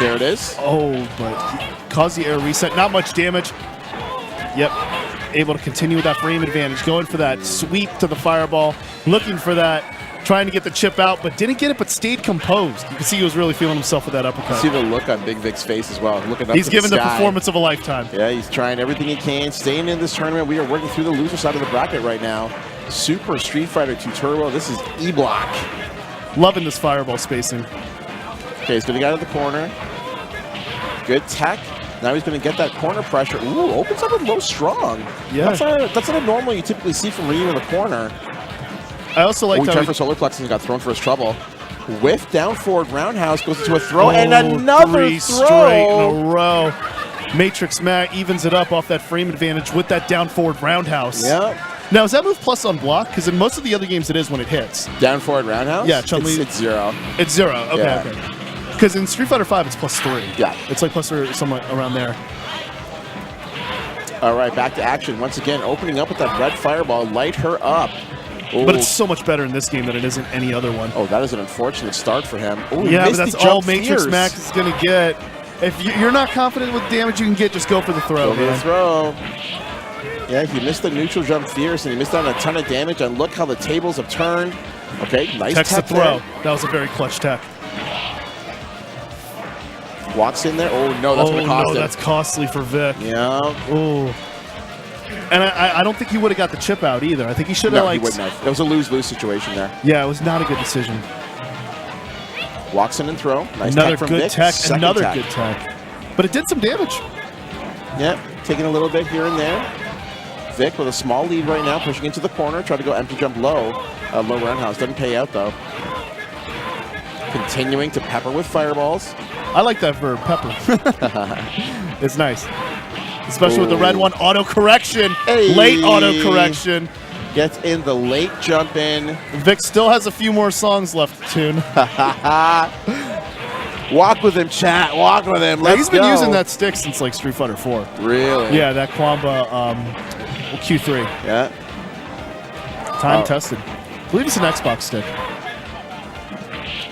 Speaker 2: There it is.
Speaker 1: Oh, but he caused the air reset. Not much damage. Yep. Able to continue with that frame advantage. Going for that sweep to the fireball. Looking for that. Trying to get the chip out, but didn't get it, but stayed composed. You can see he was really feeling himself with that uppercut.
Speaker 2: See the look on Big Vic's face as well. Looking up
Speaker 1: He's
Speaker 2: to
Speaker 1: given
Speaker 2: the
Speaker 1: the performance of a lifetime.
Speaker 2: Yeah, he's trying everything he can. Staying in this tournament, we are working through the loser side of the bracket right now. Super Street Fighter 2 Turbo. This is E-Block.
Speaker 1: Loving this fireball spacing.
Speaker 2: Okay, he's going to get out of the corner. Good tech. Now he's going to get that corner pressure. Ooh, opens up with low strong.
Speaker 1: Yeah.
Speaker 2: That's not a normal you typically see from Ryu in the corner.
Speaker 1: I also like
Speaker 2: he
Speaker 1: that
Speaker 2: tried for solar plexus and got thrown for his trouble. Whiff down forward roundhouse goes into a throw and another
Speaker 1: 3
Speaker 2: throw.
Speaker 1: straight in a row. Matrix Matt evens it up off that frame advantage with that down forward roundhouse.
Speaker 2: Yeah.
Speaker 1: Now is that move plus on block? Because in most of the other games it is when it hits.
Speaker 2: Down forward roundhouse?
Speaker 1: Yeah, Chun-Li.
Speaker 2: It's 0.
Speaker 1: It's 0. Okay,
Speaker 2: Yeah.
Speaker 1: okay. Because in Street Fighter 5 it's plus 3.
Speaker 2: Yeah.
Speaker 1: It's like plus or somewhere around there.
Speaker 2: All right, back to action. Once again, opening up with that red fireball. Light her up. Ooh.
Speaker 1: But it's so much better in this game than it is in any other one.
Speaker 2: Oh, that is an unfortunate start for him. Ooh,
Speaker 1: Yeah, but
Speaker 2: missed
Speaker 1: that's
Speaker 2: the jump
Speaker 1: all Matrix
Speaker 2: fierce.
Speaker 1: Max is going to get. If you're not confident with the damage you can get, just go for the throw,
Speaker 2: Go for the
Speaker 1: man.
Speaker 2: throw. Yeah, he missed the neutral jump fierce, and he missed out on a ton of damage. And look how the tables have turned. Okay, nice
Speaker 1: Tech's the
Speaker 2: tech
Speaker 1: throw.
Speaker 2: there.
Speaker 1: That was a very clutch tech.
Speaker 2: Walks in there. Oh, no, that's going to cost him.
Speaker 1: That's costly for Vic.
Speaker 2: Yeah.
Speaker 1: Ooh. And I don't think he would have got the chip out either. I think he should have,
Speaker 2: No, he wouldn't have. It was a lose-lose situation there.
Speaker 1: Yeah, it was not a good decision.
Speaker 2: Walks in and throw. Nice
Speaker 1: Another
Speaker 2: tech from
Speaker 1: good
Speaker 2: Vic.
Speaker 1: tech.
Speaker 2: Second
Speaker 1: Another
Speaker 2: tech.
Speaker 1: good tech. But it did some damage.
Speaker 2: Yep, taking a little bit here and there. Vic with a small lead right now, pushing into the corner. Try to go empty jump low. Low roundhouse. Doesn't pay out, though. Continuing to pepper with fireballs.
Speaker 1: I like that verb, pepper. It's nice. Especially with the red one. Auto-correction.
Speaker 2: Hey.
Speaker 1: Late auto-correction.
Speaker 2: Gets in the late jump in.
Speaker 1: Vic still has a few more songs left to tune.
Speaker 2: Walk with him, chat. Walk with him. Let's
Speaker 1: He's been
Speaker 2: go.
Speaker 1: using that stick since like Street Fighter 4.
Speaker 2: Really?
Speaker 1: Yeah, that Kwamba Q3.
Speaker 2: Yeah.
Speaker 1: Time tested. I believe it's an Xbox stick.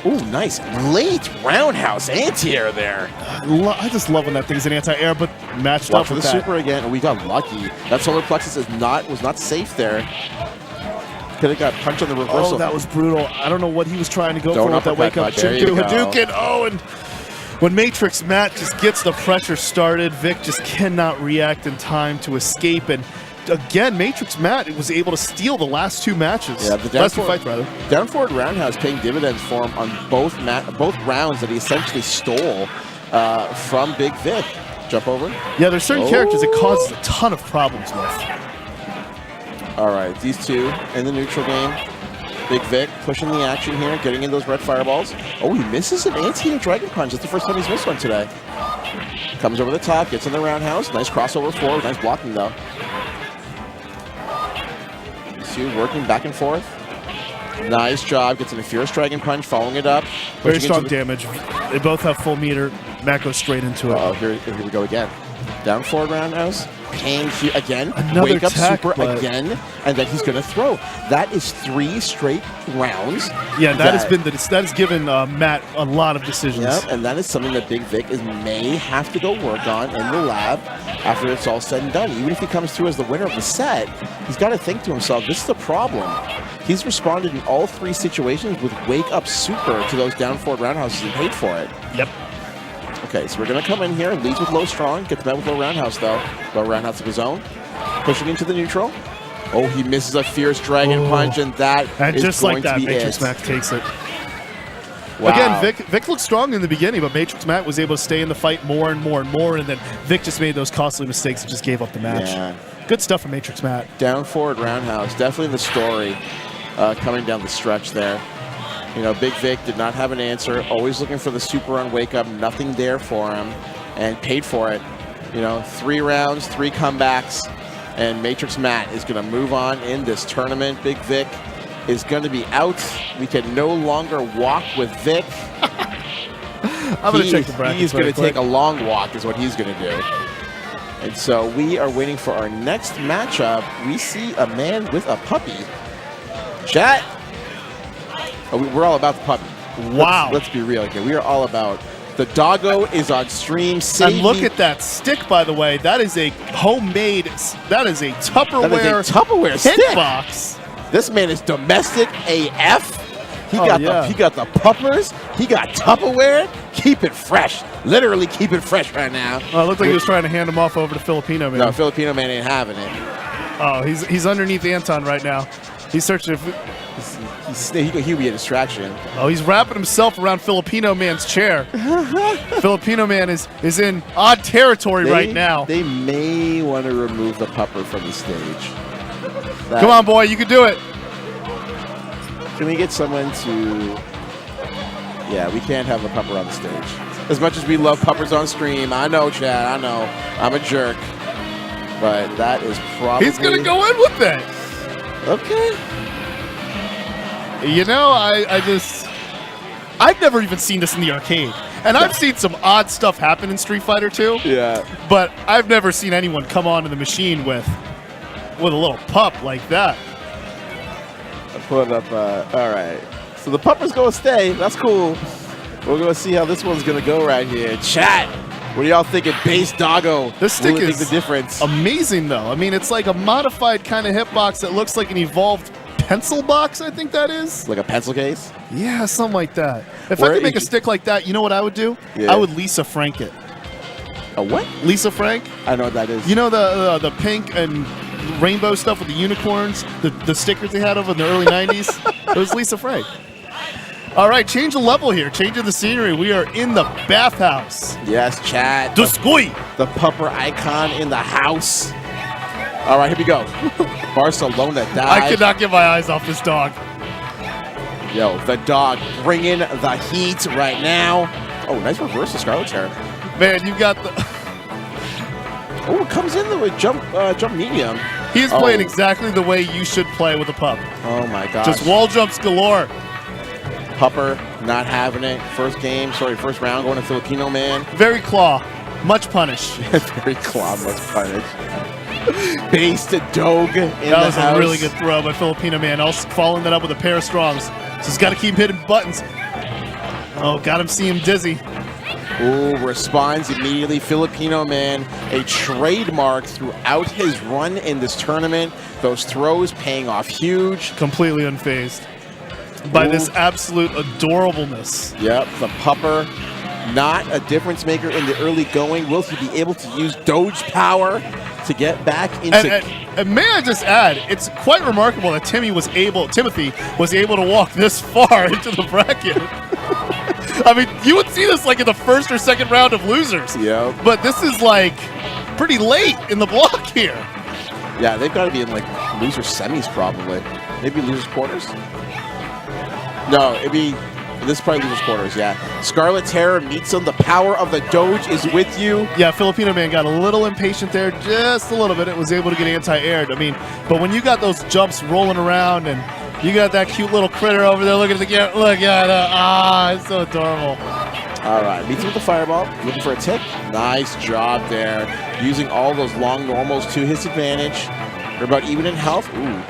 Speaker 2: Ooh, nice. Late roundhouse anti-air there.
Speaker 1: I just love when that thing's an anti-air, but matched
Speaker 2: Watch
Speaker 1: up
Speaker 2: for the
Speaker 1: with that.
Speaker 2: super again. And we got lucky. That solar plexus was not safe there. Could have got punched on the reversal.
Speaker 1: Oh, that was brutal. I don't know what he was trying to go
Speaker 2: Don't
Speaker 1: for with that
Speaker 2: uppercut,
Speaker 1: wake-up
Speaker 2: but there you go.
Speaker 1: Hadouken. Oh, and when Matrix Matt just gets the pressure started, Vic just cannot react in time to escape. And again, Matrix Matt was able to steal the last 2 matches.
Speaker 2: Yeah, the
Speaker 1: last 2 fights, rather.
Speaker 2: Down forward roundhouse paying dividends for him on both rounds that he essentially stole from Big Vic. Jump over.
Speaker 1: Yeah, there's certain characters it causes a ton of problems with.
Speaker 2: All right, these two in the neutral game. Big Vic pushing the action here, getting in those red fireballs. Oh, he misses an anti-air dragon punch. That's the first time he's missed one today. Comes over the top, gets in the roundhouse. Nice crossover forward. Nice blocking, though. These two working back and forth. Nice job. Gets in a fierce dragon punch, following it up.
Speaker 1: Very strong damage. They both have full meter. Matt goes straight into it.
Speaker 2: Oh, here we go again. Down forward roundhouse. Pain again.
Speaker 1: Another
Speaker 2: Wake up
Speaker 1: attack,
Speaker 2: super again. And then he's going to throw. That is 3 straight rounds.
Speaker 1: Yeah, that has given Matt a lot of decisions.
Speaker 2: Yep, and that is something that Big Vic may have to go work on in the lab after it's all said and done. Even if he comes through as the winner of the set, he's got to think to himself, this is the problem. He's responded in all 3 situations with wake up super to those down forward roundhouses and paid for it.
Speaker 1: Yep.
Speaker 2: Okay, so we're going to come in here, leads with low strong, gets met with low roundhouse though. Low roundhouse of his own. Pushing into the neutral. Oh, he misses a fierce dragon punch, and that is
Speaker 1: just
Speaker 2: going
Speaker 1: like that,
Speaker 2: to be
Speaker 1: Matrix
Speaker 2: it.
Speaker 1: Mac takes it.
Speaker 2: Wow.
Speaker 1: Again, Vic looked strong in the beginning, but Matrix Matt was able to stay in the fight more and more and more, and then Vic just made those costly mistakes and just gave up the match.
Speaker 2: Yeah.
Speaker 1: Good stuff from Matrix Matt.
Speaker 2: Down forward roundhouse, definitely the story coming down the stretch there. You know, Big Vic did not have an answer, always looking for the super on wake up, nothing there for him, and paid for it. You know, 3 rounds, 3 comebacks, and Matrix Matt is going to move on in this tournament. Big Vic is going to be out. We can no longer walk with Vic.
Speaker 1: I'm going to check the brackets.
Speaker 2: He's going to take a long walk is what he's going to do. And so we are waiting for our next matchup. We see a man with a puppy. Chat. Oh, we're all about the puppy.
Speaker 1: Wow.
Speaker 2: Let's be real here. We are all about the doggo is on stream.
Speaker 1: And look at that stick, by the way. That is a homemade, that is a Tupperware
Speaker 2: stick
Speaker 1: box.
Speaker 2: This man is domestic AF. He got the puppers. He got Tupperware. Keep it fresh. Literally keep it fresh right now.
Speaker 1: Oh, it looked like he was trying to hand him off over to Filipino Man.
Speaker 2: No, Filipino Man ain't having it.
Speaker 1: Oh, he's underneath Anton right now. He's searching.
Speaker 2: He'll be a distraction.
Speaker 1: Oh, he's wrapping himself around Filipino Man's chair. Filipino Man is in odd territory right now.
Speaker 2: They may want to remove the pupper from the stage.
Speaker 1: Come on, boy, you can do it.
Speaker 2: Can we get someone to... Yeah, we can't have the pupper on the stage. As much as we love puppers on stream, I know, Chad, I know. I'm a jerk. But that is probably...
Speaker 1: He's going to go in with it.
Speaker 2: Okay.
Speaker 1: You know, I've never even seen this in the arcade. And I've seen some odd stuff happen in Street Fighter 2.
Speaker 2: Yeah.
Speaker 1: But I've never seen anyone come onto the machine with a little pup like that.
Speaker 2: I'll put it up. All right. So the pupper's going to stay. That's cool. We're going to see how this one's going to go right here. Chat. What do y'all think of base doggo?
Speaker 1: This stick is
Speaker 2: the difference.
Speaker 1: Amazing, though. I mean, it's like a modified kind of hitbox that looks like an evolved pencil box, I think that is.
Speaker 2: Like a pencil case?
Speaker 1: Yeah, something like that. If I could make a stick like that, you know what I would do?
Speaker 2: Yeah.
Speaker 1: I would Lisa Frank it.
Speaker 2: A what?
Speaker 1: Lisa Frank?
Speaker 2: I know what that is.
Speaker 1: You know the pink and rainbow stuff with the unicorns? The stickers they had over in the early 90s? It was Lisa Frank. All right, change the level here. Changing the scenery. We are in the bathhouse.
Speaker 2: Yes, chat.
Speaker 1: Duscoy.
Speaker 2: The pupper icon in the house. All right, here we go. Barcelona dive.
Speaker 1: I could not get my eyes off this dog.
Speaker 2: Yo, the dog bringing the heat right now. Oh, nice reverse of Scarlet Terror.
Speaker 1: Man, you got the...
Speaker 2: Oh, it comes in with jump medium.
Speaker 1: He's playing exactly the way you should play with a pup.
Speaker 2: Oh, my gosh.
Speaker 1: Just wall jumps galore.
Speaker 2: Pupper not having it. First round going to Filipino Man.
Speaker 1: Very claw. Much punish.
Speaker 2: Very claw, much punish. Base to Dog in the house.
Speaker 1: That was a really good throw by Filipino Man. Also following that up with a pair of strongs. So he's got to keep hitting buttons. Oh, got him see him dizzy.
Speaker 2: Ooh, responds immediately. Filipino Man, a trademark throughout his run in this tournament. Those throws paying off huge.
Speaker 1: Completely unfazed by this absolute adorableness.
Speaker 2: Yep, the pupper Not a difference maker in the early going. Will he be able to use Doge power to get back into...
Speaker 1: And may I just add, it's quite remarkable that Timothy was able to walk this far into the bracket. I mean, you would see this like in the first or second round of losers.
Speaker 2: Yeah.
Speaker 1: But this is like pretty late in the block here.
Speaker 2: Yeah, they've got to be in like loser semis probably. Maybe losers quarters? No, it'd be... This is probably losers quarters, yeah. Scarlet Terror meets him. The power of the Doge is with you.
Speaker 1: Yeah, Filipino Man got a little impatient there, just a little bit. It was able to get anti-aired. I mean, but when you got those jumps rolling around and you got that cute little critter over there looking at the camera, look at it. It's so adorable.
Speaker 2: All right, meets him with the fireball. Looking for a tip. Nice job there. Using all those long normals to his advantage. They're about even in health. Ooh.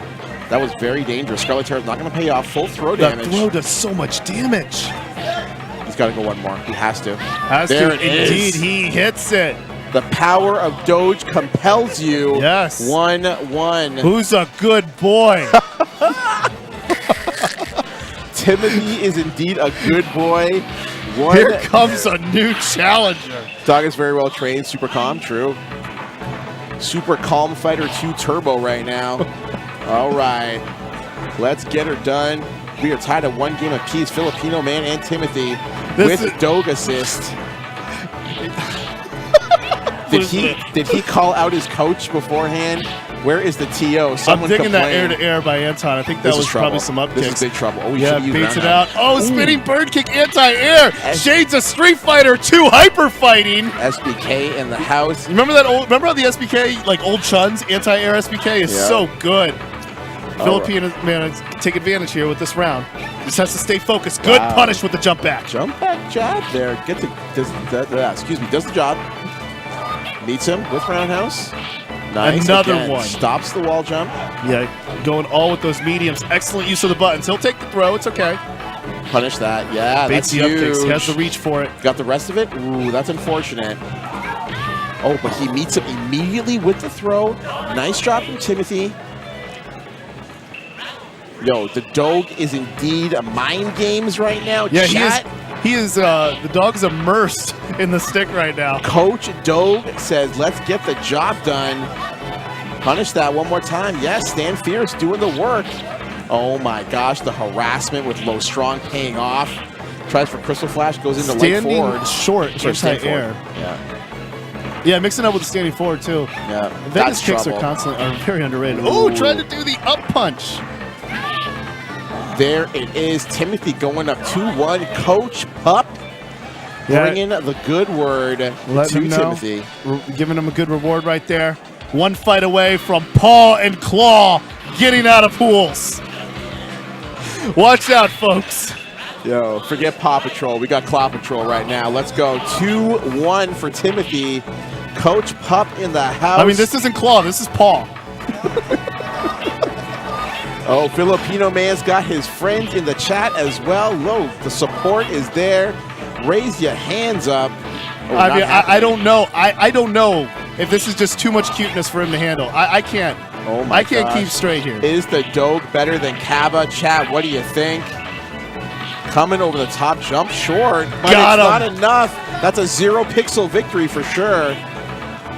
Speaker 2: That was very dangerous. Scarlet Terror's not going to pay off. Full throw damage.
Speaker 1: That throw does so much damage.
Speaker 2: He's got to go one more. He has to.
Speaker 1: Indeed, he hits it.
Speaker 2: The power of Doge compels you.
Speaker 1: Yes.
Speaker 2: 1-1.
Speaker 1: Who's a good boy?
Speaker 2: Timothy is indeed a good boy.
Speaker 1: Here comes a new challenger.
Speaker 2: Dog is very well trained. Super calm. True. Super calm fighter 2 turbo right now. All right, let's get her done. We are tied at 1 game apiece. Filipino Man and Timothy with Doge assist. Did he call out his coach beforehand? Where is the TO? Someone
Speaker 1: I'm digging that
Speaker 2: complained.
Speaker 1: air-to-air by Anton. I think that was probably some up
Speaker 2: This
Speaker 1: kicks.
Speaker 2: is big trouble. Oh,
Speaker 1: yeah, baits it out. Oh, spinning bird kick anti-air. Shades of Street Fighter 2 hyper fighting.
Speaker 2: SBK in the house.
Speaker 1: Remember that old? Remember how the SBK, like old Chun's anti-air SBK, is so good. Filipino Man take advantage here with this round. Just has to stay focused. Good punish with the jump back.
Speaker 2: Jump back jab there. Does the job. Meets him with roundhouse. Nice.
Speaker 1: Another one.
Speaker 2: Stops the wall jump.
Speaker 1: Yeah, going all with those mediums. Excellent use of the buttons. He'll take the throw. It's okay.
Speaker 2: Punish that. Yeah,
Speaker 1: Baits
Speaker 2: that's
Speaker 1: the up kicks.
Speaker 2: huge.
Speaker 1: He has the reach for it.
Speaker 2: Got the rest of it? Ooh, that's unfortunate. Oh, but he meets him immediately with the throw. Nice job from Timothy. Yo, the Doge is indeed a mind games right now.
Speaker 1: Yeah,
Speaker 2: Chat.
Speaker 1: he is. The dog is immersed in the stick right now.
Speaker 2: Coach Doge says, let's get the job done. Punish that one more time. Yes, stand fierce, doing the work. Oh my gosh, the harassment with low strong paying off. Tries for Crystal Flash, goes into light forward.
Speaker 1: Short, anti-air.
Speaker 2: Yeah.
Speaker 1: Yeah, mixing up with the standing forward too.
Speaker 2: Yeah.
Speaker 1: Vegas kicks are very underrated. Oh, trying to do the up punch.
Speaker 2: There it is. Timothy going up 2-1. Coach Pup bringing the good word to Timothy.
Speaker 1: Giving him a good reward right there. One fight away from Paw and Claw getting out of pools. Watch out, folks.
Speaker 2: Yo, forget Paw Patrol. We got Claw Patrol right now. Let's go. 2-1 for Timothy. Coach Pup in the house.
Speaker 1: I mean, this isn't Claw. This is Paw.
Speaker 2: Oh, Filipino Man's got his friends in the chat as well. Whoa, the support is there. Raise your hands up. Oh,
Speaker 1: I mean, I don't know. I don't know if this is just too much cuteness for him to handle. I can't.
Speaker 2: Oh my
Speaker 1: I can't keep straight here.
Speaker 2: Is the Doge better than Kaba? Chat, what do you think? Coming over the top, jump short, but it's not enough. That's a 0 pixel victory for sure.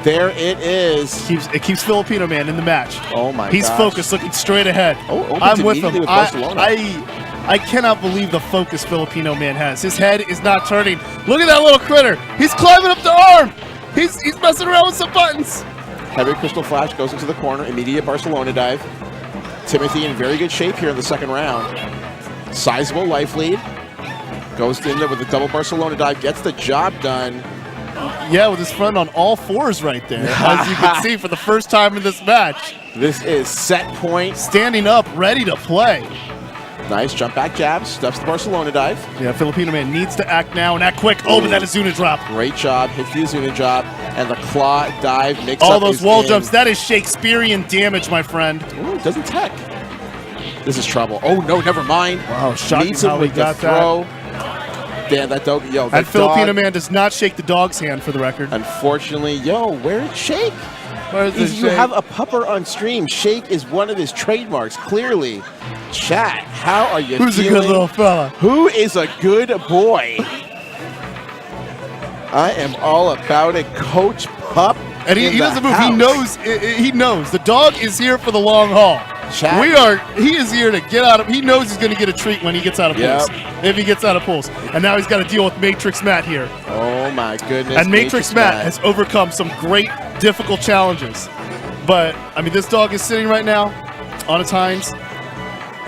Speaker 2: There it is.
Speaker 1: It keeps Filipino Man in the match.
Speaker 2: Oh my
Speaker 1: He's focused, looking straight ahead.
Speaker 2: I'm
Speaker 1: with him.
Speaker 2: With
Speaker 1: I cannot believe the focus Filipino Man has. His head is not turning. Look at that little critter. He's climbing up the arm. He's messing around with some buttons.
Speaker 2: Heavy Crystal Flash goes into the corner. Immediate Barcelona dive. Timothy in very good shape here in the second round. Sizable life lead. Goes in there with a double Barcelona dive. Gets the job done.
Speaker 1: Yeah, with his friend on all fours right there, as you can see for the first time in this match.
Speaker 2: This is set point.
Speaker 1: Standing up, ready to play.
Speaker 2: Nice jump back jab, stuffs the Barcelona dive.
Speaker 1: Yeah, Filipino Man needs to act now and act quick. Oh, but that Azuna drop.
Speaker 2: Great job, hits the Azuna drop, and the claw dive makes
Speaker 1: all those wall jumps. That is Shakespearean damage, my friend.
Speaker 2: Ooh, doesn't tech. This is trouble. Oh no, never mind.
Speaker 1: Wow, shocking how he got
Speaker 2: throw. Damn, that dog, yo,
Speaker 1: that Filipino Man does not shake the dog's hand for the record.
Speaker 2: Unfortunately, yo, where's Shake?
Speaker 1: Where's
Speaker 2: you have a pupper on stream. Shake is one of his trademarks, clearly. Chat, how are you
Speaker 1: Who's
Speaker 2: feeling?
Speaker 1: a good little fella?
Speaker 2: Who is a good boy? I am all about it, Coach Pup.
Speaker 1: And he doesn't move. He knows. He knows the dog is here for the long haul.
Speaker 2: Chat.
Speaker 1: He is here to get out of. He knows he's going to get a treat when he gets out of pools. If he gets out of pools, and now he's got to deal with Matrix Matt here.
Speaker 2: Oh my goodness!
Speaker 1: And Matrix Matt has overcome some great, difficult challenges. But I mean, this dog is sitting right now on its hinds,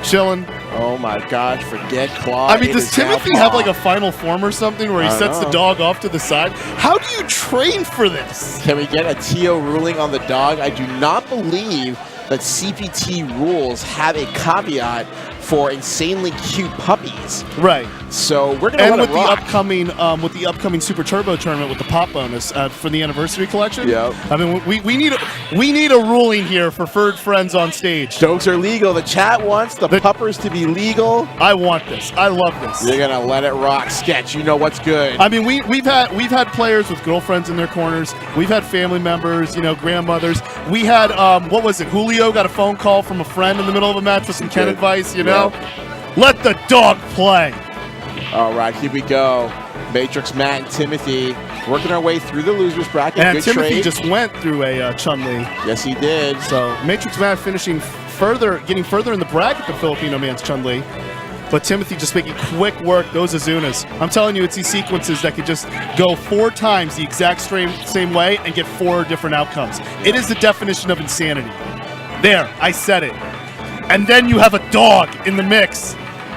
Speaker 1: chilling.
Speaker 2: Oh my gosh, forget Claw.
Speaker 1: I mean, does Timothy have like a final form or something where he sets the dog off to the side? How do you train for this?
Speaker 2: Can we get a TO ruling on the dog? I do not believe that CPT rules have a caveat for insanely cute puppies.
Speaker 1: Right.
Speaker 2: So we're gonna let it rock.
Speaker 1: With the upcoming Super Turbo tournament with the pop bonus for the anniversary collection.
Speaker 2: Yep.
Speaker 1: I mean, we need a ruling here for furred friends on stage.
Speaker 2: Dogs are legal. The chat wants the puppers to be legal.
Speaker 1: I want this. I love this.
Speaker 2: You're gonna let it rock, Sketch. You know what's good.
Speaker 1: I mean, we've had players with girlfriends in their corners. We've had family members, grandmothers. We had what was it? Julio got a phone call from a friend in the middle of a match with some Ken advice. Let the dog play.
Speaker 2: All right, here we go. Matrix Matt and Timothy working our way through the losers bracket.
Speaker 1: And
Speaker 2: good
Speaker 1: Timothy
Speaker 2: trade.
Speaker 1: just went through a Chun-Li.
Speaker 2: Yes, he did.
Speaker 1: So Matrix Matt finishing getting further in the bracket than Filipino Man's Chun-Li. But Timothy just making quick work those Azunas. I'm telling you, it's these sequences that could just go 4 times the exact same way and get 4 different outcomes. It is the definition of insanity. There, I said it. And then you have a dog in the mix.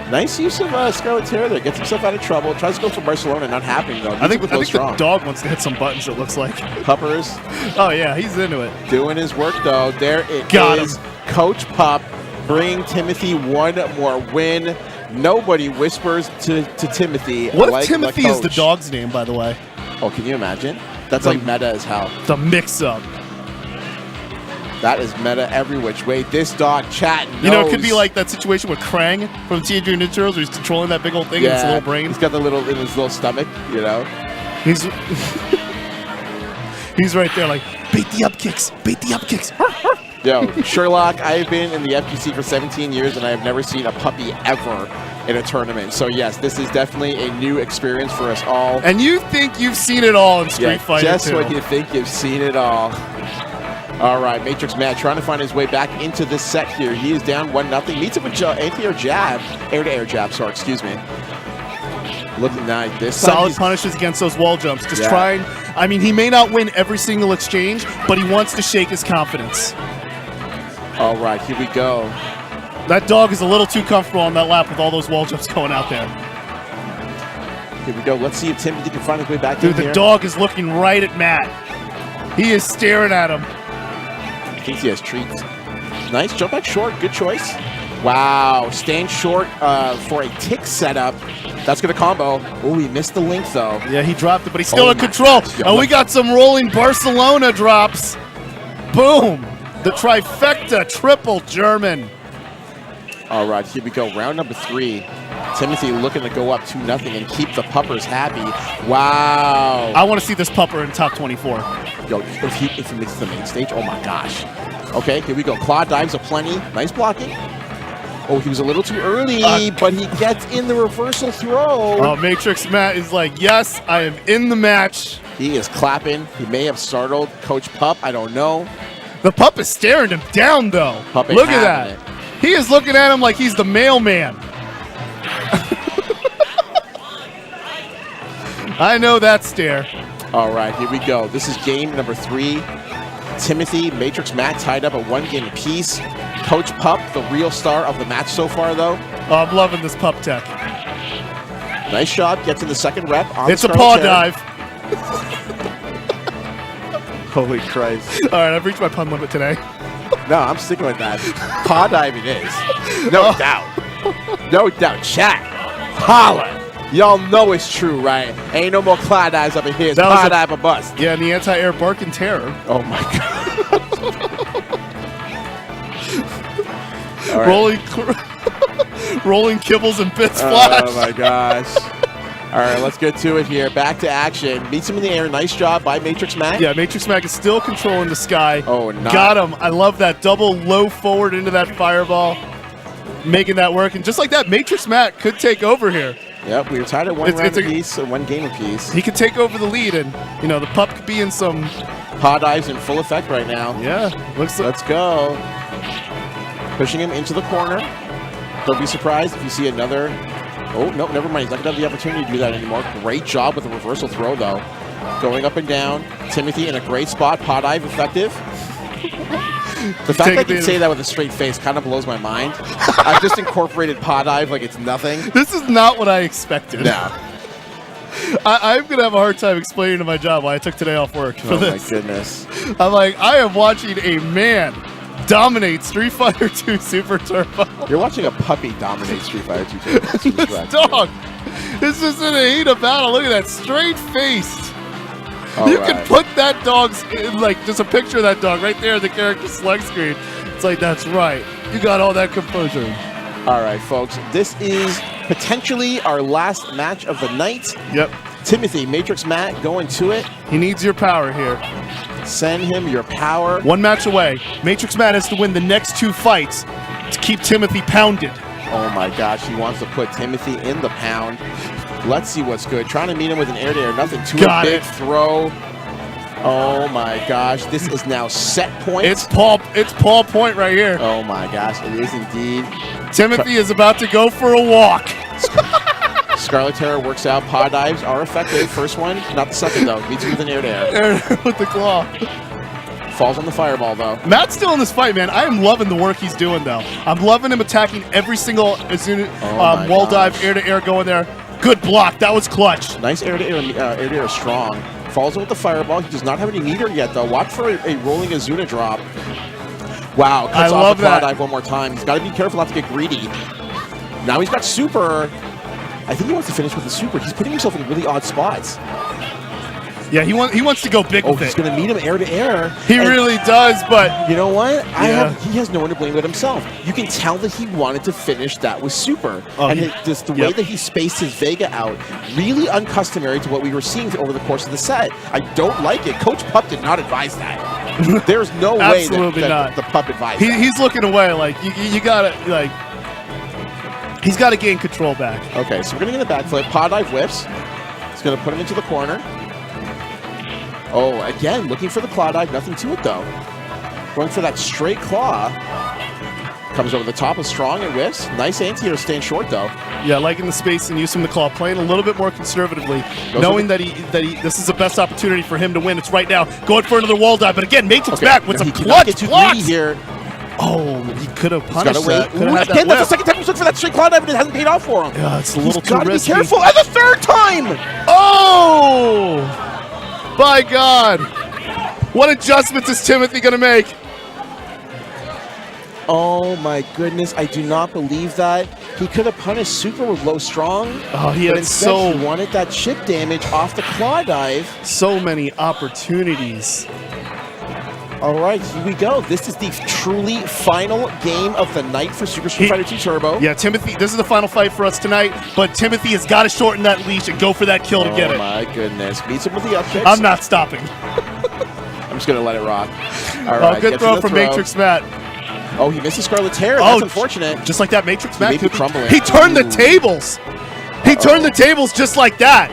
Speaker 2: Nice use of Scarlet Terror there. Gets himself out of trouble. Tries to go for Barcelona. Not happening, though.
Speaker 1: I think the dog wants to hit some buttons, it looks like.
Speaker 2: Puppers.
Speaker 1: Oh, yeah, he's into it.
Speaker 2: Doing his work, though. There it
Speaker 1: Got
Speaker 2: is.
Speaker 1: him.
Speaker 2: Coach Pup bringing Timothy one more win. Nobody whispers to Timothy.
Speaker 1: What
Speaker 2: like
Speaker 1: if Timothy is the dog's name, by the way?
Speaker 2: Oh, can you imagine? That's like meta as hell.
Speaker 1: The mix-up.
Speaker 2: That is meta every which way. This dog chat knows.
Speaker 1: It could be like that situation with Krang from Teenage Mutant Ninja Turtles where he's controlling that big old thing in his little brain.
Speaker 2: He's got the little in his little stomach,
Speaker 1: He's he's right there like, bait the up kicks, bait the up kicks.
Speaker 2: Yo, Sherlock, I've been in the FGC for 17 years and I have never seen a puppy ever in a tournament. So yes, this is definitely a new experience for us all.
Speaker 1: And you think you've seen it all in Street Fighter
Speaker 2: just
Speaker 1: 2.
Speaker 2: when you think you've seen it all. All right, Matrix Matt trying to find his way back into this set here. He is down 1-0. Meets him with anti-air jab. Air-to-air jab, sorry, excuse me. Looking nice. This
Speaker 1: solid punishes against those wall jumps. Just trying. I mean, he may not win every single exchange, but he wants to shake his confidence.
Speaker 2: All right, here we go.
Speaker 1: That dog is a little too comfortable on that lap with all those wall jumps going out there.
Speaker 2: Here we go. Let's see if Timothy can find his way back in
Speaker 1: here. Dude, the dog is looking right at Matt. He is staring at him.
Speaker 2: I think he has treats. Nice. Jump back short. Good choice. Wow. Stand short for a tick setup. That's going to combo. Oh, he missed the link, though.
Speaker 1: Yeah, he dropped it, but he's still in control. And we got some rolling Barcelona drops. Boom. The trifecta, triple German.
Speaker 2: All right, here we go. Round number 3. Timothy looking to go up 2-0 and keep the puppers happy. Wow.
Speaker 1: I want to see this pupper in top 24.
Speaker 2: Yo, if he makes the main stage, oh my gosh. Okay, here we go. Claw dives aplenty. Nice blocking. Oh, he was a little too early, but he gets in the reversal throw.
Speaker 1: Oh, Matrix Matt is like, yes, I am in the match.
Speaker 2: He is clapping. He may have startled Coach Pup. I don't know.
Speaker 1: The pup is staring him down, though.
Speaker 2: Pup
Speaker 1: Look at that. He is looking at him like he's the mailman. I know that stare.
Speaker 2: All right, here we go. This is game number 3. Timothy, Matrix Matt tied up at 1 game apiece. Coach Pup, the real star of the match so far, though.
Speaker 1: Oh, I'm loving this pup tech.
Speaker 2: Nice job. Gets in the second rep.
Speaker 1: It's a paw dive.
Speaker 2: Holy Christ.
Speaker 1: All right, I've reached my pun limit today.
Speaker 2: No, I'm sticking with that. Paw dive it is. No doubt. No doubt. Chat. Holla. Y'all know it's true, right? Ain't no more claw dives up in here. It's paw dive a bust.
Speaker 1: Yeah, and the anti-air bark and terror.
Speaker 2: Oh, my God.
Speaker 1: Right. Rolling kibbles and bits flash.
Speaker 2: Oh, my gosh. All right, let's get to it here. Back to action. Meets him in the air. Nice job by Matrix Mac.
Speaker 1: Yeah, Matrix Mac is still controlling the sky.
Speaker 2: Oh, nice.
Speaker 1: Got him. I love that double low forward into that fireball. Making that work. And just like that, Matrix Mac could take over here.
Speaker 2: Yep, we were tied at one round apiece, or one game apiece.
Speaker 1: He could take over the lead, and you know the pup could be in some
Speaker 2: paw dives in full effect right now.
Speaker 1: Yeah, looks like.
Speaker 2: Let's go. Pushing him into the corner. Don't be surprised if you see another. Oh, no, never mind. He's not going to have the opportunity to do that anymore. Great job with the reversal throw, though. Going up and down. Timothy in a great spot. Paw dive effective. The fact that I can say that with a straight face kind of blows my mind. I've just incorporated paw dive like it's nothing.
Speaker 1: This is not what I expected.
Speaker 2: No.
Speaker 1: I'm going to have a hard time explaining to my job why I took today off work for this.
Speaker 2: Oh, my goodness.
Speaker 1: I'm like, I am watching a man dominate Street Fighter 2 Super Turbo.
Speaker 2: You're watching a puppy dominate Street Fighter 2 Turbo.
Speaker 1: This dog. This is in a heat of battle. Look at that straight face. You can put that dog's, like, just a picture of that dog right there in the character select screen. It's like, that's right. You got all that composure.
Speaker 2: All right, folks. This is potentially our last match of the night.
Speaker 1: Yep.
Speaker 2: Timothy, Matrix Matt going to it.
Speaker 1: He needs your power here.
Speaker 2: Send him your power.
Speaker 1: One match away. Matrix Matt has to win the next 2 fights to keep Timothy pounded.
Speaker 2: Oh my gosh, he wants to put Timothy in the pound. Let's see what's good. Trying to meet him with an air-to-air, nothing to a big throw. Oh my gosh, this is now set point.
Speaker 1: It's Paul Point right here.
Speaker 2: Oh my gosh, it is indeed.
Speaker 1: Timothy is about to go for a walk.
Speaker 2: Scarlet Terror works out. Paw dives are effective. First one, not the second though. Beats him with an air-to-air.
Speaker 1: With the claw.
Speaker 2: Falls on the fireball though.
Speaker 1: Matt's still in this fight, man. I am loving the work he's doing though. I'm loving him attacking every single wall dive, air-to-air going there. Good block. That was clutch.
Speaker 2: Nice air-to-air strong. Falls in with the fireball. He does not have any meter yet though. Watch for a rolling Azuna drop. Wow, cuts off the claw dive one more time. He's got to be careful not to get greedy. Now he's got super. I think he wants to finish with the super. He's putting himself in really odd spots.
Speaker 1: Yeah, he wants to go big with it.
Speaker 2: He's going to meet him air to air.
Speaker 1: He really does, but
Speaker 2: you know what? He has no one to blame but himself. You can tell that he wanted to finish that with super. And just the way that he spaced his Vega out, really uncustomary to what we were seeing over the course of the set. I don't like it. Coach Pup did not advise that. There's no way that the Pup advised that.
Speaker 1: He's looking away like, you got to, like, he's got to gain control back.
Speaker 2: Okay, so we're going to get a backflip. Paw dive whips. He's going to put him into the corner. Oh, again, looking for the claw dive. Nothing to it, though. Going for that straight claw. Comes over the top of strong and whiffs. Nice anti-air, staying short, though.
Speaker 1: Yeah, liking the space and use from the claw. Playing a little bit more conservatively. Knowing that this is the best opportunity for him to win. It's right now. Going for another wall dive. But again, Matrix back with some clutch blocks.
Speaker 2: Here.
Speaker 1: Oh, he could have punished that.
Speaker 2: Again, that's the second time he's looking for that straight claw dive, and it hasn't paid off for him.
Speaker 1: Yeah, it's a little too risky.
Speaker 2: Be careful. And the third time!
Speaker 1: Oh! By God. What adjustments is Timothy going to make?
Speaker 2: Oh, my goodness. I do not believe that. He could have punished super with low strong.
Speaker 1: Oh, he
Speaker 2: wanted that chip damage off the claw dive.
Speaker 1: So many opportunities.
Speaker 2: All right, here we go. This is the truly final game of the night for Super Street Fighter 2 Turbo.
Speaker 1: Yeah, Timothy, this is the final fight for us tonight, but Timothy has got to shorten that leash and go for that kill to get it.
Speaker 2: Oh, my goodness. Beats him with the up kicks.
Speaker 1: I'm not stopping.
Speaker 2: I'm just going to let it rock. All right,
Speaker 1: good throw from Matrix Matt.
Speaker 2: Oh, he missed the Scarlet Terror. That's unfortunate.
Speaker 1: Just like that, Matrix Matt.
Speaker 2: He crumbling.
Speaker 1: He turned the tables. He turned the tables just like that.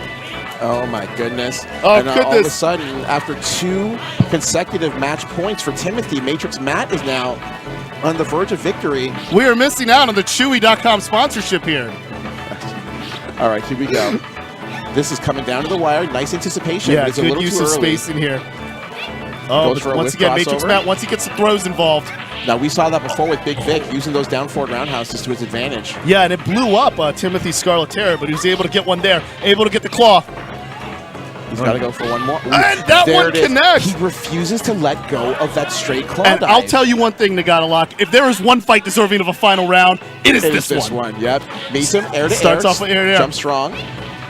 Speaker 2: Oh, my goodness.
Speaker 1: Oh,
Speaker 2: and, all of a sudden, after 2 consecutive match points for Timothy, Matrix Matt is now on the verge of victory.
Speaker 1: We are missing out on the Chewy.com sponsorship here.
Speaker 2: All right, here we go. This is coming down to the wire. Nice anticipation.
Speaker 1: Yeah,
Speaker 2: it's
Speaker 1: good
Speaker 2: a little
Speaker 1: use
Speaker 2: too
Speaker 1: of
Speaker 2: early.
Speaker 1: space in here. Oh, once again, Matrix Matt, once he gets the throws involved.
Speaker 2: Now, we saw that before with Big Vic, using those down forward roundhouses to his advantage.
Speaker 1: Yeah, and it blew up Timothy's Scarlet Terror, but he was able to get one there, able to get the claw.
Speaker 2: He's got to go for one more. Ooh,
Speaker 1: and that one connects.
Speaker 2: He refuses to let go of that straight claw
Speaker 1: And
Speaker 2: dive.
Speaker 1: I'll tell you one thing, Nagata Lock. If there is one fight deserving of a final round, it is this one.
Speaker 2: Yep. Meets him air to
Speaker 1: Starts off with air.
Speaker 2: Jump strong.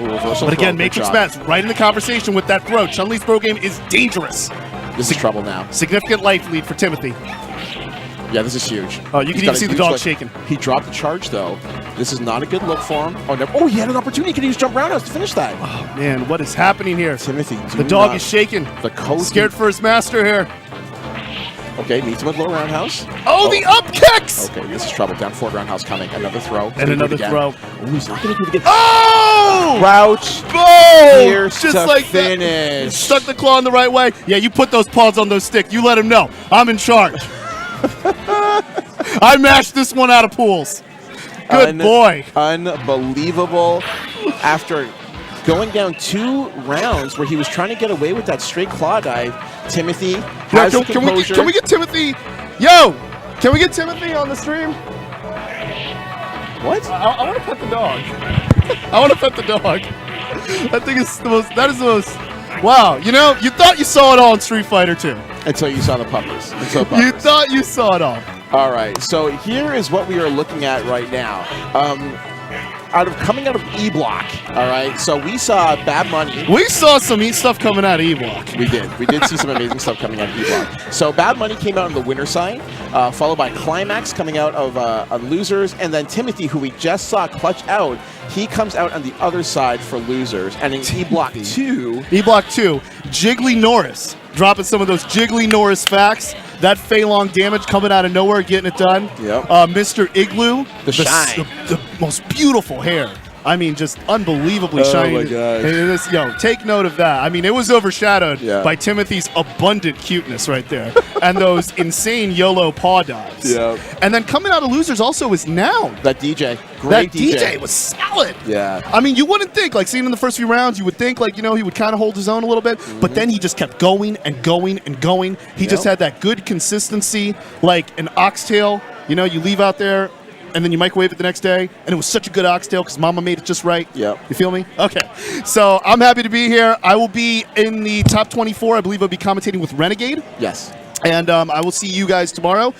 Speaker 2: Ooh,
Speaker 1: but again, Matrix Matt's right in the conversation with that throw. Chun-Li's throw game is dangerous.
Speaker 2: This is trouble now.
Speaker 1: Significant life lead for Timothy.
Speaker 2: Yeah, this is huge.
Speaker 1: Oh, you can even see the dog shaking.
Speaker 2: He dropped the charge, though. This is not a good look for him. Oh, no. Oh, he had an opportunity. He could use jump roundhouse to finish that.
Speaker 1: Oh, man, what is happening here?
Speaker 2: Timothy,
Speaker 1: the dog is shaking.
Speaker 2: The code
Speaker 1: scared for his master here.
Speaker 2: Okay, meets him with low roundhouse.
Speaker 1: Oh, the up kicks!
Speaker 2: Okay, this is trouble. Down forward roundhouse coming. Another throw.
Speaker 1: And another throw.
Speaker 2: Oh, he's not going to do it again.
Speaker 1: Oh!
Speaker 2: Crouch.
Speaker 1: Boom!
Speaker 2: Pierce
Speaker 1: Just
Speaker 2: to
Speaker 1: like
Speaker 2: finish.
Speaker 1: that. Stuck the claw in the right way. Yeah, you put those paws on those sticks. You let him know. I'm in charge. I mashed this one out of pools. Good boy.
Speaker 2: Unbelievable. After going down 2 rounds where he was trying to get away with that straight claw dive, Timothy has the composure.
Speaker 1: Can we get Timothy? Yo! Can we get Timothy on the stream?
Speaker 2: What?
Speaker 1: I want to pet the dog. I want to pet the dog. That thing is the most. That is the most. Wow. You know, you thought you saw it all in Street Fighter 2.
Speaker 2: Until you saw the puppies.
Speaker 1: You thought you saw it all.
Speaker 2: All right. So here is what we are looking at right now. Coming out of E-Block, all right? So we saw Bad Money.
Speaker 1: We saw some neat stuff coming out of E-Block.
Speaker 2: We did. We did see some amazing stuff coming out of E-Block. So Bad Money came out on the winner side, followed by Climax coming out of on losers, and then Timothy, who we just saw clutch out, he comes out on the other side for losers. And in E-Block 2...
Speaker 1: E-Block 2, Jiggly Norris, dropping some of those Jiggly Norris facts. That Fei Long damage coming out of nowhere, getting it done.
Speaker 2: Yep.
Speaker 1: Mr. Igloo,
Speaker 2: the shine.
Speaker 1: The most beautiful hair. I mean, just unbelievably shiny.
Speaker 2: Oh, my gosh.
Speaker 1: Yo, take note of that. I mean, it was overshadowed by Timothy's abundant cuteness right there and those insane YOLO paw dives.
Speaker 2: Yep.
Speaker 1: And then coming out of losers also is Noun.
Speaker 2: That DJ. Great
Speaker 1: DJ was solid.
Speaker 2: Yeah.
Speaker 1: I mean, you wouldn't think, like, seeing in the first few rounds, you would think, like, you know, he would kind of hold his own a little bit, but then he just kept going and going and going. He just had that good consistency, like an oxtail. You know, you leave out there, and then you microwave it the next day, and it was such a good oxtail because Mama made it just right.
Speaker 2: Yep.
Speaker 1: You feel me? Okay. So I'm happy to be here. I will be in the top 24. I believe I'll be commentating with Renegade.
Speaker 2: Yes.
Speaker 1: And I will see you guys tomorrow.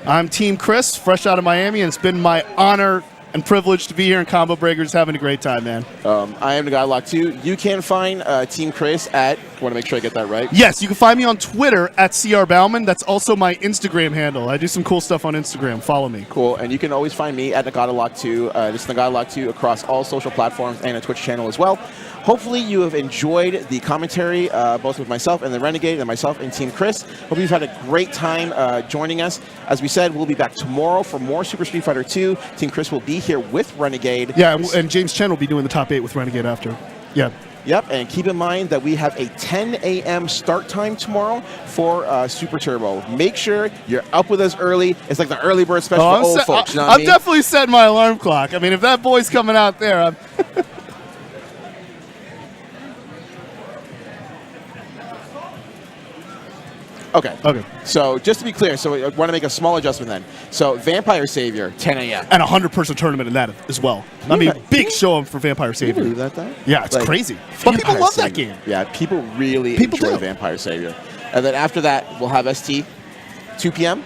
Speaker 1: I'm Team Chris, fresh out of Miami, and it's been my honor and privilege to be here in Combo Breakers, having a great time, man.
Speaker 2: I am the guy locked too. You can find Team Chris at, I want to make sure I get that right.
Speaker 1: Yes, you can find me on Twitter at CR Bauman. That's also my Instagram handle. I do some cool stuff on Instagram. Follow me.
Speaker 2: Cool. And you can always find me at NagataLock2. This is NagataLock2 across all social platforms and a Twitch channel as well. Hopefully you have enjoyed the commentary, both with myself and the Renegade and myself and Team Chris. Hope you've had a great time joining us. As we said, we'll be back tomorrow for more Super Street Fighter 2. Team Chris will be here with Renegade.
Speaker 1: Yeah, and James Chen will be doing the top 8 with Renegade after. Yeah.
Speaker 2: Yep, and keep in mind that we have a 10 a.m. start time tomorrow for Super Turbo. Make sure you're up with us early. It's like the early bird special for old folks. You know what I mean?
Speaker 1: Definitely setting my alarm clock. I mean, if that boy's coming out there, I'm
Speaker 2: Okay.
Speaker 1: Okay.
Speaker 2: So just to be clear, so I want to make a small adjustment then. So Vampire Savior, 10 a.m.
Speaker 1: And a 100-person tournament in that as well. I mean, big show for Vampire Savior.
Speaker 2: Can you believe that?
Speaker 1: Yeah, it's crazy. But people love that game.
Speaker 2: Yeah, people really enjoy Vampire Savior. And then after that, we'll have ST, 2 p.m.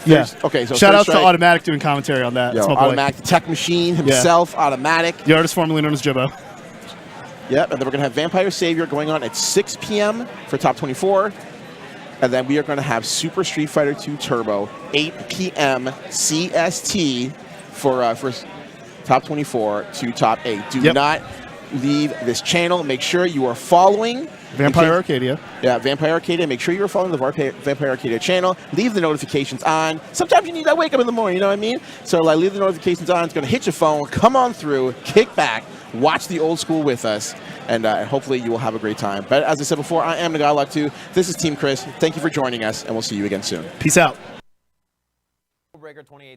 Speaker 1: Yeah.
Speaker 2: Okay, so
Speaker 1: shout out to Automatic doing commentary on that.
Speaker 2: Yo, Automatic, the tech machine himself, Automatic.
Speaker 1: The artist formerly known as Jibbo.
Speaker 2: Yep, and then we're going to have Vampire Savior going on at 6 p.m. for top 24. And then we are going to have Super Street Fighter 2 Turbo, 8 p.m. CST for top 24 to top 8. Do not leave this channel. Make sure you are following
Speaker 1: Vampire Arcadia.
Speaker 2: Yeah, Vampire Arcadia. Make sure you are following the Vampire Arcadia channel. Leave the notifications on. Sometimes you need that wake up in the morning, you know what I mean? So like, leave the notifications on. It's going to hit your phone. Come on through. Kick back. Watch the old school with us, and hopefully you will have a great time. But as I said before, I am NagataLock2. This is Team Chris. Thank you for joining us, and we'll see you again soon.
Speaker 1: Peace out.
Speaker 4: Breaker 2018.